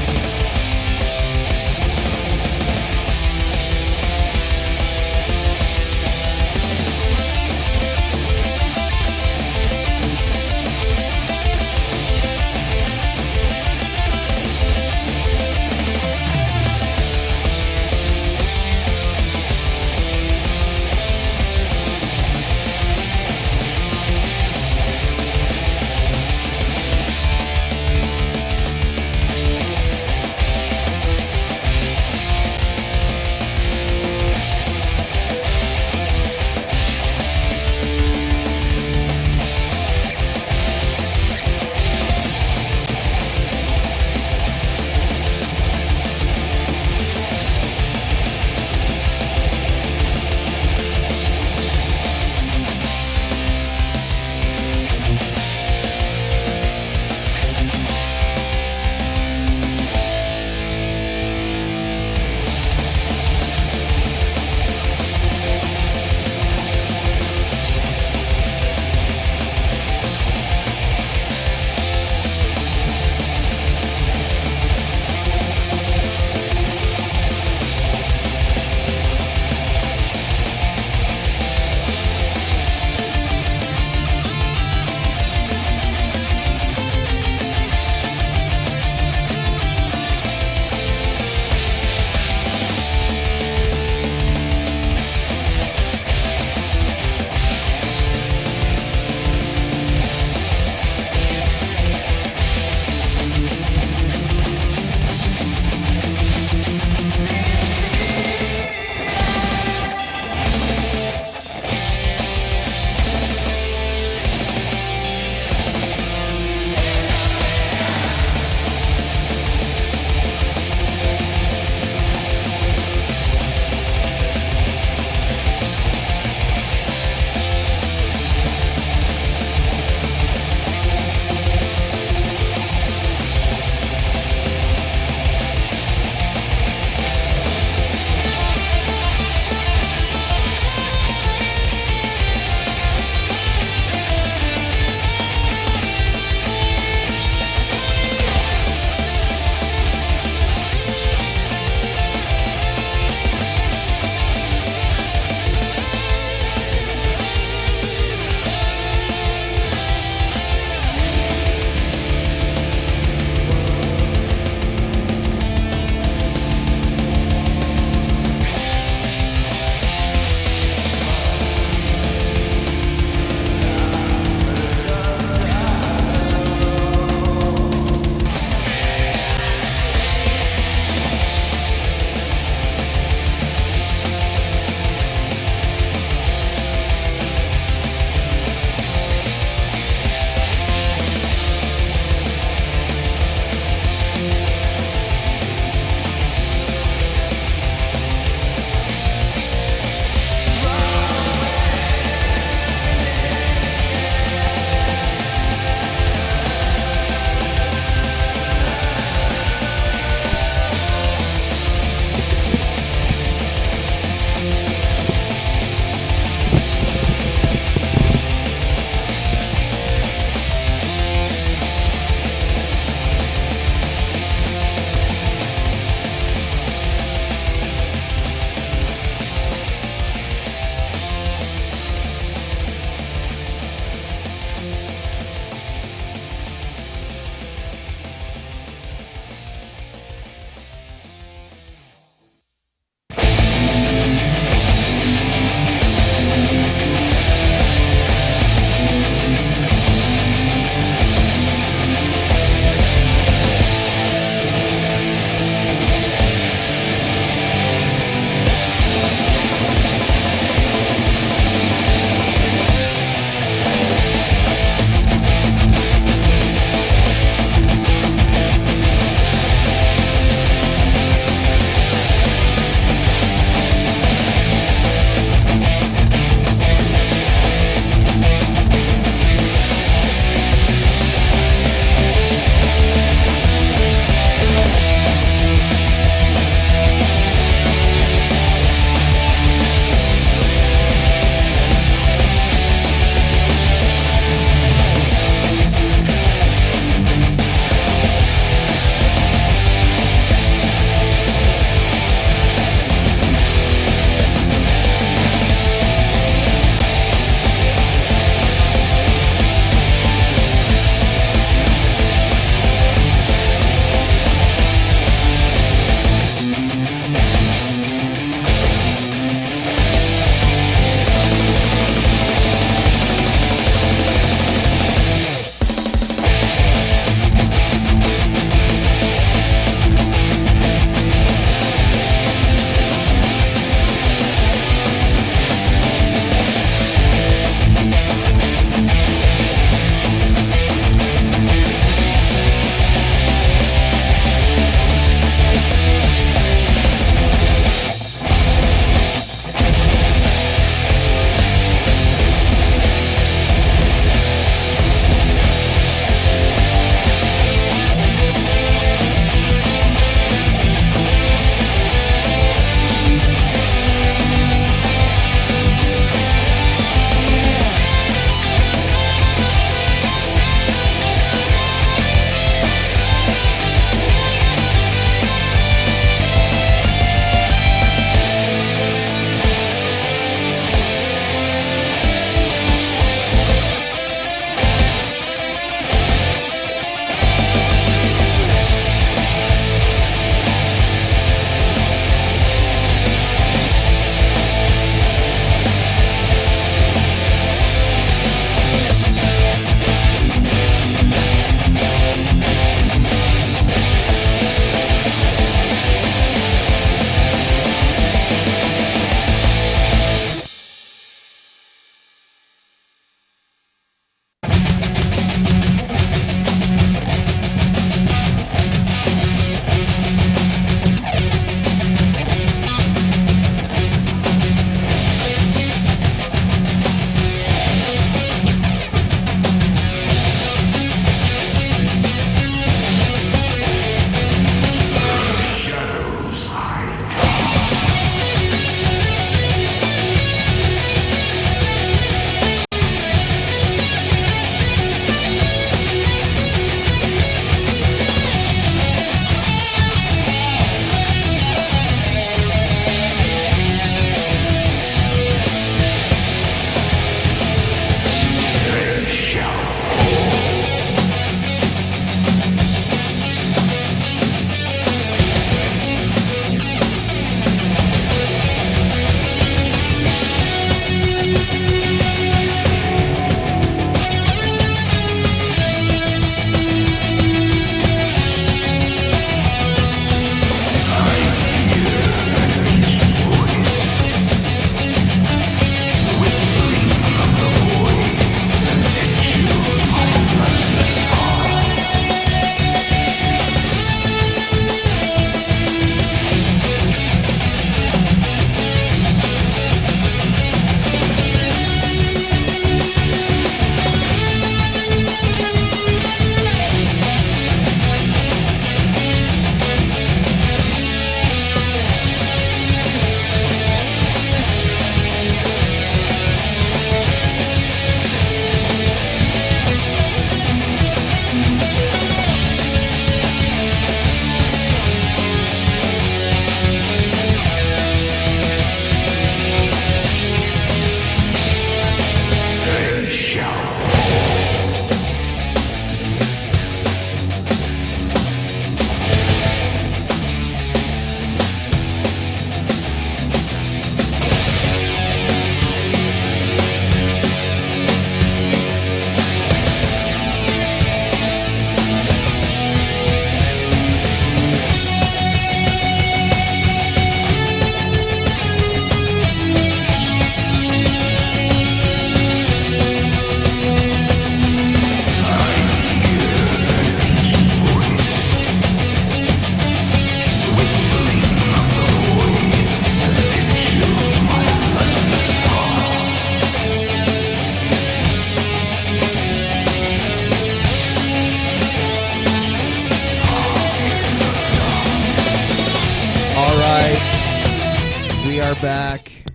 are back.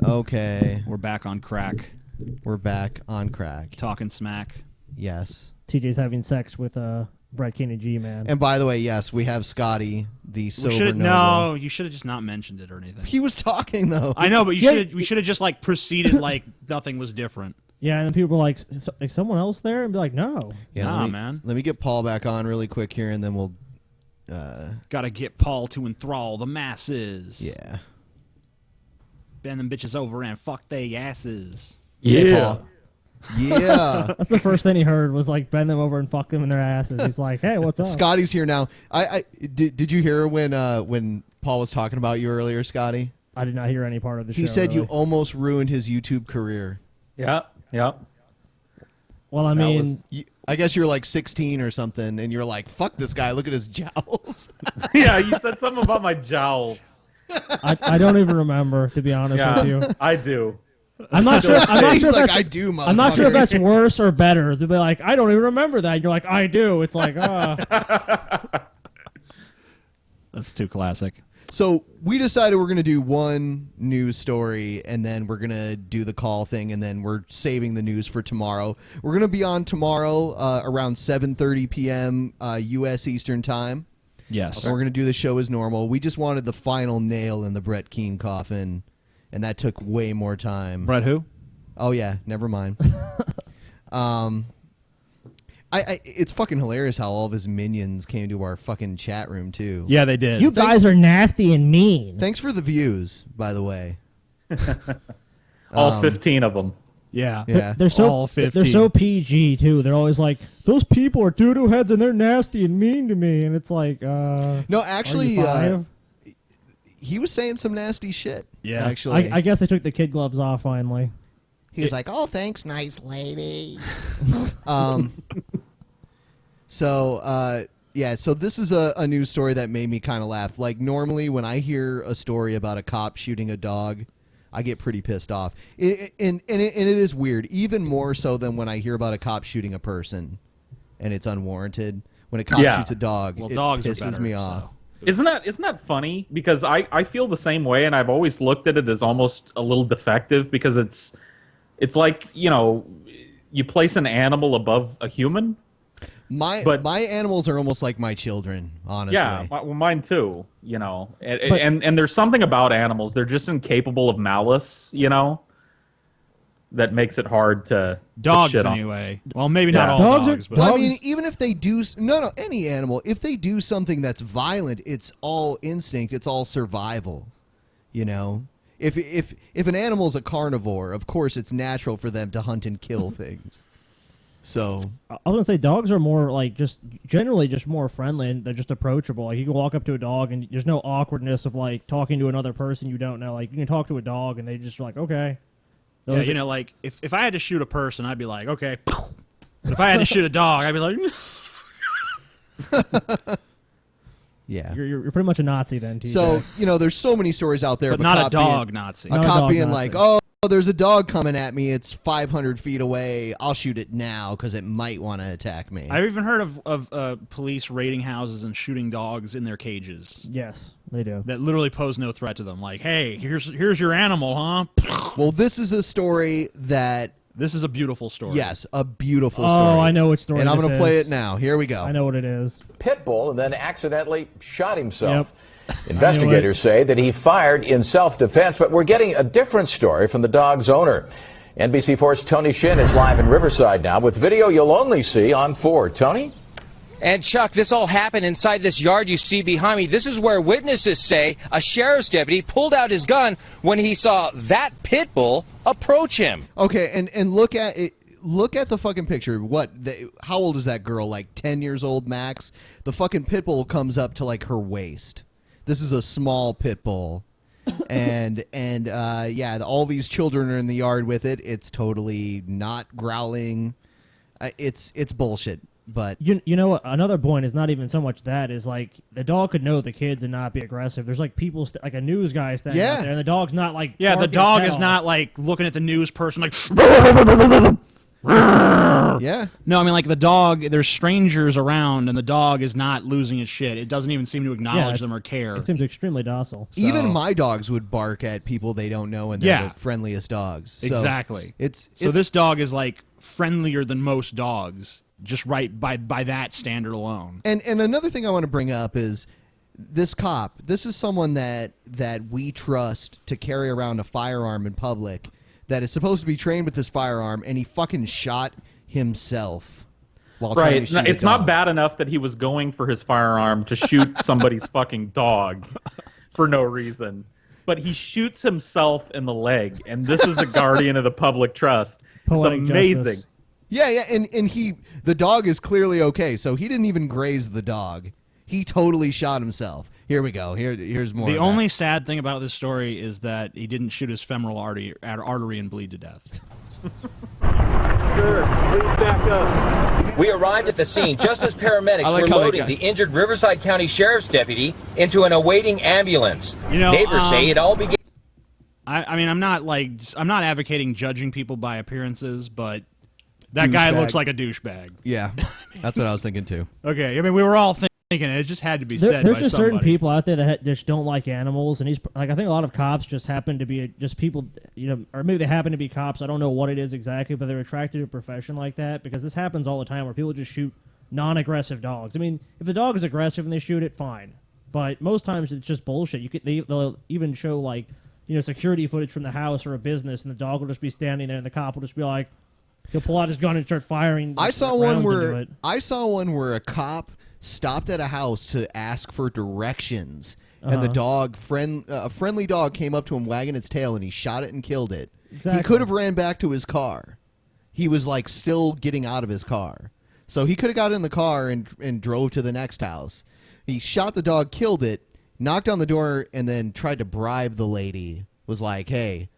Okay. We're back on crack. We're back on crack. Talking smack. Yes. TJ's having sex with Brett Keane and Gman. And by the way, yes, we have Scotty, the sober noble. No, you should have just not mentioned it or anything. He was talking though. I know, but we should have just like proceeded like nothing was different. Yeah, and then people were like someone else there? And be like, no. Yeah, nah, man. Let me get Paul back on really quick here, and then we'll... Gotta get Paul to enthrall the masses. Yeah. Bend them bitches over and fuck they asses. Yeah. Hey, Paul. Yeah. That's the first thing he heard was like bend them over and fuck them in their asses. He's like, hey, what's up? Scotty's here now. Did you hear when Paul was talking about you earlier, Scotty? I did not hear any part of the show. He said really. you almost ruined his YouTube career. Yeah. Well, I mean... I guess you're like 16 or something, and you're like, fuck this guy, look at his jowls. Yeah, you said something about my jowls. I don't even remember, to be honest with you. I do. I'm not sure. I'm not sure if that's, I do, I'm not sure if that's worse or better. To be like, I don't even remember that. You're like, I do. It's like, That's too classic. So we decided we're going to do one news story, and then we're going to do the call thing, and then we're saving the news for tomorrow. We're going to be on tomorrow around 7:30 p.m. U.S. Eastern Time. Yes. And we're going to do the show as normal. We just wanted the final nail in the Brett Keane coffin, and that took way more time. Brett who? Oh, yeah. Never mind. It's fucking hilarious how all of his minions came to our fucking chat room, too. Yeah, they did. you guys are nasty and mean. Thanks for the views, by the way. All 15 of them. Yeah. They're so all 15. They're so PG too. They're always like, those people are doo-doo heads and they're nasty and mean to me. And it's like, no, actually, are you he was saying some nasty shit. Yeah, actually, I guess they took the kid gloves off finally. He was like, "Oh, thanks, nice lady." So this is a news story that made me kind of laugh. Like, normally when I hear a story about a cop shooting a dog, I get pretty pissed off. And it is weird, even more so than when I hear about a cop shooting a person and it's unwarranted. When a cop shoots a dog, it dogs pisses are better, me off. Isn't that funny? Because I feel the same way, and I've always looked at it as almost a little defective, because it's like, you place an animal above a human. My animals are almost like my children, honestly. Yeah, well, mine too. And there's something about animals; they're just incapable of malice. That makes it hard to dogs shit on. Anyway. Well, maybe not all dogs, but I mean, even if they do any animal, if they do something that's violent, it's all instinct, it's all survival. If an animal's a carnivore, of course it's natural for them to hunt and kill things. So I was gonna say dogs are more like generally more friendly, and they're just approachable. Like, you can walk up to a dog and there's no awkwardness of like talking to another person you don't know. Like, you can talk to a dog and they just like, okay. Yeah, like if I had to shoot a person, I'd be like, okay. But if I had to shoot a dog, I'd be like, yeah. You're pretty much a Nazi then, TJ. So there's so many stories out there, but of not a dog Nazi. A cop being like, oh, there's a dog coming at me. It's 500 feet away. I'll shoot it now because it might want to attack me. I've even heard of police raiding houses and shooting dogs in their cages. Yes, they do. That literally pose no threat to them. Like, hey, here's your animal, huh? Well, this is a story that... This is a beautiful story. Yes, a beautiful story. Oh, I know which story and I'm going to play it now. Here we go. I know what it is. Pit bull and then accidentally shot himself. Yep. Investigators say that he fired in self-defense, but we're getting a different story from the dog's owner. NBC4's Tony Shin is live in Riverside now with video you'll only see on 4. Tony? And Chuck, this all happened inside this yard you see behind me. This is where witnesses say a sheriff's deputy pulled out his gun when he saw that pit bull approach him. Okay, and look at it. Look at the fucking picture. How old is that girl? Like 10 years old max? The fucking pit bull comes up to like her waist. This is a small pit bull. and all these children are in the yard with it. It's totally not growling. It's bullshit. But you know what? Another point is not even so much that is like the dog could know the kids and not be aggressive. There's like people like a news guy standing out there, and the dog's not like the dog is not like looking at the news person like Yeah. No, I mean, like the dog, there's strangers around, and the dog is not losing its shit. It doesn't even seem to acknowledge them or care. It seems extremely docile. Even my dogs would bark at people they don't know, and they're the friendliest dogs. So Exactly. So this dog is like friendlier than most dogs, just right by that standard alone. And another thing I want to bring up is this cop. This is someone that we trust to carry around a firearm in public, that is supposed to be trained with this firearm, and he fucking shot himself while trying to shoot It's a dog. not bad enough that he was going for his firearm to shoot somebody's fucking dog for no reason, but he shoots himself in the leg, and this is a guardian of the public trust. Poetic it's amazing. justice. Yeah, and the dog is clearly okay, so he didn't even graze the dog. He totally shot himself. Here we go. Here's more. The of that. only sad thing about this story is that he didn't shoot his femoral artery and bleed to death. Sir, please back up. We arrived at the scene just as paramedics were loading the injured Riverside County Sheriff's deputy into an awaiting ambulance. Neighbors say it all began. I mean, I'm not advocating judging people by appearances, but that guy looks like a douchebag. Yeah, that's what I was thinking too. Okay, I mean, we were all thinking it just had to be said There's by just somebody. certain people out there that just don't like animals, and he's like, I think a lot of cops just happen to be just people, or maybe they happen to be cops. I don't know what it is exactly, but they're attracted to a profession like that because this happens all the time where people just shoot non-aggressive dogs. I mean, if the dog is aggressive and they shoot it, fine, but most times it's just bullshit. They'll even show like security footage from the house or a business, and the dog will just be standing there, and the cop will just be like, he'll pull out his gun and start firing. I saw one where a cop stopped at a house to ask for directions, and the dog, a friendly dog, came up to him wagging its tail, and he shot it and killed it. Exactly. He could have ran back to his car. He was like still getting out of his car, so he could have got in the car and drove to the next house. He shot the dog, killed it, knocked on the door, and then tried to bribe the lady. Was like, hey,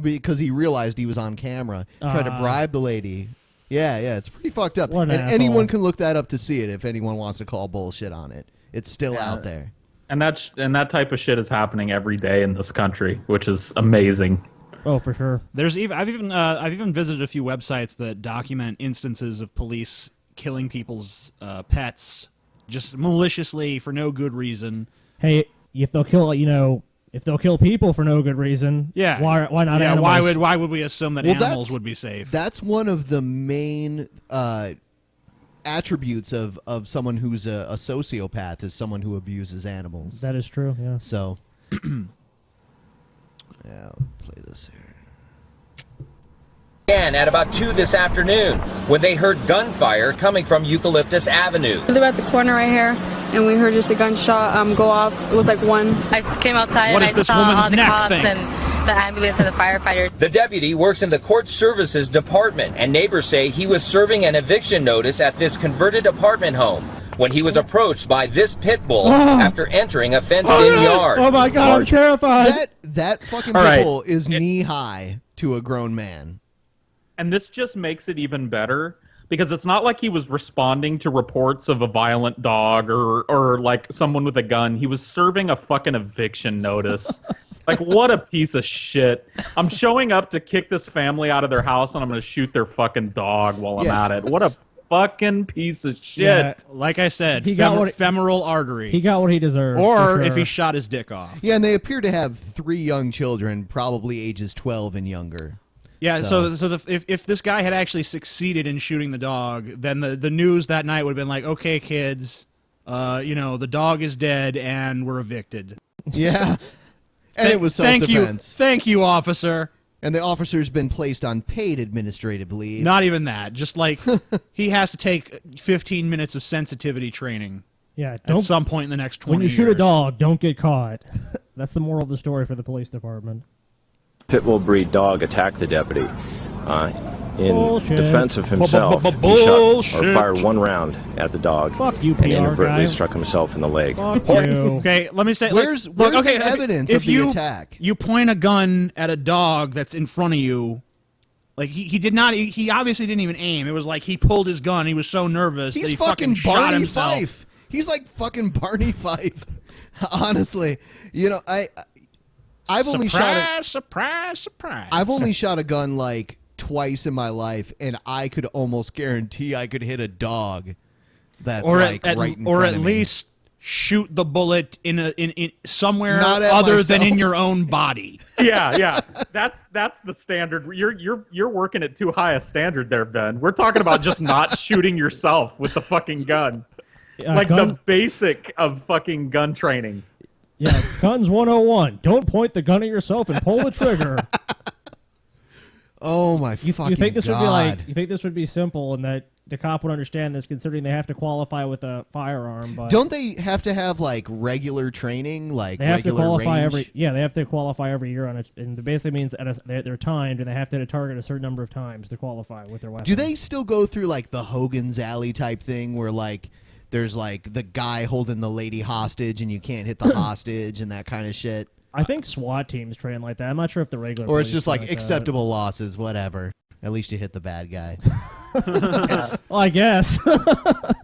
because he realized he was on camera. Tried to bribe the lady. Yeah, it's pretty fucked up. What And an anyone asshole. can look that up to see it if anyone wants to call bullshit on it. It's still out there. And that type of shit is happening every day in this country, which is amazing. Oh, for sure. I've even visited a few websites that document instances of police killing people's pets just maliciously for no good reason. Hey, if they'll kill if they'll kill people for no good reason, yeah, why not animals? Why would we assume that animals would be safe? That's one of the main attributes of someone who's a sociopath, is someone who abuses animals. That is true. Yeah. So, yeah, I'll play this here. At about 2 this afternoon when they heard gunfire coming from Eucalyptus Avenue. We live at the corner right here, and we heard just a gunshot go off. It was like one. I came outside What and is I this saw woman's all the neck cops thing? and the ambulance and the firefighter. The deputy works in the court services department, and neighbors say he was serving an eviction notice at this converted apartment home when he was approached by this pit bull after entering a fenced-in yard. Oh my God, I'm terrified. That fucking All right. people is knee high to a grown man. And this just makes it even better because it's not like he was responding to reports of a violent dog or like someone with a gun. He was serving a fucking eviction notice. Like, what a piece of shit. I'm showing up to kick this family out of their house, and I'm going to shoot their fucking dog while I'm at it. What a fucking piece of shit. Yeah, like I said, He got femoral artery. He got what he deserved. Or for if sure. he shot his dick off. Yeah, and they appear to have 3 young children, probably ages 12 and younger. Yeah, so if this guy had actually succeeded in shooting the dog, then the news that night would have been like, okay, kids, the dog is dead and we're evicted. Yeah. And it was self-defense. Thank you, officer. And the officer's been placed on paid administrative leave. Not even that. Just like he has to take 15 minutes of sensitivity training. Yeah, at some point in the next 20 when you years. shoot a dog, don't get caught. That's the moral of the story for the police department. Pit bull breed dog attacked the deputy. In Bullshit. defense of himself, he shot or fired 1 round at the dog. Fuck you, and PR inadvertently guy. struck himself in the leg. Fuck you. Okay, let me say. Where's the evidence if of the you, attack? You point a gun at a dog that's in front of you. Like he did not. He obviously didn't even aim. It was like he pulled his gun. He was so nervous that He's he fucking shot Barney himself. Fife. He's like fucking Barney Fife. Honestly, I've only shot surprise. I've only shot a gun like twice in my life, and I could almost guarantee I could hit a dog. That's or like at, right in or front at of me. least shoot the bullet in somewhere Not at other than myself. in your own body. Yeah. That's the standard. You're working at too high a standard there, Ben. We're talking about just not shooting yourself with the fucking gun. Like the basic of fucking gun training. Yeah, guns 101. Don't point the gun at yourself and pull the trigger. Oh my fucking you think this God. would be like? You think this would be simple and that the cop would understand this, considering they have to qualify with a firearm? But Don't they have to have like regular training, like they have to regular qualify range? they have to qualify every year on it, and it basically means they're timed and they have to hit a target a certain number of times to qualify with their weapon. Do they still go through like the Hogan's Alley type thing where like there's like the guy holding the lady hostage and you can't hit the hostage and that kind of shit? I think SWAT teams train like that. I'm not sure if the regular Or it's police just train like that. acceptable losses, whatever. At least you hit the bad guy. Well, I guess. At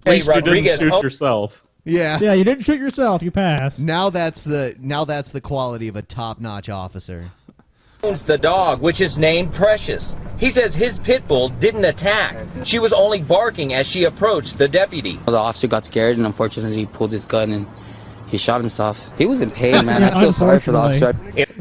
least you didn't shoot yourself. Yeah. Yeah, you didn't shoot yourself. You passed. Now that's the quality of a top-notch officer. Owns the dog, which is named Precious. He says his pit bull didn't attack. She was only barking as she approached the deputy. The officer got scared and unfortunately he pulled his gun and he shot himself. He was in pain, man. I feel sorry for the officer.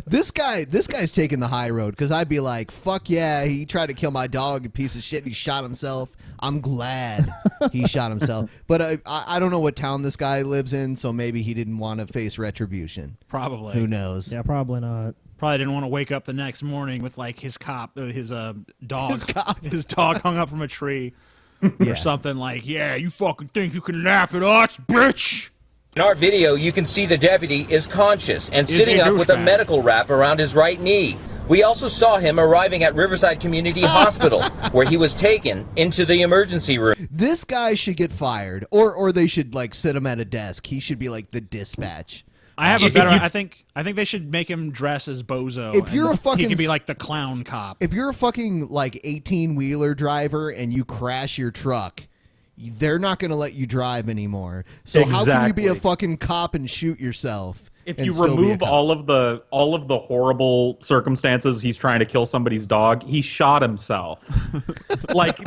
This guy's taking the high road, because I'd be like, fuck yeah, he tried to kill my dog, you piece of shit, and he shot himself. I'm glad he shot himself. But I don't know what town this guy lives in, so maybe he didn't want to face retribution. Probably. Who knows? Yeah, probably not. Probably didn't want to wake up the next morning with like his dog hung up from a tree or something like, yeah, you fucking think you can laugh at us, bitch? In our video, you can see the deputy is conscious and Is sitting he a up with a douchebag? medical wrap around his right knee. We also saw him arriving at Riverside Community Hospital, where he was taken into the emergency room. This guy should get fired, or they should like sit him at a desk. He should be like the dispatch. I have a better. I think they should make him dress as Bozo. If you're a fucking, he can be like the clown cop. If you're a fucking like 18-wheeler driver and you crash your truck, they're not going to let you drive anymore. So how can you be a Exactly. fucking cop and shoot yourself? If and you still be a remove cop? all of the horrible circumstances, he's trying to kill somebody's dog. He shot himself. Like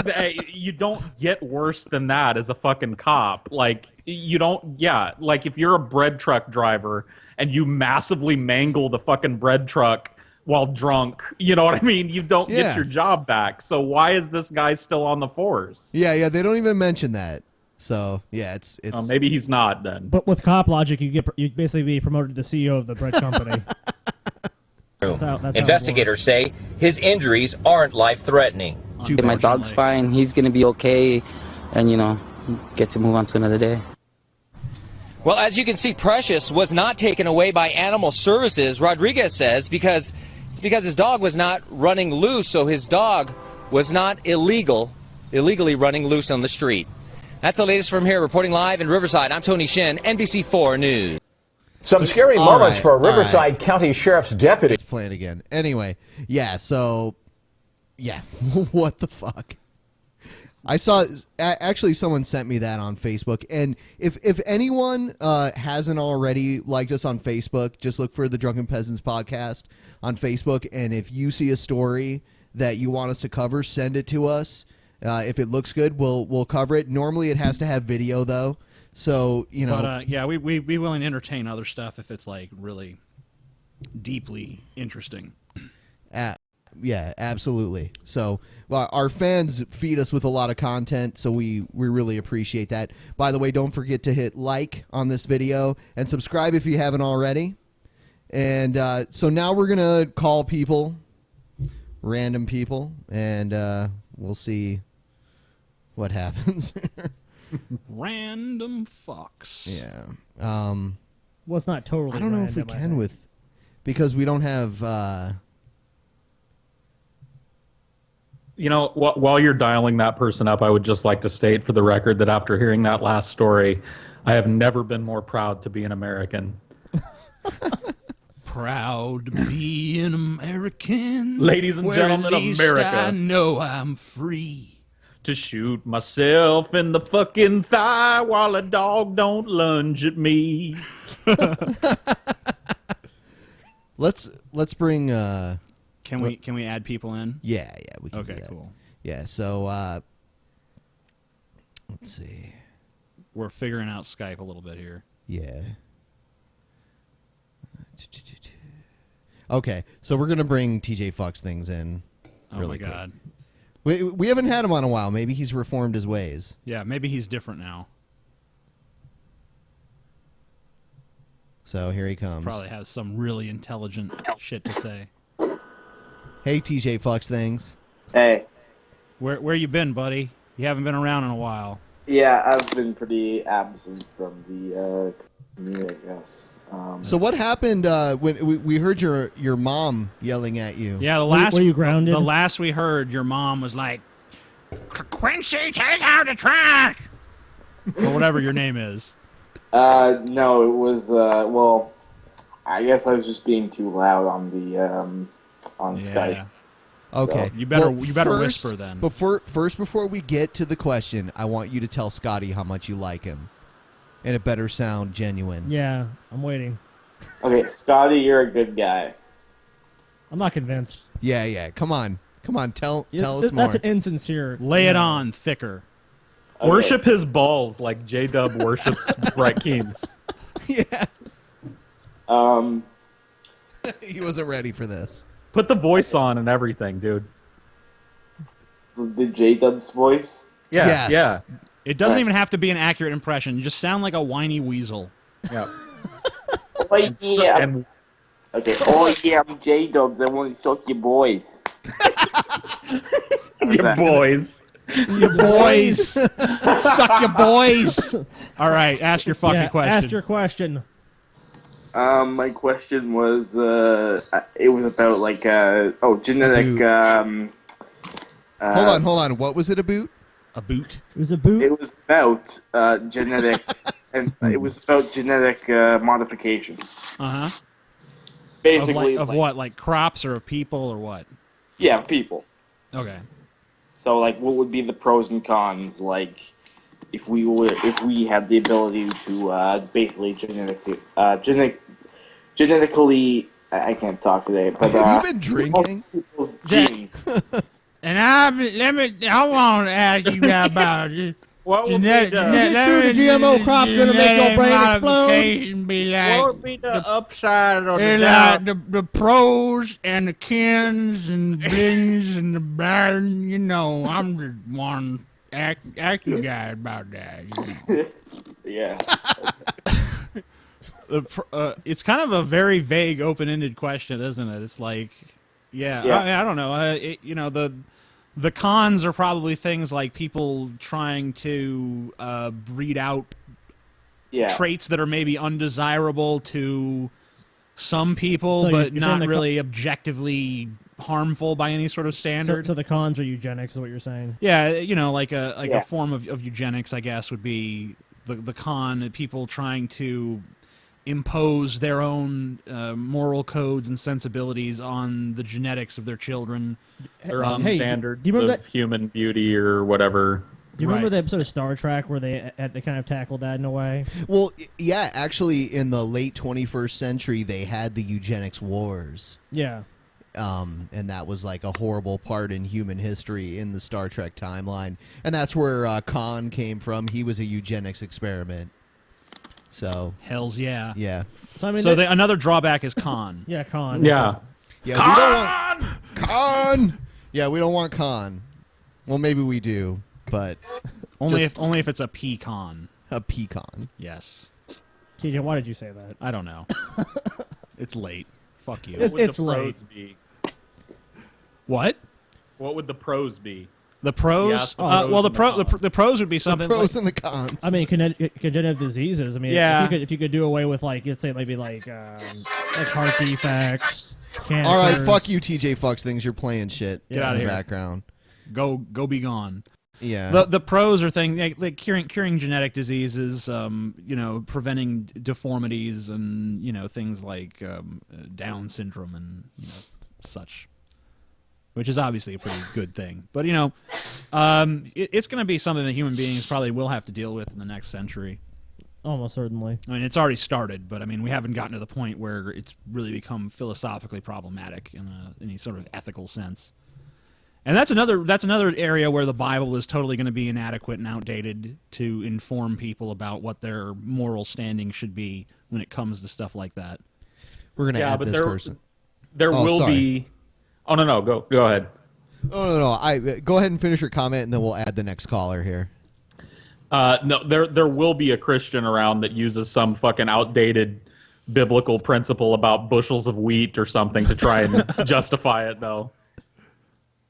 you don't get worse than that as a fucking cop. Like you don't. Yeah. Like if you're a bread truck driver and you massively mangle the fucking bread truck while drunk, you know what I mean? You don't Yeah. get your job back. So why is this guy still on the force? Yeah, they don't even mention that. So yeah, it's maybe he's not then. But with cop logic, you basically be promoted to CEO of the bread company. That's how it Investigators say his injuries aren't life-threatening. If my dog's fine, he's going to be okay, and, get to move on to another day. Well, as you can see, Precious was not taken away by Animal Services, Rodriguez says, because his dog was not running loose, so his dog was not illegally running loose on the street. That's the latest from here. Reporting live in Riverside, I'm Tony Shin, NBC4 News. Some scary All moments right, for a all right. Riverside County Sheriff's deputy. Let's play it again. Anyway, yeah. So, yeah, what the fuck? I saw actually someone sent me that on Facebook, and if anyone hasn't already liked us on Facebook, just look for the Drunken Peasants podcast on Facebook, and if you see a story that you want us to cover, send it to us. If it looks good, we'll cover it. Normally, it has to have video though, so But yeah, we willing to entertain other stuff if it's like really deeply interesting. Yeah, absolutely. So our fans feed us with a lot of content, so we really appreciate that. By the way, don't forget to hit like on this video and subscribe if you haven't already. And so now we're going to call people, random people, and we'll see what happens. Random fucks. Yeah. Well, it's not totally. I don't know if we random, can because we don't have... While you're dialing that person up, I would just like to state for the record that after hearing that last story, I have never been more proud to be an American. Proud to be an American. Ladies and where gentlemen at least of America. I know I'm free. To shoot myself in the fucking thigh while a dog don't lunge at me. Let's bring Can we add people in? Yeah, we can. Okay, do that. cool. Yeah, so let's see. We're figuring out Skype a little bit here. Yeah. Okay, so we're gonna bring TJ Fox things in. Really oh my God. Quick. We haven't had him on a while. Maybe he's reformed his ways. Yeah, maybe he's different now. So here he comes. Probably has some really intelligent shit to say. Hey, TJ Fox things. Hey. Where you been, buddy? You haven't been around in a while. Yeah, I've been pretty absent from the community, I guess. So what happened when we heard your mom yelling at you? Yeah, the last were you grounded? The last we heard, your mom was like, "Quincy, take out the trash," or whatever your name is. No, it was well, I guess I was just being too loud on the on Skype. Okay, You better first, whisper then. Before we get to the question, I want you to tell Scotty how much you like him, and it better sound genuine. Yeah, I'm waiting. Okay, Scotty, you're a good guy. I'm not convinced. Yeah. Come on. Tell us That's more. insincere. Lay it on thicker. Okay. Worship his balls like J-Dub worships Brett Keane's. Yeah. He wasn't ready for this. Put the voice on and everything, dude. The J-Dub's voice? Yeah, yeah. It doesn't even have to be an accurate impression. You just sound like a whiny weasel. Yeah. Oh, yeah. Okay, oh yeah, I'm J-Dubs. I want to suck your boys. Your boys. Your boys. Suck your boys. All right, ask your fucking question. Ask your question. My question was, it was about like, genetic. Hold on. What was it about? A boot. It was a boot. It was about genetic, and it was about genetic modification. Uh huh. Basically, of what? Like crops or of people or what? Yeah, people. Okay. So, like, what would be the pros and cons? Like, if we had the ability to basically genetically, I can't talk today. But have you been drinking? Genes. And I want to ask you about it. What would be the GMO crop gonna make your brain explode? Be like what would be the upside or the like down? the pros and the kins and the blings and the bad, you know, I'm just one acting guy about that. You know. Yeah. It's kind of a very vague, open-ended question, isn't it? It's like, yeah. I don't know. The cons are probably things like people trying to breed out traits that are maybe undesirable to some people, So but you're not saying really objectively harmful by any sort of standard. So the cons are eugenics, is what you're saying? Yeah, like a form of eugenics, I guess, would be the con. People trying to impose their own moral codes and sensibilities on the genetics of their children, Or standards do you remember of human beauty or whatever. Do you remember the episode of Star Trek where they kind of tackled that in a way? Well, yeah, actually, in the late 21st century, they had the eugenics wars. Yeah. And that was like a horrible part in human history in the Star Trek timeline. And that's where Khan came from. He was a eugenics experiment. So hells yeah. Yeah. So, I mean, another drawback is Khan. Yeah, Khan. Yeah. Yeah, we don't want Khan. Yeah, we don't want Khan. Well, maybe we do, but only if it's a pecan. A pecan. Yes. TJ, why did you say that? I don't know. It's late. Fuck you. It's late. What? What would the pros be? The pros? The pros would be something. The pros like, and the cons. I mean, congenital diseases. I mean, yeah. If you could do away with let's say maybe like heart defects. Cancers. All right, fuck you, TJ Fucks things. You're playing shit. Get out in of the here. background. Go be gone. Yeah. The pros are things like curing genetic diseases, preventing deformities, and things like Down syndrome and such. Which is obviously a pretty good thing. But, it's going to be something that human beings probably will have to deal with in the next century. Almost certainly. I mean, it's already started, but I mean, we haven't gotten to the point where it's really become philosophically problematic in any sort of ethical sense. And that's another area where the Bible is totally going to be inadequate and outdated to inform people about what their moral standing should be when it comes to stuff like that. We're going to add this person. There will be. Oh no, go ahead. Oh no. Go ahead and finish your comment, and then we'll add the next caller here. No, there will be a Christian around that uses some fucking outdated biblical principle about bushels of wheat or something to try and justify it, though.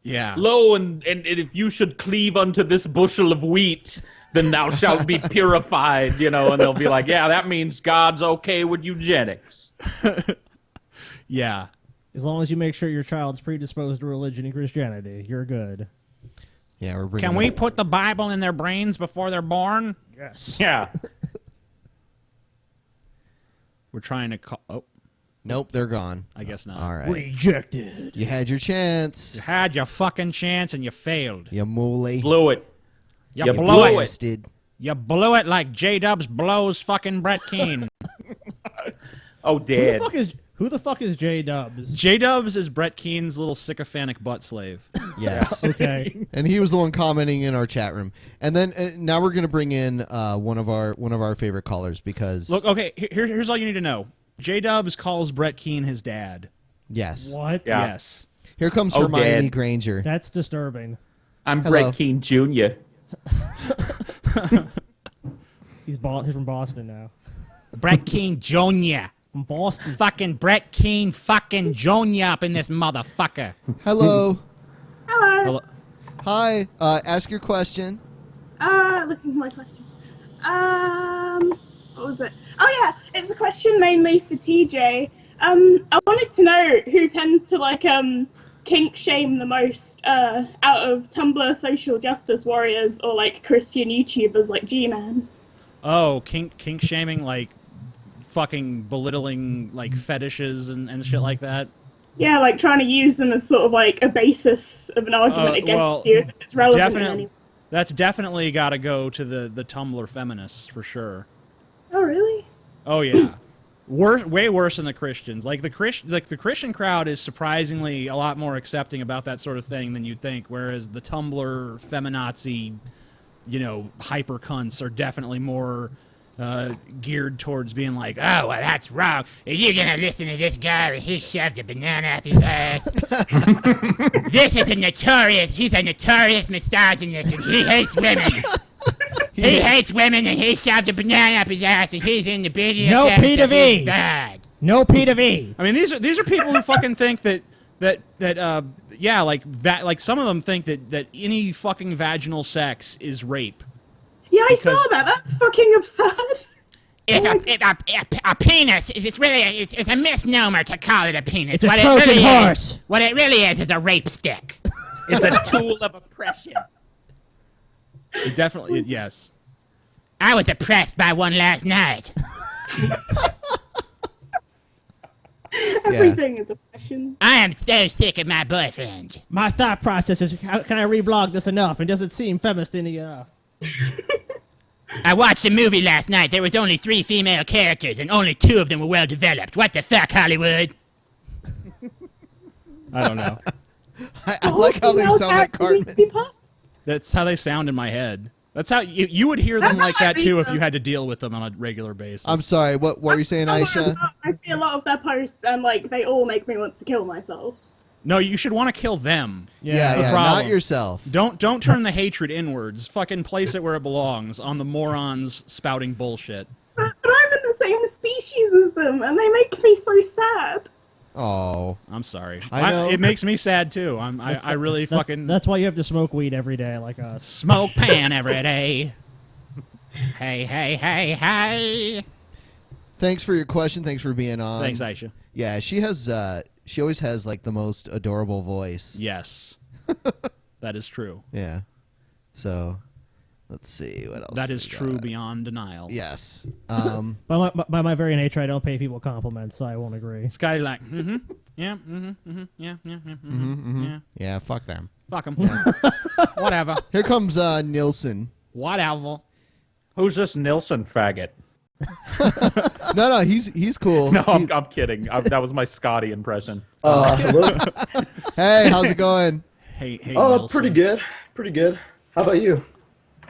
Yeah. Lo, and if you should cleave unto this bushel of wheat, then thou shalt be purified, and they'll be like, yeah, that means God's okay with eugenics. Yeah. As long as you make sure your child's predisposed to religion and Christianity, you're good. Yeah, we're Can we put the Bible in their brains before they're born? Yes. Yeah. We're trying to call... Oh. Nope, they're gone. I guess not. All right. Rejected. You had your chance. You had your fucking chance and you failed. You mooly. Blew it. You blew it. Blasted. You blew it like J-Dubs blows fucking Brett Keane. Oh, dead. Who the fuck is J-Dubs? J-Dubs is Brett Keane's little sycophantic butt slave. Yes. Okay. And he was the one commenting in our chat room. And then now we're going to bring in one of our favorite callers because... Look, okay, here's all you need to know. J-Dubs calls Brett Keane his dad. Yes. What? Yeah. Yes. Here comes Hermione Dad. Granger. That's disturbing. I'm Hello. Brett Keane Jr. He's from Boston now. Brett Keane Jr. From Boston. Fucking Brett Keane fucking Jr. up in this motherfucker. Hello. Hello. Hi. Ask your question. Looking for my question. What was it? Oh yeah, it's a question mainly for TJ. I wanted to know who tends to kink shame the most out of Tumblr social justice warriors or Christian YouTubers like Gman. Oh, kink shaming, fucking belittling fetishes and shit like that. Yeah, trying to use them as sort of a basis of an argument against you as if it's relevant in any way. That's definitely got to go to the Tumblr feminists for sure. Oh really? Oh yeah, way worse than the Christians. The Christian crowd is surprisingly a lot more accepting about that sort of thing than you'd think. Whereas the Tumblr feminazi, hyper cunts are definitely more geared towards being like, oh, well, that's wrong. Are you gonna listen to this guy with he shoved a banana up his ass? He's a notorious misogynist and he hates women. He hates women and he shoved a banana up his ass and he's in the BDSM. No P to V. Bad. No P to V. I mean, these are people who fucking think that some of them think that any fucking vaginal sex is rape. Yeah, I saw that. That's fucking absurd. A penis is really it's a misnomer to call it a penis. It's a Trojan horse. What it really is a rape stick. It's a tool of oppression. It definitely, yes. I was oppressed by one last night. Everything is oppression. I am so sick of my boyfriend. My thought process is, how can I reblog this enough? It doesn't seem feminist enough. I watched a movie last night. There was only 3 female characters, and only 2 of them were well developed. What the fuck, Hollywood? I don't know. I like how they sound like Cartman. That's how they sound in my head. That's how you would hear them like that too if you had to deal with them on a regular basis. I'm sorry. What were you saying, Aisha? I see a lot of their posts, and they all make me want to kill myself. No, you should want to kill them. Yeah, That's the problem. not yourself. Don't turn the hatred inwards. Fucking place it where it belongs, on the morons spouting bullshit. But I'm in the same species as them, and they make me so sad. Oh, I'm sorry. I know. It makes me sad too. I really fucking. That's why you have to smoke weed every day, like us. Smoke pan every day. Hey, hey, hey, hey. Thanks for your question. Thanks for being on. Thanks, Aisha. Yeah, she has. She always has the most adorable voice. Yes, that is true. Yeah. So, let's see what else. That is true beyond denial. Yes. By my very nature, I don't pay people compliments, so I won't agree. Scotty yeah, yeah. Yeah, fuck them. Fuck them. Yeah. Whatever. Here comes Nilsson. Whatever. Who's this Nilsson faggot? No, he's cool. No, I'm kidding. That was my Scotty impression. Hello? Hey, how's it going? Hey, Oh, pretty good. Pretty good. How about you?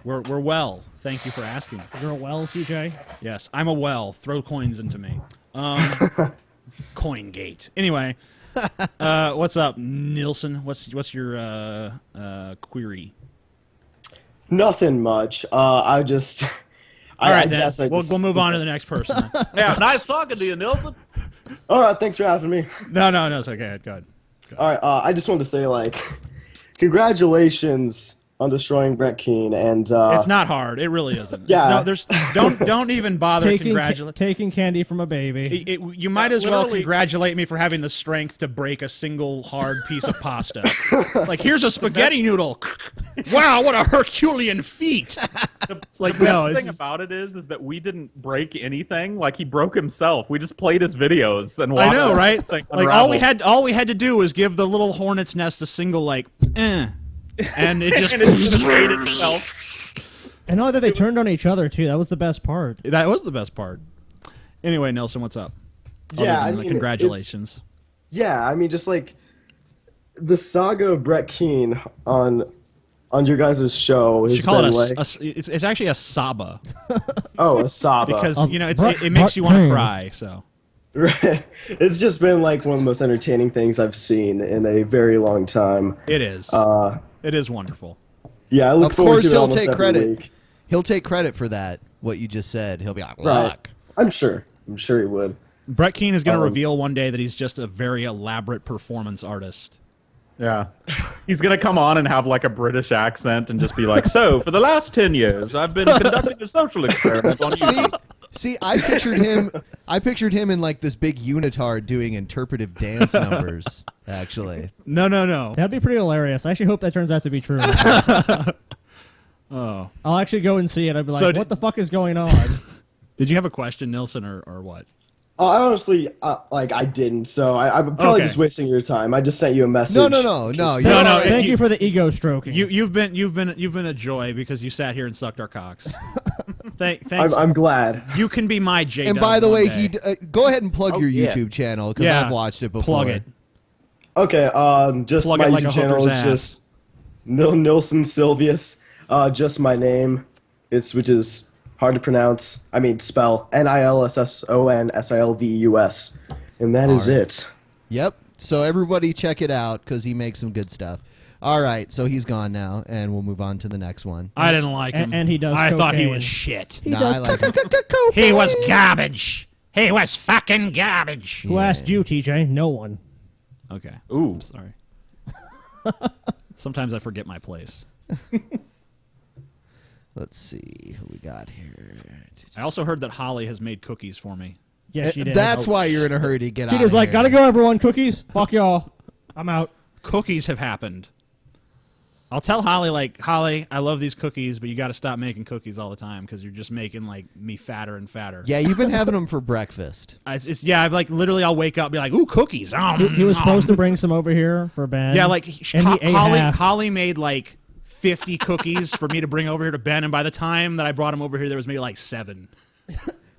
We're well. Thank you for asking. You're a well, TJ? Yes, I'm a well. Throw coins into me. Coingate. Anyway, what's up, Nilsson? What's your query? Nothing much. I just. All right, then. guess We'll move on to the next person. Yeah, nice talking to you, Nilsson. All right, thanks for having me. No, it's okay. Go ahead. All right, I just wanted to say, congratulations on destroying Brett Keane, and It's not hard. It really isn't. Yeah. Don't even bother congratulating. Taking candy from a baby. You might as well congratulate me for having the strength to break a single hard piece of pasta. Like, here's a spaghetti noodle. Wow, what a Herculean feat! The best thing about it is that we didn't break anything. Like, he broke himself. We just played his videos and watched. I know, right? Like, unravel. all we had to do was give the little hornet's nest a single and it just and it just made itself. And not that they turned on each other too. That was the best part. That was the best part. Anyway, Nelson, what's up? Yeah, Other than the congratulations. Just the saga of Brett Keane on your guys' show has call been it it's actually a saba. Oh, a saba. Because it makes you want to cry. So. Right. It's just been one of the most entertaining things I've seen in a very long time. It is. It is wonderful. Yeah, I look forward to it almost take every credit. week. He'll take credit for that. What you just said. He'll be like, Right. look. I'm sure he would. Brett Keane is going to reveal one day that he's just a very elaborate performance artist. Yeah. He's going to come on and have a British accent and just be like, so, for the last 10 years, I've been conducting a social experiment on YouTube. See, I pictured him in this big unitard doing interpretive dance numbers, actually. No. That'd be pretty hilarious. I actually hope that turns out to be true. Oh. I'll actually go and see it. I'd be like, what the fuck is going on? Did you have a question, Nilsson, or what? I honestly, I didn't, so I'm probably just wasting your time. I just sent you a message. No. Thank you for the ego stroking. You've been a joy because you sat here and sucked our cocks. Thanks. I'm glad. You can be my J. And by the way, go ahead and plug your YouTube channel because I've watched it before. Plug it. Okay, just Plug my it like YouTube a channel hooker's is ass. just Nilsson Silvius. Just my name, which is hard to pronounce. I mean, spell NILSSONSILVUS, and that is it. Yep. So everybody check it out because he makes some good stuff. All right, so he's gone now, and we'll move on to the next one. I didn't like him, and he does. I thought he cocaine. was shit. I like him. He was garbage. He was fucking garbage. Who asked you, TJ? No one. Okay. Ooh, I'm sorry. Sometimes I forget my place. Let's see who we got here. I also heard that Holly has made cookies for me. Yes, she did. That's why you're in a hurry to get out. She was like, "Gotta go, everyone. Cookies. Fuck y'all. I'm out." Cookies have happened. I'll tell Holly, Holly, I love these cookies, but you got to stop making cookies all the time because you're just making me fatter and fatter. Yeah, you've been having them for breakfast. I've literally I'll wake up and be like, ooh, cookies. He was supposed to bring some over here for Ben. Yeah, and he ate half. Holly made 50 cookies for me to bring over here to Ben, and by the time that I brought them over here, there was maybe 7.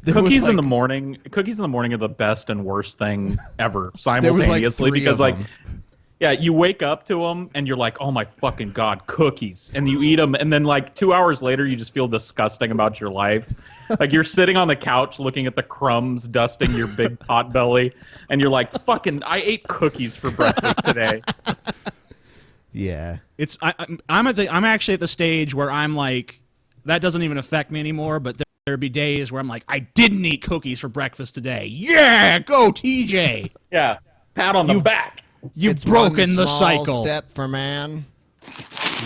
Cookies in the morning are the best and worst thing ever simultaneously because yeah, you wake up to them and you're like, oh my fucking god, cookies, and you eat them, and then 2 hours later you just feel disgusting about your life. You're sitting on the couch looking at the crumbs dusting your big pot belly, and you're like, fucking, I ate cookies for breakfast today. Yeah, I'm actually at the stage where I'm like, that doesn't even affect me anymore, but there'd be days where I'm like, I didn't eat cookies for breakfast today. Yeah, go TJ. Yeah, pat on the back. You've broken the cycle. Step for man.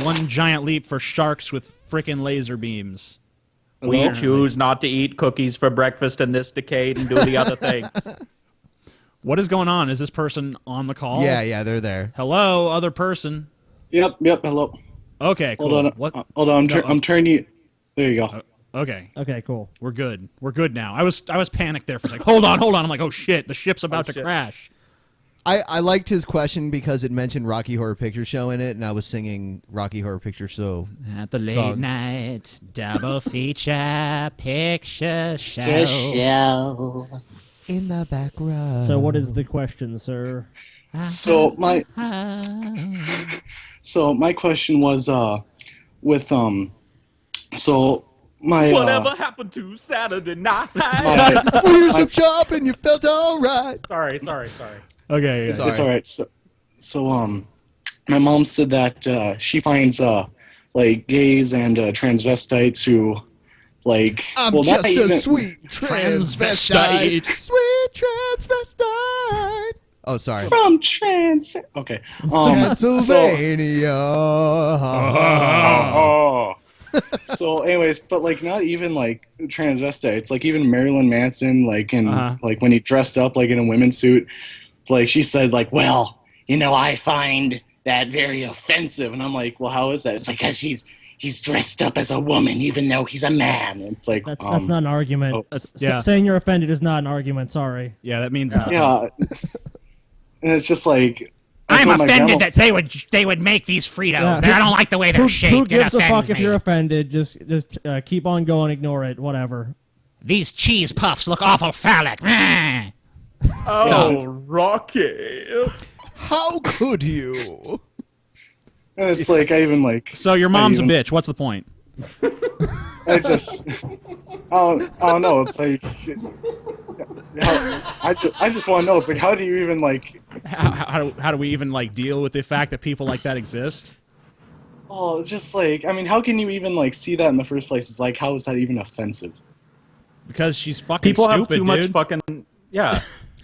One giant leap for sharks with frickin' laser beams. We choose not to eat cookies for breakfast in this decade and do the other things. What is going on? Is this person on the call? Yeah, they're there. Hello, other person. Yep, hello. Okay, cool. Hold on. What? Hold on, I'm turning you. There you go. Okay. Okay, cool. We're good. We're good now. I was panicked there for a second. Hold on. I'm like, oh shit, the ship's about to crash. I liked his question because it mentioned Rocky Horror Picture Show in it, and I was singing Rocky Horror Picture Show at the late song. Night double feature picture show. In the back row. So what is the question, sir? So my question was with so my Whatever happened to Saturday night? We used to shop and you felt all right. Sorry. Okay, it's all right. So my mom said that she finds like gays and transvestites who like I'm well, just not a even, sweet transvestite. Sweet transvestite. Oh, sorry. from trans. Okay, Transylvania. So, anyways, but like not even like transvestites, like even Marilyn Manson, like in like when he dressed up like in a women's suit, like she said, like, well, you know, I find that very offensive, and I'm like, well, how is that? It's like, cause he's dressed up as a woman, even though he's a man. It's like That's not an argument. yeah. Saying you're offended is not an argument. Sorry. Yeah, that means nothing. yeah, and it's just like I'm told my offended grandma- that they would make these Fritos. Yeah. I don't like the way they're shaped. Who gives it a fuck offends if me. you're offended? Just keep on going, ignore it, whatever. These cheese puffs look awful phallic. Meh. Oh, Rocky. How could you? And it's like I even like. So your mom's a bitch. What's the point? It's just. I don't know. It's like. I just want to know. It's like, how do you even like? How do we even like deal with the fact that people like that exist? Oh, it's just like, I mean, how can you even like see that in the first place? It's like, how is that even offensive? Because she's fucking People stupid, have too dude. much fucking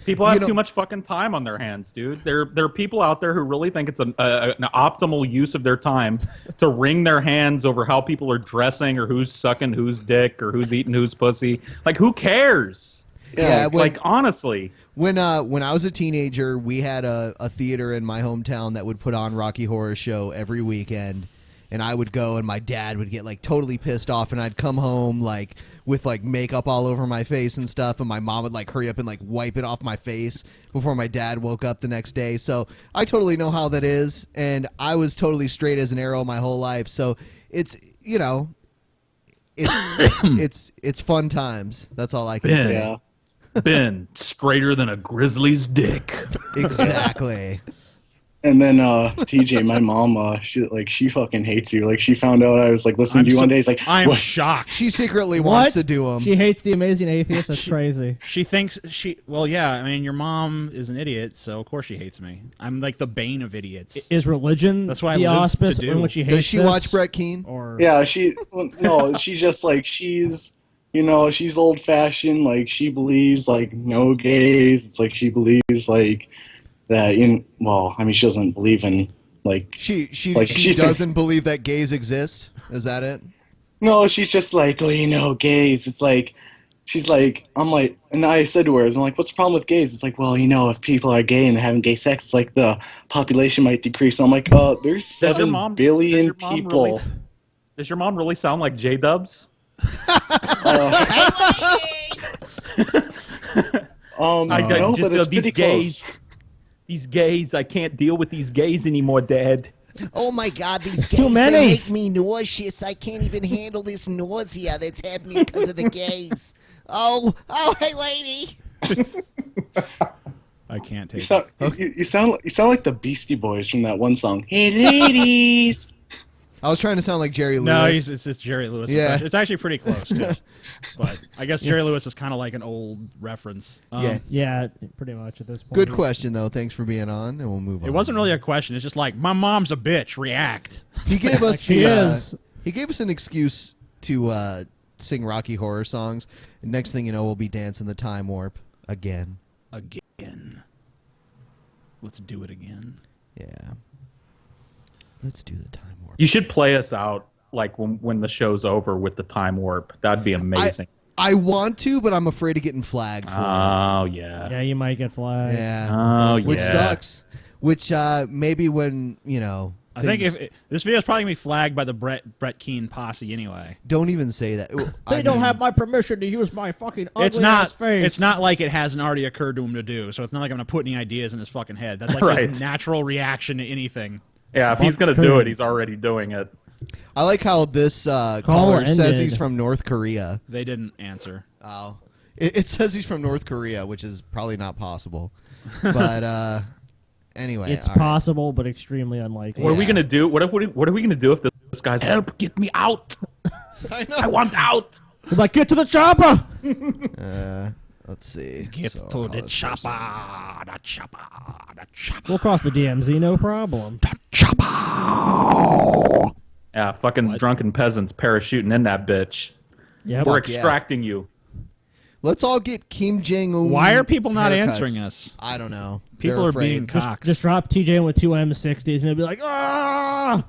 People have too much fucking time on their hands, dude. There are people out there who really think it's an optimal use of their time to wring their hands over how people are dressing or who's sucking whose dick or who's eating whose pussy. Like, who cares? Yeah, like honestly. When I was a teenager, we had a theater in my hometown that would put on Rocky Horror Show every weekend, and I would go, and my dad would get like totally pissed off, and I'd come home like with like makeup all over my face and stuff, and my mom would like hurry up and like wipe it off my face before my dad woke up the next day. So I totally know how that is, and I was totally straight as an arrow my whole life. So it's it's fun times. That's all I can say. Yeah. Ben, straighter than a grizzly's dick. Exactly. And then TJ, my mom, she fucking hates you. Like, she found out I was like listening to you one day. It's like, I'm what? shocked. She secretly wants to do them. She hates the Amazing Atheist. That's crazy. She thinks well, yeah. I mean, your mom is an idiot, so of course she hates me. I'm like the bane of idiots. Is religion That's what I the live auspice to do. in which she hates Does she this? watch Brett Keane? Or Yeah, no, she's just like, she's old fashioned. Like, she believes like no gays. It's like she believes like that. Well, I mean, she doesn't believe in like she she doesn't believe that gays exist. Is that it? No, she's just like, well, gays. It's like, she's like, I'm like, and I said to her, I'm like, what's the problem with gays? It's like, well, if people are gay and they're having gay sex, it's like the population might decrease. I'm like, there's 7 billion people. Does your mom really sound like J-Dubs? No, but it's pretty close. These gays, I can't deal with these gays anymore, Dad. Oh my God, these Too gays, many. they make me nauseous. I can't even handle this nausea that's happening because of the gays. Oh, hey, lady. I can't take You sound like the Beastie Boys from that one song. Hey, ladies. I was trying to sound like Jerry Lewis. No, it's just Jerry Lewis. Yeah. It's actually pretty close, too. But I guess Jerry Lewis is kind of like an old reference. Yeah, pretty much at this point. Good question, though. Thanks for being on, and we'll move on. It wasn't really a question. It's just like, my mom's a bitch. React. He gave us She is. He gave us an excuse to sing Rocky Horror songs. Next thing you know, we'll be dancing the time warp again. Let's do it again. Yeah. Let's do the time warp. You should play us out like when the show's over with the time warp. That'd be amazing. I want to, but I'm afraid of getting flagged for it. Oh, yeah. Yeah, you might get flagged. Yeah. Oh, Which yeah. sucks. Which maybe when, I think if this video is probably gonna be flagged by the Brett Keane posse anyway. Don't even say that. They don't have my permission to use my fucking ugly It's not. ass face. It's not like it hasn't already occurred to him to do. So it's not like I'm gonna put any ideas in his fucking head. That's like Right. his natural reaction to anything. Yeah, if he's gonna do it, he's already doing it. I like how this caller says he's from North Korea. They didn't answer. Oh, it says he's from North Korea, which is probably not possible. But anyway, It's possible, but extremely unlikely. What are we gonna do? What are we gonna do if this guy's help? Get me out! I want out! He's like, get to the chopper. Let's see. Get So, to the this chopper. The chopper. The chopper. We'll cross the DMZ, no problem. Yeah, fucking drunken peasants parachuting in that bitch. Yep. We're Fuck yeah. extracting you. Let's all get Kim Jong-un. Why are people not haircuts. answering us? I don't know. People They're are afraid. being cocks. Just drop TJ in with 2 M60s and he'll be like, ah!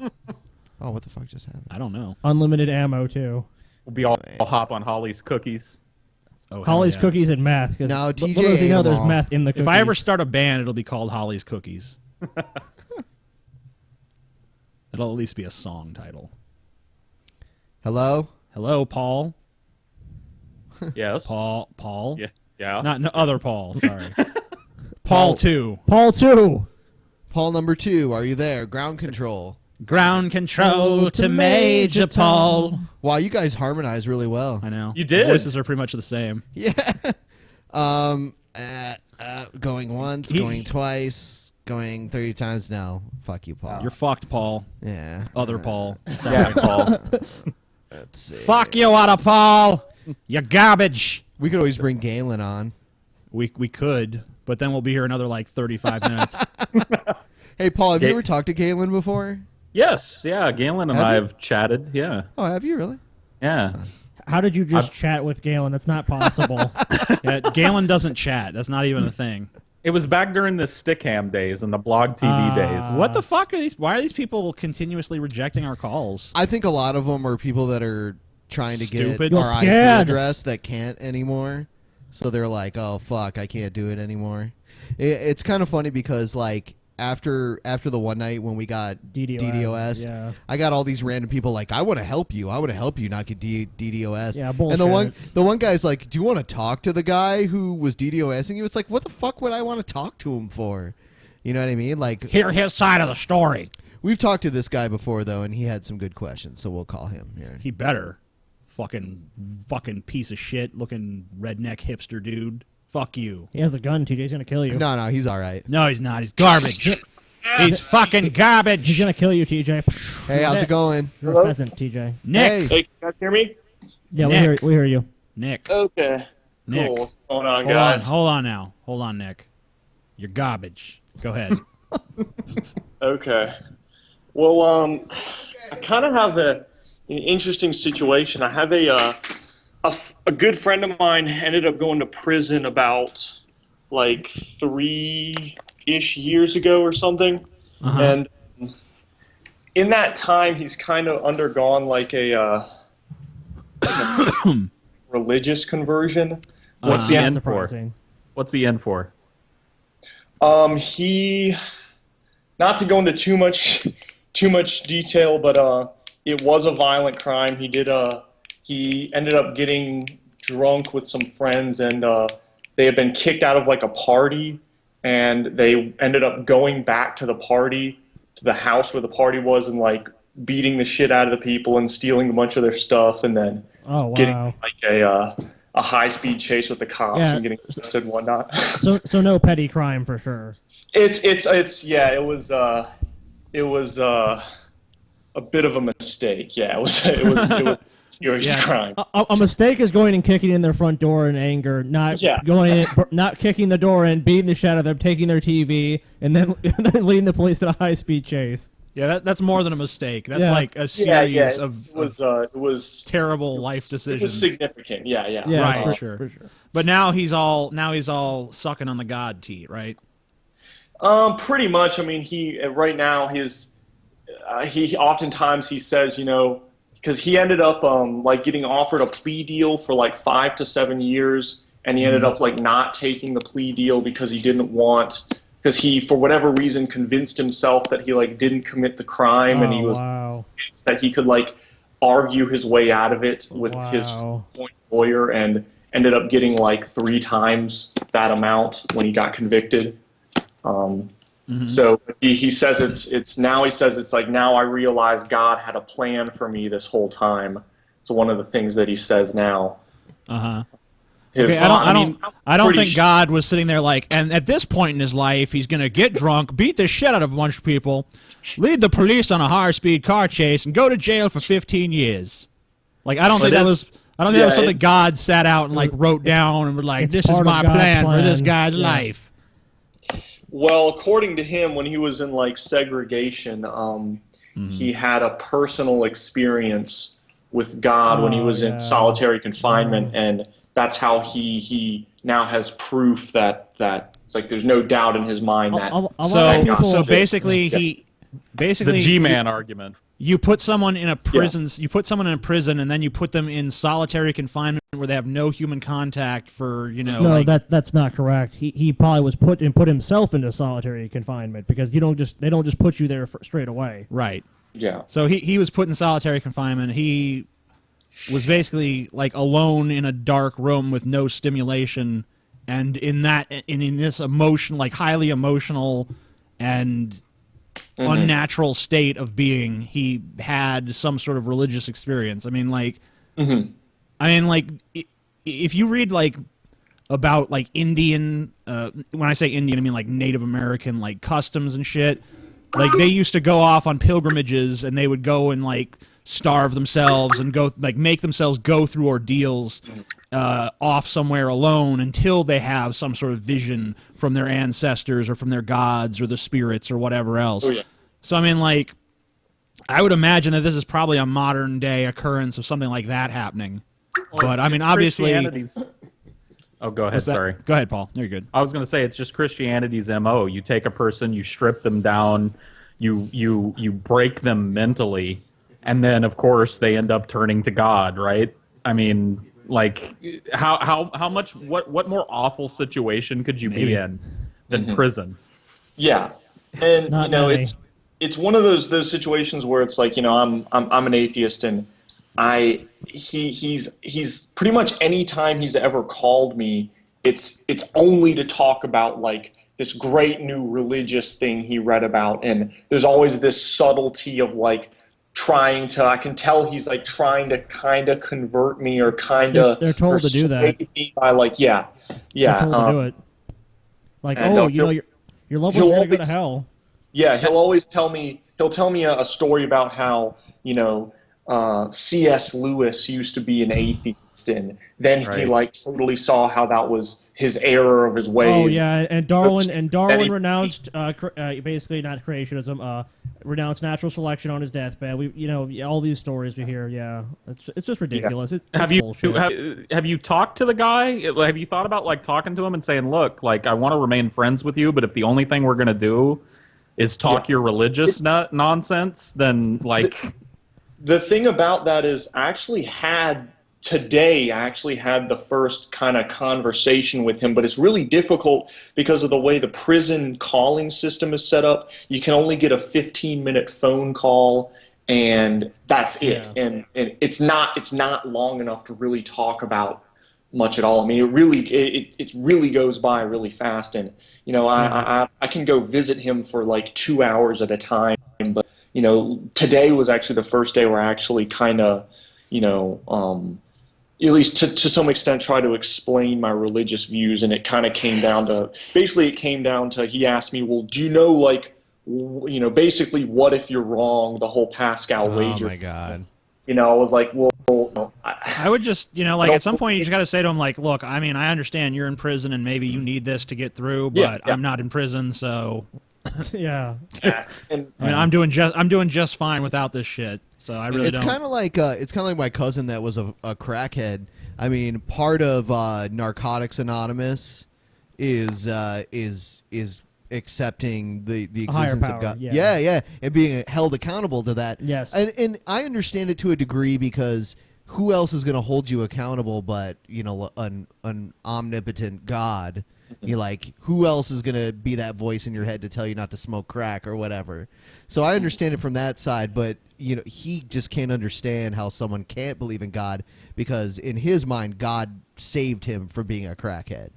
Oh, what the fuck just happened? I don't know. Unlimited ammo, too. We'll be all hop on Holly's cookies. Oh, Holly's yeah. cookies and meth. No, little TJ does he ate know them there's all. meth in the cookies. If I ever start a band, it'll be called Holly's Cookies. It'll at least be a song title. Hello? Hello, Paul. Yes. Paul. Yeah. Yeah. Not no, other Paul. Sorry. Paul 2. Paul 2. Paul number 2, are you there? Ground control. Ground control to Major Paul. Wow, you guys harmonize really well. I know. You did. The voices are pretty much the same. Yeah. Going once, going twice, going 30 times now. Fuck you, Paul. You're fucked, Paul. Yeah. Other Paul. Yeah, Paul. Let's see. Fuck you, other Paul. You garbage. We could always bring Galen on. We could, but then we'll be here another like 35 minutes. Hey, Paul, have you ever talked to Galen before? Yes. Yeah. Galen and Have I you? have chatted. Yeah. Oh, have you really? Yeah. How did you just chat with Galen? That's not possible. Yeah, Galen doesn't chat. That's not even a thing. It was back during the Stickham days and the blog TV days. What the fuck are these? Why are these people continuously rejecting our calls? I think a lot of them are people that are trying to Stupid. get our IP scared. address that can't anymore. So they're like, oh, fuck, I can't do it anymore. It's kind of funny because, like, after the one night when we got DDoS, yeah. I got all these random people like, I want to help you. I want to help you not get DDoS. Yeah, bullshit. And the one guy's like, do you want to talk to the guy who was DDoSing you? It's like, what the fuck would I want to talk to him for? You know what I mean? Like, Hear his side of the story. We've talked to this guy before, though, and he had some good questions, so we'll call him here. He better. Fucking piece of shit looking redneck hipster dude. Fuck you. He has a gun, TJ's gonna kill you. No, he's all right. No, he's not. He's garbage. He's fucking garbage. He's gonna kill you, TJ. Hey, how's it going? You're a peasant, TJ. Nick. Hey. Hey, can you guys hear me? Yeah, Nick. we hear you. Nick. Okay. Nick. Cool. What's going on, guys? Hold on now. Hold on, Nick. You're garbage. Go ahead. Okay. Well, I kind of have an interesting situation. I have a good friend of mine ended up going to prison about like 3-ish years ago or something, and in that time he's kind of undergone like a religious conversion. What's the end for? What's the end for? He, not to go into too much detail, but it was a violent crime. He ended up getting drunk with some friends, and they had been kicked out of like a party, and they ended up going back to the party, to the house where the party was, and like beating the shit out of the people and stealing a bunch of their stuff, and then getting like a high-speed chase with the cops and getting arrested and whatnot. So no petty crime for sure. It was a bit of a mistake. Yeah, it was serious crime. A mistake is going and kicking in their front door in anger, not not kicking the door in, beating the shit out of them, taking their TV, and then leading the police to a high-speed chase. Yeah, that's more than a mistake. That's like a series it was terrible life decisions. It was significant. Yeah. Right, for sure. But now he's all sucking on the God teat, right? Pretty much. I mean, he oftentimes he says, because he ended up like getting offered a plea deal for like 5 to 7 years, and he ended up like not taking the plea deal because he didn't want because he, for whatever reason, convinced himself that he like didn't commit the crime, and he was convinced that he could like argue his way out of it with his lawyer, and ended up getting like 3 times that amount when he got convicted. So he says it's now, he says it's like, now I realize God had a plan for me this whole time. So one of the things that he says now. Okay, I don't think God was sitting there like, and at this point in his life, he's gonna get drunk, beat the shit out of a bunch of people, lead the police on a high-speed car chase, and go to jail for 15 years. Like, I don't think that was something God sat out and like wrote down and was like, this is my plan for this guy's life. Well, according to him, when he was in like segregation, he had a personal experience with God when he was in solitary confinement, and that's how he now has proof that it's like there's no doubt in his mind that. So basically, the Gman argument. You put someone in a prison. You put someone in a prison, and then you put them in solitary confinement where they have no human contact for No, that's not correct. He probably was put himself into solitary confinement, because they don't just put you there straight away. Right. Yeah. So he was put in solitary confinement. He was basically like alone in a dark room with no stimulation, and in this emotion, like highly emotional and unnatural state of being, he had some sort of religious experience. I mean, like, if you read like about like Indian, when I say Indian, I mean like Native American like customs and shit. Like, they used to go off on pilgrimages, and they would go and like starve themselves and go like make themselves go through ordeals off somewhere alone until they have some sort of vision from their ancestors or from their gods or the spirits or whatever else. So I mean, like, I would imagine that this is probably a modern day occurrence of something like that happening. But I mean, obviously. Oh, go ahead. Sorry. Go ahead, Paul. You're good. I was going to say, it's just Christianity's MO. You take a person, you strip them down, you break them mentally, and then of course they end up turning to God, right? I mean, like, how much what more awful situation could you be in than prison? Yeah, and it's one of those situations where it's like, I'm an atheist, and he's pretty much any time he's ever called me, it's only to talk about like this great new religious thing he read about, and there's always this subtlety of like I can tell he's like trying to kind of convert me, or kind of they're told to do that by like they're told to do it. Like, your loved one's gonna go to hell. Yeah, he'll tell me a story about how C.S. Lewis used to be an atheist, and then he like totally saw how that was his error of his ways. Oh yeah, and Darwin renounced basically not creationism, renounced natural selection on his deathbed. All these stories we hear. Yeah, it's just ridiculous. Have you talked to the guy? Have you thought about like talking to him and saying, look, like, I want to remain friends with you, but if the only thing we're gonna do is talk your religious nonsense, then like. The thing about that is, I actually had the first kind of conversation with him, but it's really difficult because of the way the prison calling system is set up. You can only get a 15-minute phone call, and that's it. And it's not long enough to really talk about much at all. I mean, it really goes by really fast, and I can go visit him for like 2 hours at a time, but today was actually the first day where I actually kind of, at least to some extent, try to explain my religious views, and it kind of came down to, he asked me, well, do you know, like, basically, what if you're wrong, the whole Pascal wager. Oh my God. I was like, well, no, I would just, like, at some point you just got to say to him, like, look, I mean, I understand you're in prison and maybe you need this to get through, but I'm not in prison, so... Yeah. And, I mean, I'm doing just fine without this shit. So I really don't. It's kind of like my cousin that was a crackhead. I mean, part of Narcotics Anonymous is accepting the existence of God. Yeah, and being held accountable to that. Yes. And I understand it to a degree, because who else is going to hold you accountable but an omnipotent God? You're like, who else is gonna be that voice in your head to tell you not to smoke crack or whatever? So I understand it from that side, but he just can't understand how someone can't believe in God because in his mind, God saved him from being a crackhead.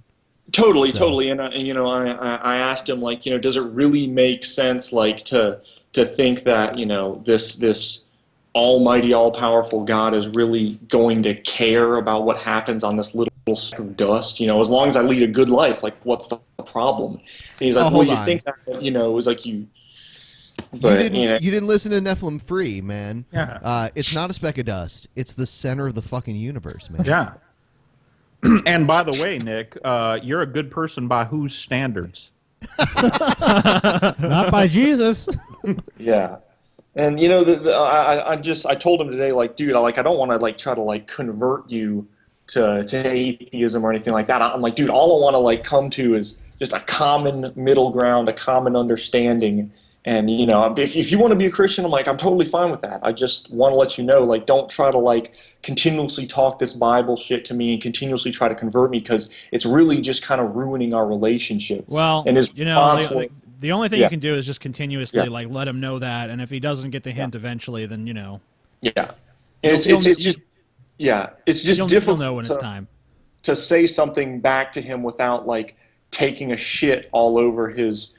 Totally. And I asked him, like, does it really make sense, like, to think that, this almighty, all-powerful God is really going to care about what happens on this little speck of dust? As long as I lead a good life, like, what's the problem? And he's like, well, you think that, it was like you... But, you didn't listen to Nephilim Free, man. Yeah. It's not a speck of dust. It's the center of the fucking universe, man. Yeah. And by the way, Nick, you're a good person by whose standards? Not by Jesus. Yeah. And I told him today, like, dude, I don't want to like try to like convert you to atheism or anything like that. I'm like, dude, all I want to like come to is just a common middle ground, a common understanding. And if you want to be a Christian, I'm like, I'm totally fine with that. I just want to let you know, like, don't try to like continuously talk this Bible shit to me and continuously try to convert me because it's really just kind of ruining our relationship. Well, and the only thing Yeah. you can do is just continuously Yeah. like let him know that, and if he doesn't get the hint eventually, then Yeah. It's It's just difficult you'll know when it's time. to say something back to him without like taking a shit all over his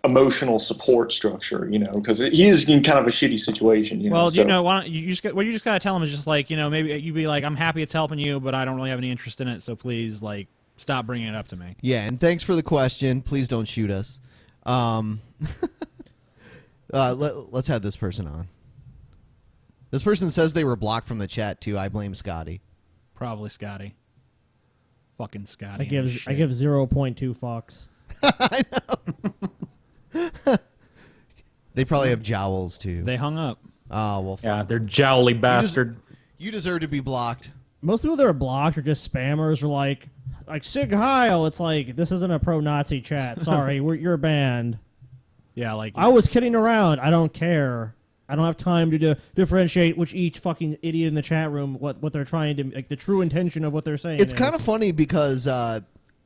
emotional support structure, because he is in kind of a shitty situation. Well, so. why don't you just what you just gotta tell him is just like maybe you be like, I'm happy it's helping you, but I don't really have any interest in it, so please like stop bringing it up to me. Yeah, and thanks for the question. Please don't shoot us. Let's have this person on. This person says they were blocked from the chat too. I blame Scotty. Probably Scotty. Fucking Scotty. I give 0.2 fucks. I know. They probably have jowls too. They hung up. Oh well. Yeah, they're jowly bastard. You deserve to be blocked. Most people that are blocked are just spammers or like Sig Heil. It's like, this isn't a pro-Nazi chat. Sorry, you're banned. Yeah, like I was kidding around. I don't care. I don't have time to differentiate which each fucking idiot in the chat room what they're trying to like the true intention of what they're saying. It's kind of funny because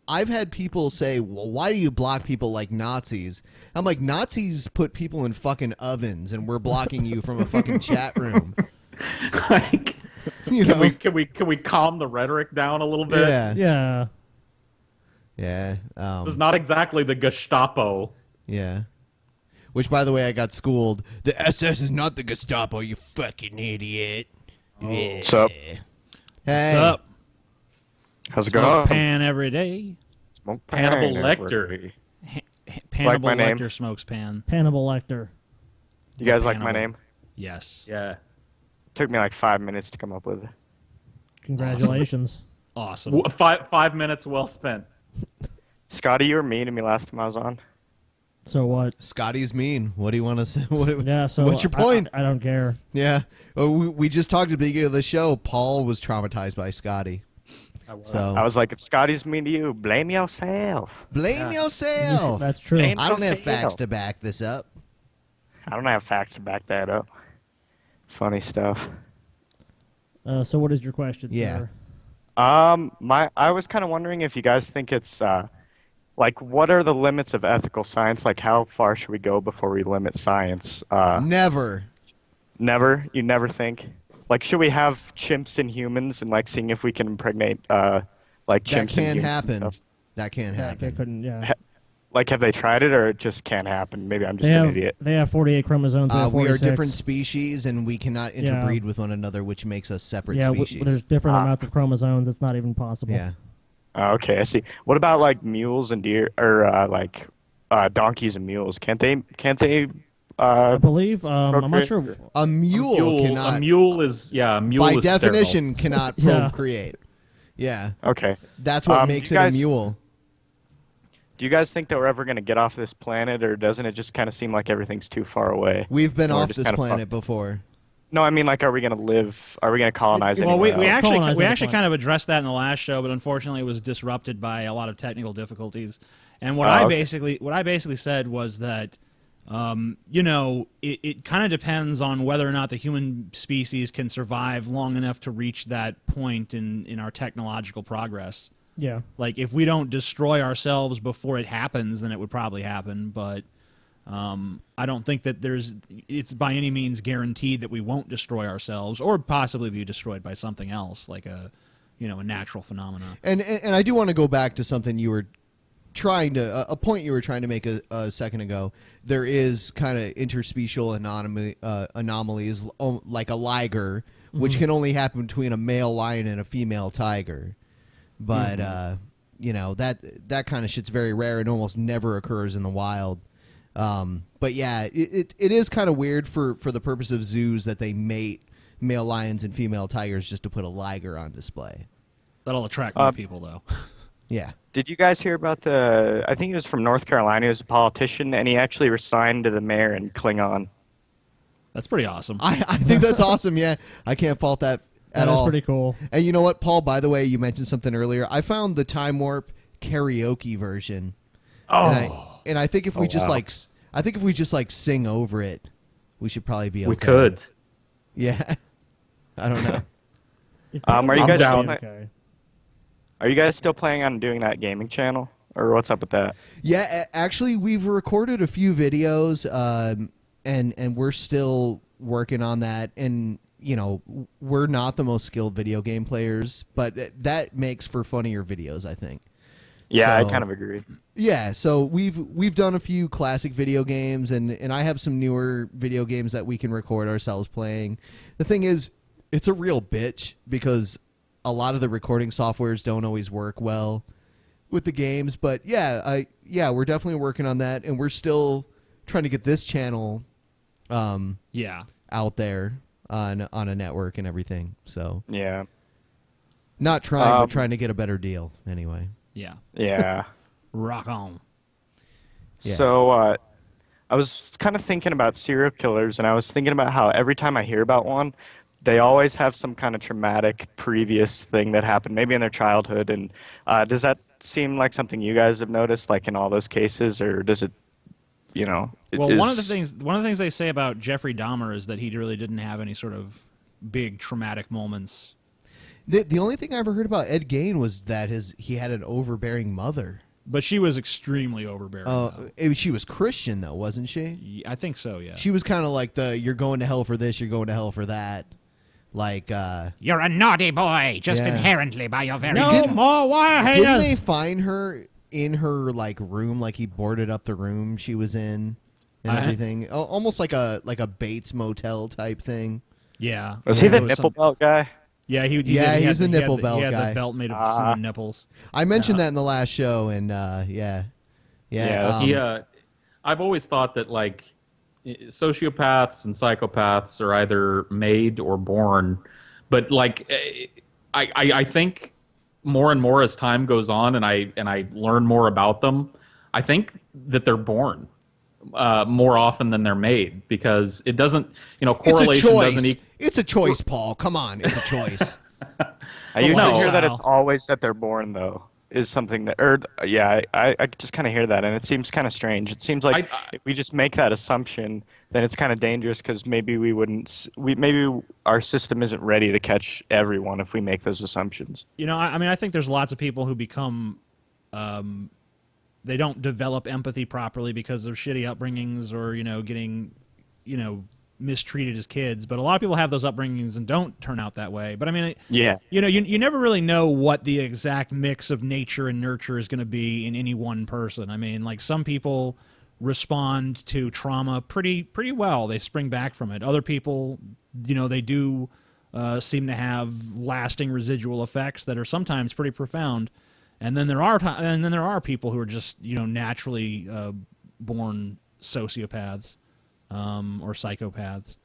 I've had people say, well, why do you block people like Nazis? I'm like, Nazis put people in fucking ovens, and we're blocking you from a fucking chat room. Like, can we calm the rhetoric down a little bit? Yeah. This is not exactly the Gestapo. Yeah. Which, by the way, I got schooled. The SS is not the Gestapo, you fucking idiot. Yeah. What's up? Hey. What's up? How's it Smoke going? pan every day. Smoke Hannibal pan Lecter. every day. Hannibal Like my name? Lecter smokes pan. Hannibal Lecter. You guys like my Hannibal. name? Yes. Yeah. Took me like 5 minutes to come up with it. Congratulations. Awesome. 5 minutes well spent. Scotty, you were mean to me last time I was on. So what? Scotty's mean. What do you want to say? Yeah, so what's your point? I don't care. Yeah. Well, we just talked at the beginning of the show. Paul was traumatized by Scotty. I was like, if Scotty's mean to you, blame yourself. Blame yourself. That's true. Blame I don't have yourself. facts to back this up. I don't have facts to back that up. Funny stuff. So what is your question? Yeah. Sir? I was kind of wondering if you guys think it's like, what are the limits of ethical science? Like, how far should we go before we limit science? Never. Never? You never think? Like, should we have chimps and humans and like seeing if we can impregnate like chimps That and can't humans and happen. stuff? That can't happen. They couldn't. Yeah. Like, have they tried it, or it just can't happen? Maybe I'm just They an have idiot. they have 48 chromosomes. They have We are 46. different species, and we cannot interbreed with one another, which makes us separate species. There's different amounts of chromosomes. It's not even possible. Yeah. Okay, I see. What about like mules and deer, or like donkeys and mules? Can't they? I believe. I'm not sure. A mule cannot. A mule is by is definition sterile. cannot Yeah. procreate. Yeah. Okay. That's what makes it a mule. Do you guys think that we're ever going to get off this planet, or doesn't it just kind of seem like everything's too far away? We've been Or off just this kind of planet before. No, I mean, like, are we going to live? Are we going to colonize Well, anywhere we else? actually kind of addressed that in the last show, but unfortunately, it was disrupted by a lot of technical difficulties. And what I basically said was that, it kind of depends on whether or not the human species can survive long enough to reach that point in our technological progress. Yeah. Like, if we don't destroy ourselves before it happens, then it would probably happen. But I don't think that it's by any means guaranteed that we won't destroy ourselves or possibly be destroyed by something else, like a natural phenomenon. And I do want to go back to something you were a point you were trying to make a second ago. There is kind of interspecial anomalies, like a liger, which can only happen between a male lion and a female tiger. But that kind of shit's very rare and almost never occurs in the wild. But yeah, it is kind of weird for the purpose of zoos that they mate male lions and female tigers just to put a liger on display. That'll attract more people, though. Yeah. Did you guys hear about I think he was from North Carolina, he was a politician, and he actually resigned to the mayor in Klingon. That's pretty awesome. I think that's awesome, yeah. I can't fault that at all. That's pretty cool. And you know what, Paul, by the way, you mentioned something earlier. I found the Time Warp karaoke version. Oh. And I think if we just sing over it, we should probably be okay. We could. Yeah. I don't know. Are you guys down. okay? Are you guys still planning on doing that gaming channel, or what's up with that? Yeah, actually, we've recorded a few videos, and we're still working on that. And we're not the most skilled video game players, but that makes for funnier videos, I think. Yeah, So, I kind of agree. Yeah, so we've done a few classic video games, and I have some newer video games that we can record ourselves playing. The thing is, it's a real bitch because a lot of the recording softwares don't always work well with the games. But yeah, we're definitely working on that, and we're still trying to get this channel out there on a network and everything. So yeah, not trying, but trying to get a better deal anyway. Yeah. Rock on. Yeah. So I was kind of thinking about serial killers, and I was thinking about how every time I hear about one, they always have some kind of traumatic previous thing that happened, maybe in their childhood. And does that seem like something you guys have noticed, like in all those cases, or does it, Well, one of the things they say about Jeffrey Dahmer is that he really didn't have any sort of big traumatic moments. The only thing I ever heard about Ed Gein was that he had an overbearing mother. But she was extremely overbearing. She was Christian, though, wasn't she? I think so, yeah. She was kind of like you're going to hell for this, you're going to hell for that. Like, you're a naughty boy, just inherently by your very more wire haters. Didn't they find her in her room, like he boarded up the room she was in and everything? Almost like a Bates Motel type thing. Yeah. Was he the nipple belt guy? Yeah, he's the nipple belt guy. He had the belt made of human nipples. I mentioned that in the last show, and I've always thought that sociopaths and psychopaths are either made or born, but I think more and more as time goes on, and I learn more about them, I think that they're born more often than they're made, because it doesn't, correlation doesn't. It's a choice, Paul. Come on, it's a choice. I usually hear that it's always that they're born, though, is something that, I just kind of hear that, and it seems kind of strange. It seems like if we just make that assumption, then it's kind of dangerous, because maybe maybe our system isn't ready to catch everyone if we make those assumptions. I think there's lots of people who become, they don't develop empathy properly because of shitty upbringings or, getting, mistreated as kids, but a lot of people have those upbringings and don't turn out that way. But you never really know what the exact mix of nature and nurture is going to be in any one person. Some people respond to trauma pretty well. They spring back from it. Other people, they do seem to have lasting residual effects that are sometimes pretty profound. And then there are people who are just naturally born sociopaths. Or psychopaths.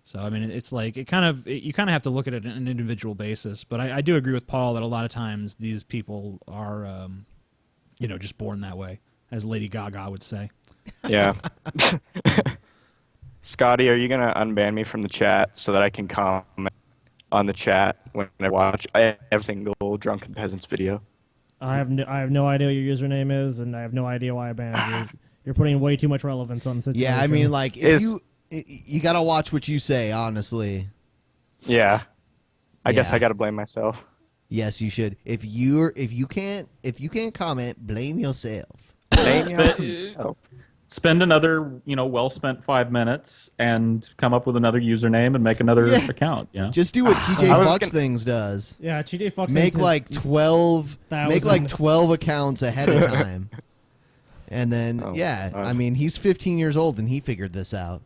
So it's you kind of have to look at it on an individual basis. But I do agree with Paul that a lot of times these people are, just born that way, as Lady Gaga would say. Yeah. Scotty, are you gonna unban me from the chat so that I can comment on the chat when I watch every single Drunken Peasants video? I have no idea what your username is, and I have no idea why I banned you. You're putting way too much relevance on the situation. Yeah, if you gotta watch what you say, honestly. Yeah. I guess I gotta blame myself. Yes, you should. If you can't comment, blame yourself. Spend another, well spent 5 minutes and come up with another username and make another account. Yeah. Just do what TJ Fucks Things does. Yeah, TJ Fucks make Things like 12 make like 12 accounts ahead of time. And then I mean, he's 15 years old and he figured this out.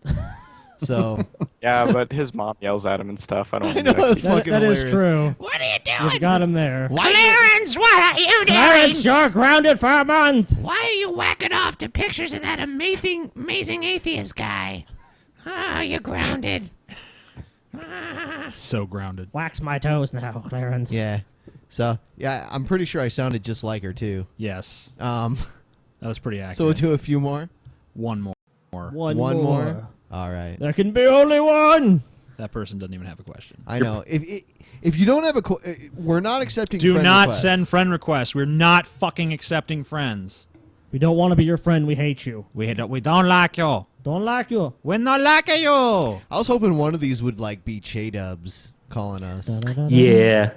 So yeah, but his mom yells at him and stuff. I don't know. That is true. What are you doing? You've got him there. Clarence, what are you doing? Clarence, you're grounded for a month. Why are you whacking off to pictures of that amazing atheist guy? Ah, you're grounded. So grounded. Wax my toes now, Clarence. Yeah. So yeah, I'm pretty sure I sounded just like her too. Yes. That was pretty accurate. So we'll do a few more. One more. One more. All right. There can be only one. That person doesn't even have a question. I know. If you don't have we're not accepting. Do friend not requests. send friend requests. We're not fucking accepting friends. We don't want to be your friend. We hate you. We don't like you. Don't like you. We're not like you. I was hoping one of these would like be Che-Dubs calling us. Yeah.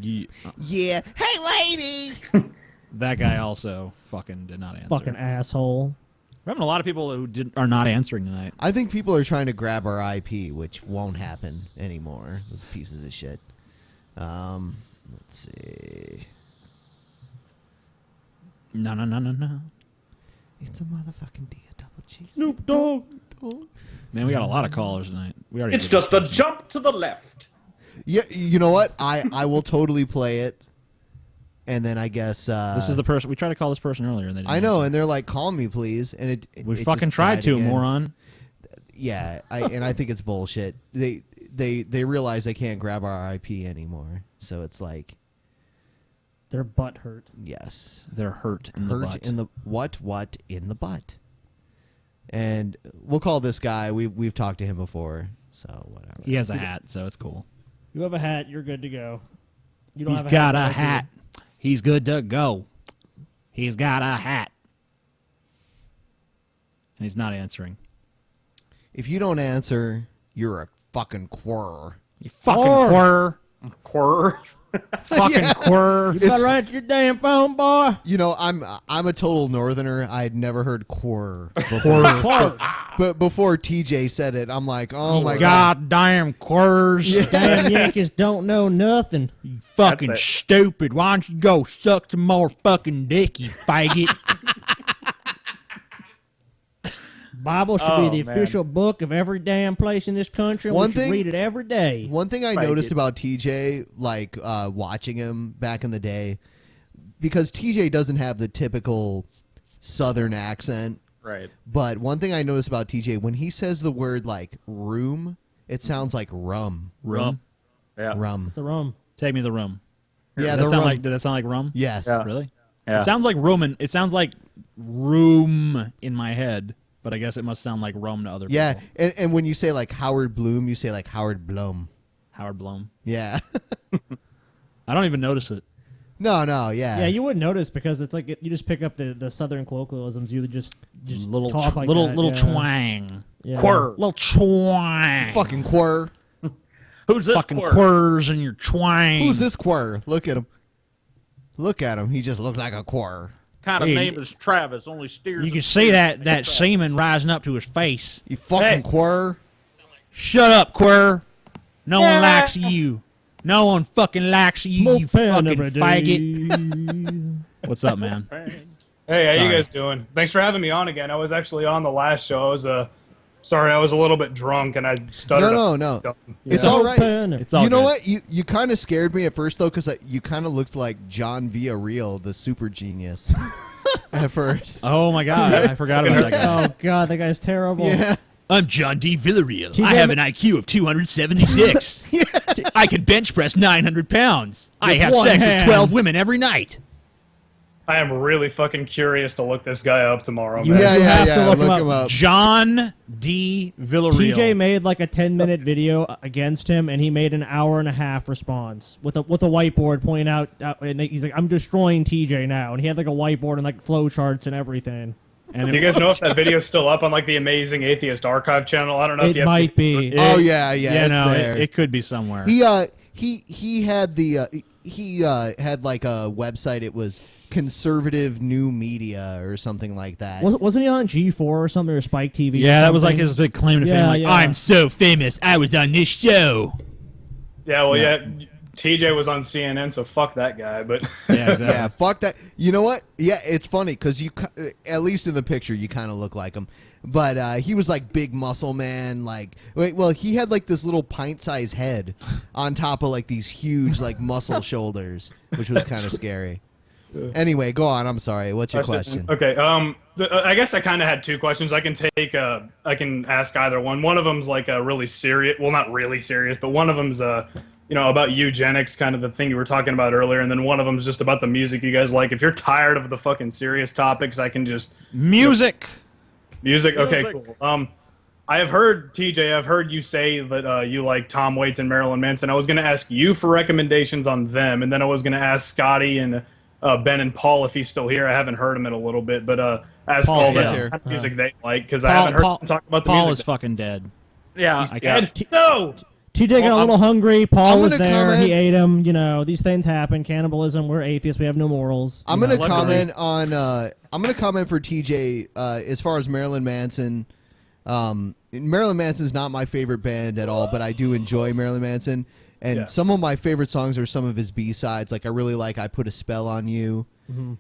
Yeah. Hey, lady. That guy also fucking did not answer. Fucking asshole. We're having a lot of people who are not answering tonight. I think people are trying to grab our IP, which won't happen anymore. Those pieces of shit. Let's see. No. It's a motherfucking double cheese. Snoop Dogg. Man, we got a lot of callers tonight. It's just a jump to the left. Yeah, you know what? I will totally play it. And then I guess this is the person we tried to call this person earlier. And they didn't I know, answer. and they're like, "Call me, please." And we it fucking just tried died to, again. moron. Yeah, I think it's bullshit. They realize they can't grab our IP anymore, so it's like their butt hurt. Yes, they're hurt in the butt. In the what in the butt. And we'll call this guy. We've talked to him before, so whatever. He has a hat, so it's cool. You have a hat. You're good to go. You don't He's have got a a hat. He's good to go. He's got a hat. And he's not answering. If you don't answer, you're a fucking quirr. You fucking quirr. Quirr. Fucking quirr. You better answer your damn phone, boy. You know, I'm a total northerner. I had never heard quirr before. But before TJ said it, I'm like, oh my god. Goddamn quirrs. Yeah. Damn Yankees don't know nothing. You fucking stupid. Why don't you go suck some more fucking dick, you faggot? Bible should be the official book of every damn place in this country. And we should read it every day. One thing I noticed about TJ, like watching him back in the day, because TJ doesn't have the typical Southern accent. Right. But one thing I noticed about TJ, when he says the word like room, it sounds like rum. Rum? Yeah. Rum. It's the rum. Take me the rum. Yeah, Did the rum. did that sound like rum? Yes. Yeah. Really? Yeah. It sounds like room. It sounds like room in my head, but I guess it must sound like rum to other people. Yeah, and when you say like Howard Bloom, you say like Howard Blum. Howard Blum. Yeah. I don't even notice it. No, yeah. Yeah, you wouldn't notice because it's like you just pick up the Southern colloquialisms. You would just little talk like little that, little yeah. twang. Yeah. Quirr. Little twang. Fucking quirr. Who's this Fucking quirr? quirrs and your twang. Who's this quirr? Look at him. Look at him. He just looks like a quirr. Kind of name is Travis. Only steers. You can see that semen rising up to his face. You fucking quirr. Shut up, quirr. No one likes you. No one fucking likes you, you fucking faggot. What's up, man? Hey, how Sorry. you guys doing? Thanks for having me on again. I was actually on the last show. I was sorry, I was a little bit drunk and I stuttered. No. Yeah. It's all right. It's all you know good. what? You kind of scared me at first though, because you kind of looked like John Villarreal, the super genius. At first. Oh my god, I forgot about that guy. Oh god, that guy's terrible. Yeah. I'm John D. Villarreal. TJ I have an IQ of 276. I can bench press 900 pounds. I With have one sex hand. with 12 women every night. I am really fucking curious to look this guy up tomorrow. You Man. have to look him up. John D. Villarreal. TJ made like a 10-minute video against him, and he made an hour-and-a-half response with a whiteboard pointing out, and he's like, "I'm destroying TJ now," and he had like a whiteboard and like flow charts and everything. And do you guys know if that video's still up on like the Amazing Atheist Archive channel? I don't know if It you have might be. Oh yeah, it's there. It could be somewhere. He he had the he had like a website. It was Conservative New Media or something like that. Wasn't he on G4 or something, or Spike TV? Yeah, that was like his big claim to fame. Like, yeah. I'm so famous, I was on this show. Yeah, well, yeah. TJ was on CNN, so fuck that guy. But yeah, exactly. Yeah, fuck that. You know what? Yeah, it's funny because you, at least in the picture, you kind of look like him. But he was like big muscle man. Like, well, he had like this little pint-sized head on top of like these huge like muscle shoulders, which was kind of scary. Anyway, go on. I'm sorry. What's your question? Okay. I guess I kind of had two questions. I can take. I can ask either one. One of them's like a really serious. Well, not really serious, but one of them's about eugenics, kind of the thing you were talking about earlier, and then one of them's just about the music you guys like. If you're tired of the fucking serious topics, I can just music. Okay, cool. I have heard TJ. I've heard you say that you like Tom Waits and Marilyn Manson. I was going to ask you for recommendations on them, and then I was going to ask Scotty and Ben and Paul if he's still here. I haven't heard him in a little bit, but ask Paul's all the here. kind of music they like because I haven't heard them talk about the Paul music. is fucking dead. Yeah, He's dead. No. TJ got a little hungry. Paul I'm was gonna there. comment- He ate him. You know, these things happen. Cannibalism. We're atheists. We have no morals. I'm You gonna know, comment on. I'm gonna comment for TJ as far as Marilyn Manson. Marilyn Manson's not my favorite band at all, but I do enjoy Marilyn Manson. And some of my favorite songs are some of his B-sides. Like I really like "I Put a Spell on You,"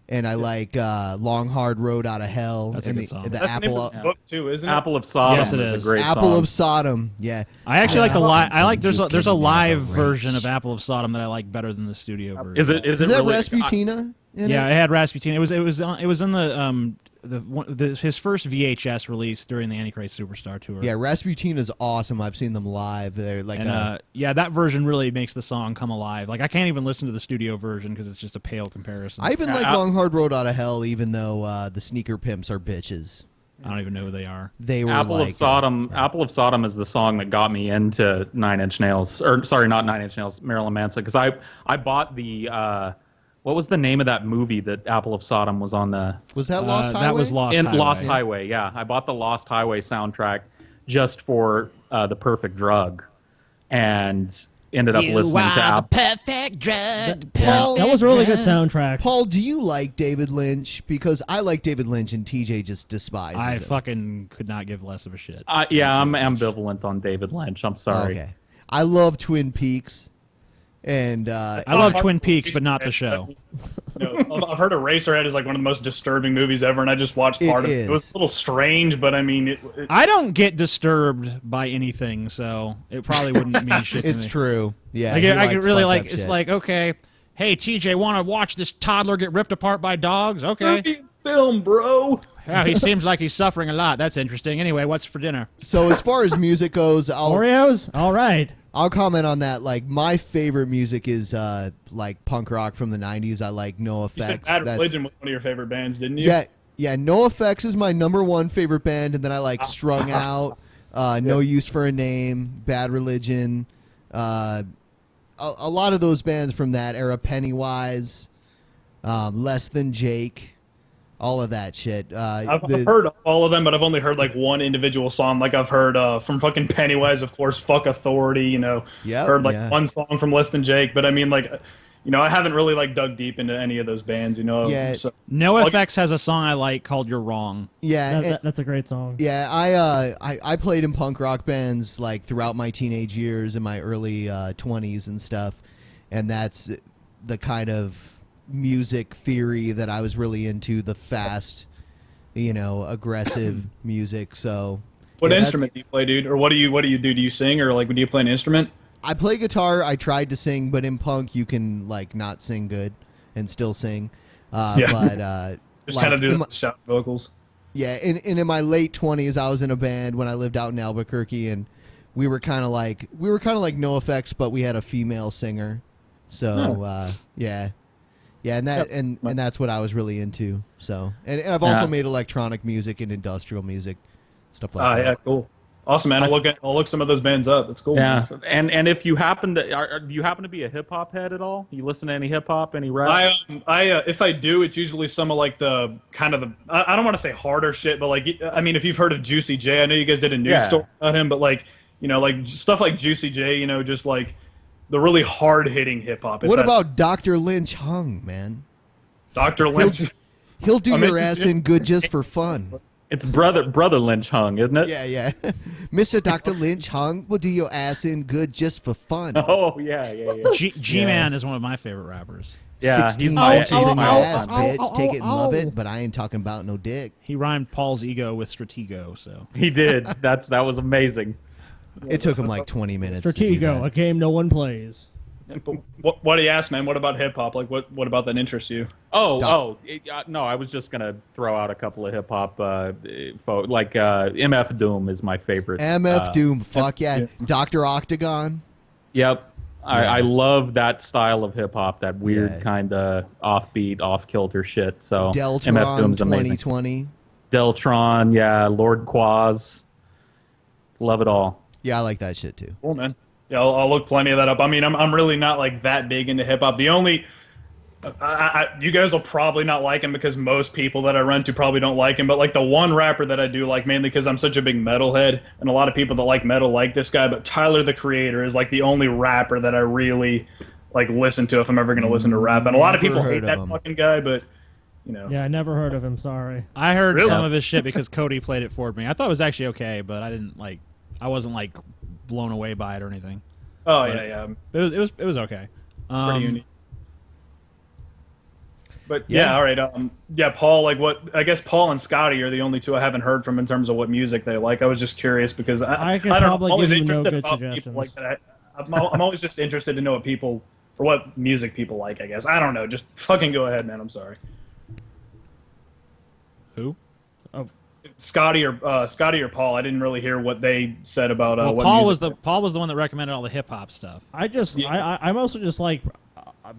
and I like "Long Hard Road Out of Hell." That's a and good song. the That's the name Apple of the book too, isn't it? Apple of Sodom Yes, it is a is. great Apple song. of Sodom. Yeah, I actually like the live. I like there's a can live never version reach. of Apple of Sodom that I like better than the studio version. Is it Does it that really? Rasputina? in Yeah, it? it had Rasputin. It was in his first VHS release during the Antichrist Superstar tour. Yeah, Rasputina's awesome. I've seen them live. They're like, yeah, that version really makes the song come alive. Like I can't even listen to the studio version because it's just a pale comparison. I even like Long Hard Road Out of Hell, even though the sneaker pimps are bitches. I don't even know who they are. They were Apple like, of Sodom. Apple of Sodom is the song that got me into Nine Inch Nails, or sorry, not Nine Inch Nails, Marilyn Manson, because I bought the. What was the name of that movie that Apple of Sodom was on the? Was that Lost Highway? That was Lost Highway. Lost Highway, yeah. I bought the Lost Highway soundtrack just for The Perfect Drug, and ended up listening to Apple. Perfect drug. Paul, That was a really good soundtrack. Paul, do you like David Lynch? Because I like David Lynch, and TJ just despises I him. fucking could not give less of a shit. Yeah, I'm ambivalent on David Lynch. I'm sorry. Okay. I love Twin Peaks, and I love Twin Peaks, but not the show. I've heard Eraserhead is like one of the most disturbing movies ever, and I just watched part of it. It was a little strange, but I mean, I don't get disturbed by anything, so it probably wouldn't mean shit to me. it's true. Yeah, Like, he I likes could really fucked like. up It's shit. like, okay, hey TJ, want to watch this toddler get ripped apart by dogs? Okay. Film, bro. Yeah, he seems like he's suffering a lot. That's interesting. Anyway, what's for dinner? So as far as music goes, Oreos. All right. I'll comment on that. Like my favorite music is like punk rock from the '90s. I like No you said Effects. Bad Religion was one of your favorite bands, didn't you? Yeah. No Effects is my #1 favorite band, and then I like Strung Out, No Use for a Name, Bad Religion, a lot of those bands from that era. Pennywise, Less Than Jake. All of that shit. I've heard all of them, but I've only heard like one individual song. Like I've heard from fucking Pennywise, of course, "Fuck Authority." You know, heard like one song from Less Than Jake. But I mean, like, I haven't really like dug deep into any of those bands. Yeah. So, No FX has a song I like called "You're Wrong." Yeah, that's a great song. Yeah, I played in punk rock bands like throughout my teenage years and my early 20s and stuff, and that's the kind of music theory that I was really into, the fast, aggressive music. So what instrument do you play, dude? Or what do you do? Do you sing, or like do you play an instrument? I play guitar. I tried to sing, but in punk you can like not sing good and still sing. But just like, kind of do the shout vocals. Yeah, and in my late 20s, I was in a band when I lived out in Albuquerque, and we were kind of like No Effects, but we had a female singer. So yeah, and that's what I was really into. So, and I've also made electronic music and industrial music, stuff like that. Yeah, cool, awesome, man. I'll look some of those bands up. That's cool. Yeah, and if you happen to, do you happen to be a hip hop head at all? You listen to any hip hop, any rap? If I do, it's usually some of like the kind of the I don't want to say harder shit, but like I mean, if you've heard of Juicy J, I know you guys did a news story about him, but like like stuff like Juicy J, just like really hard hitting hip hop. What about Dr. Lynch Hung, man? Dr. Lynch? He'll do your ass in good just for fun. It's brother Lynch Hung, isn't it? Yeah. Mr. Dr. Lynch Hung will do your ass in good just for fun. Oh yeah. G-Man is one of my favorite rappers. Yeah, 16 inches in your ass, bitch. Take it and love it, but I ain't talking about no dick. He rhymed Paul's ego with Stratego, so. He did. That was amazing. It took him like 20 minutes. Stratego, a game no one plays. What do you ask, man? What about hip hop? Like, what about that interests you? No, I was just gonna throw out a couple of hip hop, like MF Doom is my favorite. MF Doom, fuck yeah. Dr. Octagon. Yep. I love that style of hip hop, that weird kind of offbeat, off kilter shit. So Deltron MF Doom's amazing. 2020. Deltron, yeah, Lord Quaz. Love it all. Yeah, I like that shit too. Cool, man. Yeah, I'll look plenty of that up. I mean, I'm really not like that big into hip hop. The only you guys will probably not like him because most people that I run to probably don't like him. But like the one rapper that I do like, mainly because I'm such a big metalhead, and a lot of people that like metal like this guy. But Tyler the Creator is like the only rapper that I really like listen to if I'm ever going to listen to rap. And a lot of people hate that fucking guy, but you know. Yeah, I never heard of him. Sorry. I heard some of his shit because Cody played it for me. I thought it was actually okay, but I wasn't like blown away by it or anything. Oh yeah. It was okay. Pretty unique. But yeah, all right. Paul. Like, what? I guess Paul and Scotty are the only two I haven't heard from in terms of what music they like. I was just curious because I don't know. I'm always interested about people like that. I'm always just interested to know what music people like. I guess I don't know. Just fucking go ahead, man. I'm sorry. Who? Oh, Scotty or Paul. I didn't really hear what they said about. Well, what Paul music was the one that recommended all the hip hop stuff. I mostly just like.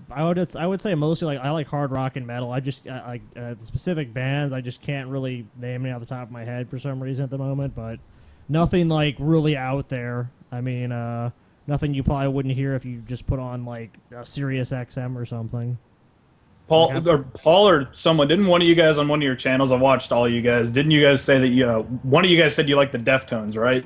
I would say mostly like I like hard rock and metal. I just like specific bands. I just can't really name any off the top of my head for some reason at the moment. But nothing like really out there. I mean, nothing you probably wouldn't hear if you just put on like Sirius XM or something. Paul or someone, didn't one of you guys on one of your channels? I watched all you guys. Didn't you guys say that one of you guys said you like the Deftones, right?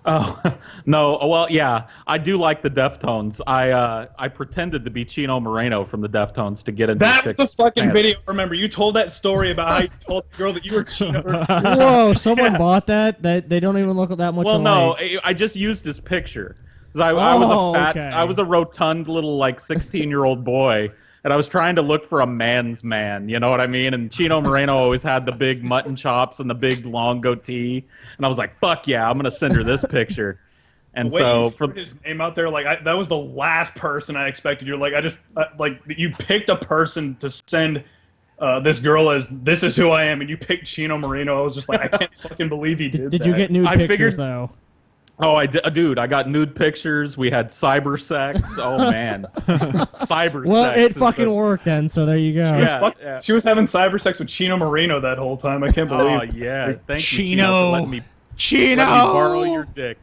Oh no! Well, yeah, I do like the Deftones. I pretended to be Chino Moreno from the Deftones to get into. That was the fucking video. Remember, you told that story about how you told the girl that you were Chino. Whoa! Someone bought that. They don't even look that much. Well, alike. no, I just used his picture. I was a rotund little like 16-year-old boy. And I was trying to look for a man's man, you know what I mean? And Chino Moreno always had the big mutton chops and the big long goatee. And I was like, fuck yeah, I'm going to send her this picture. And you put his name out there, like that was the last person I expected. You're like, you picked a person to send this girl as this is who I am, and you picked Chino Moreno. I was just like, I can't fucking believe he did that. Did you get nude pictures, though? Oh, I did, dude. I got nude pictures. We had cyber sex. Oh man, cyber. Well, sex it fucking worked then. So there you go. She was having cyber sex with Chino Moreno that whole time. I can't believe. Oh yeah, thank Chino. you, Chino, for letting me borrow your dick.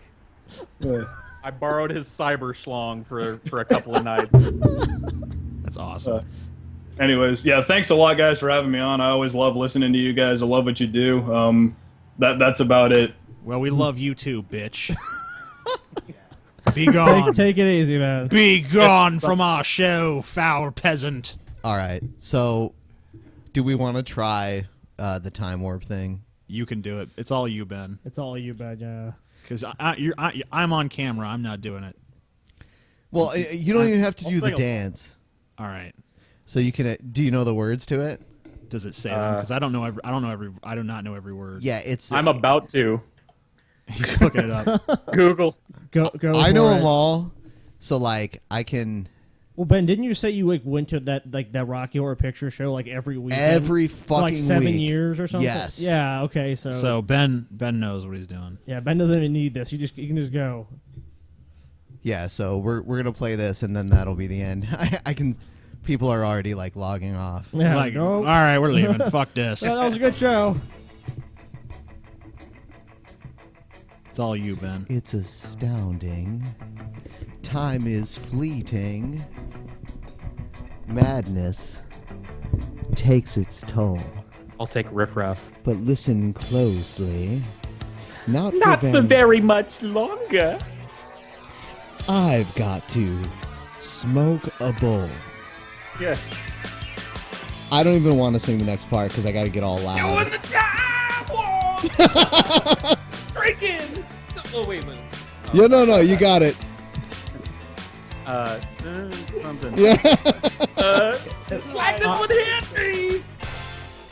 I borrowed his cyber schlong for a couple of nights. That's awesome. Anyways, yeah, thanks a lot, guys, for having me on. I always love listening to you guys. I love what you do. That's about it. Well, we love you too, bitch. Be gone. Take it easy, man. Be gone from our show, foul peasant. All right. So, do we want to try the time warp thing? You can do it. It's all you, Ben. It's all you, Ben. Yeah. Because I'm on camera. I'm not doing it. Well, you don't even have to do the dance. All right. So you can. Do you know the words to it? Does it say them? Because I do not know every word. Yeah, it's. I'm about to. He's looking it up. Google. Go. I know them all, so like I can. Well, Ben, didn't you say you like went to that Rocky Horror Picture Show like every week? Every fucking for, like 7 week. years or something. Yes. Yeah. Okay. So Ben knows what he's doing. Yeah, Ben doesn't even need this. You can just go. Yeah. So we're gonna play this, and then that'll be the end. I can. People are already like logging off. Yeah. Like, all right, we're leaving. Fuck this. Well, that was a good show. It's all you, Ben. It's astounding. Time is fleeting. Madness takes its toll. I'll take riffraff. But listen closely. Not for very much longer. I've got to smoke a bowl. Yes. I don't even want to sing the next part because I got to get all loud. Doing the time warp. Drinking. Oh wait a minute. Yeah, no, you got it. Something. Yeah. Like this would hit me.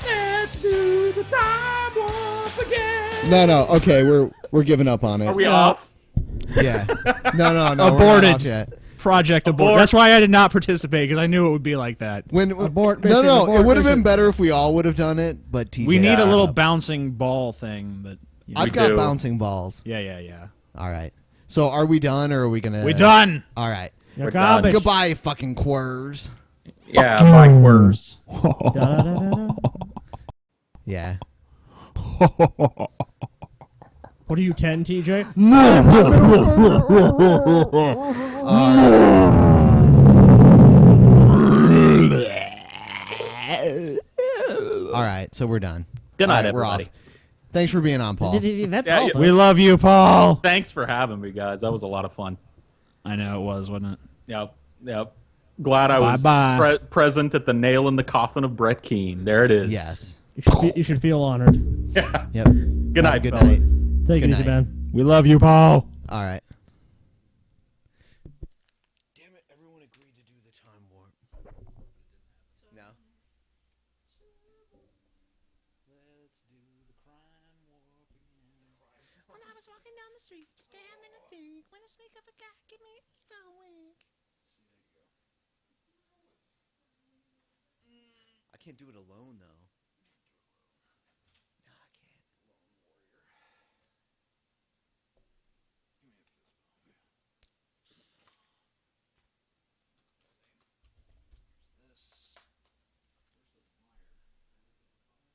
Let's do the time warp again. No. Okay, we're giving up on it. Are we off? Yeah. No. Aborted. We're not off yet. Project abort. That's why I did not participate because I knew it would be like that. Abort No, mission, abort it would have mission. been better if we all would have done it, but TJ. We need a little bouncing ball thing, but I've got bouncing balls. Yeah. All right. So are we done, or are we gonna? We done. All right. You're garbage. Goodbye, you fucking quers. Yeah, bye, quers. Yeah. What are you, 10, TJ? All right, so we're done. Good night, All right, we're everybody. off. Thanks for being on, Paul. That's Yeah, all. yeah. We love you, Paul. Thanks for having me, guys. That was a lot of fun. I know it was, wasn't it? Yep. Glad I was present at the nail in the coffin of Brett Keane. There it is. Yes. You should feel honored. Yeah. Yep. Good night, Good fellas. night. Take it Good easy, night. man. We love you, Paul. All right. Damn it, everyone agreed to do the time warp. No. When I was walking down the street, just having a think, when a snake of a guy gave me the wink. I can't do it alone though.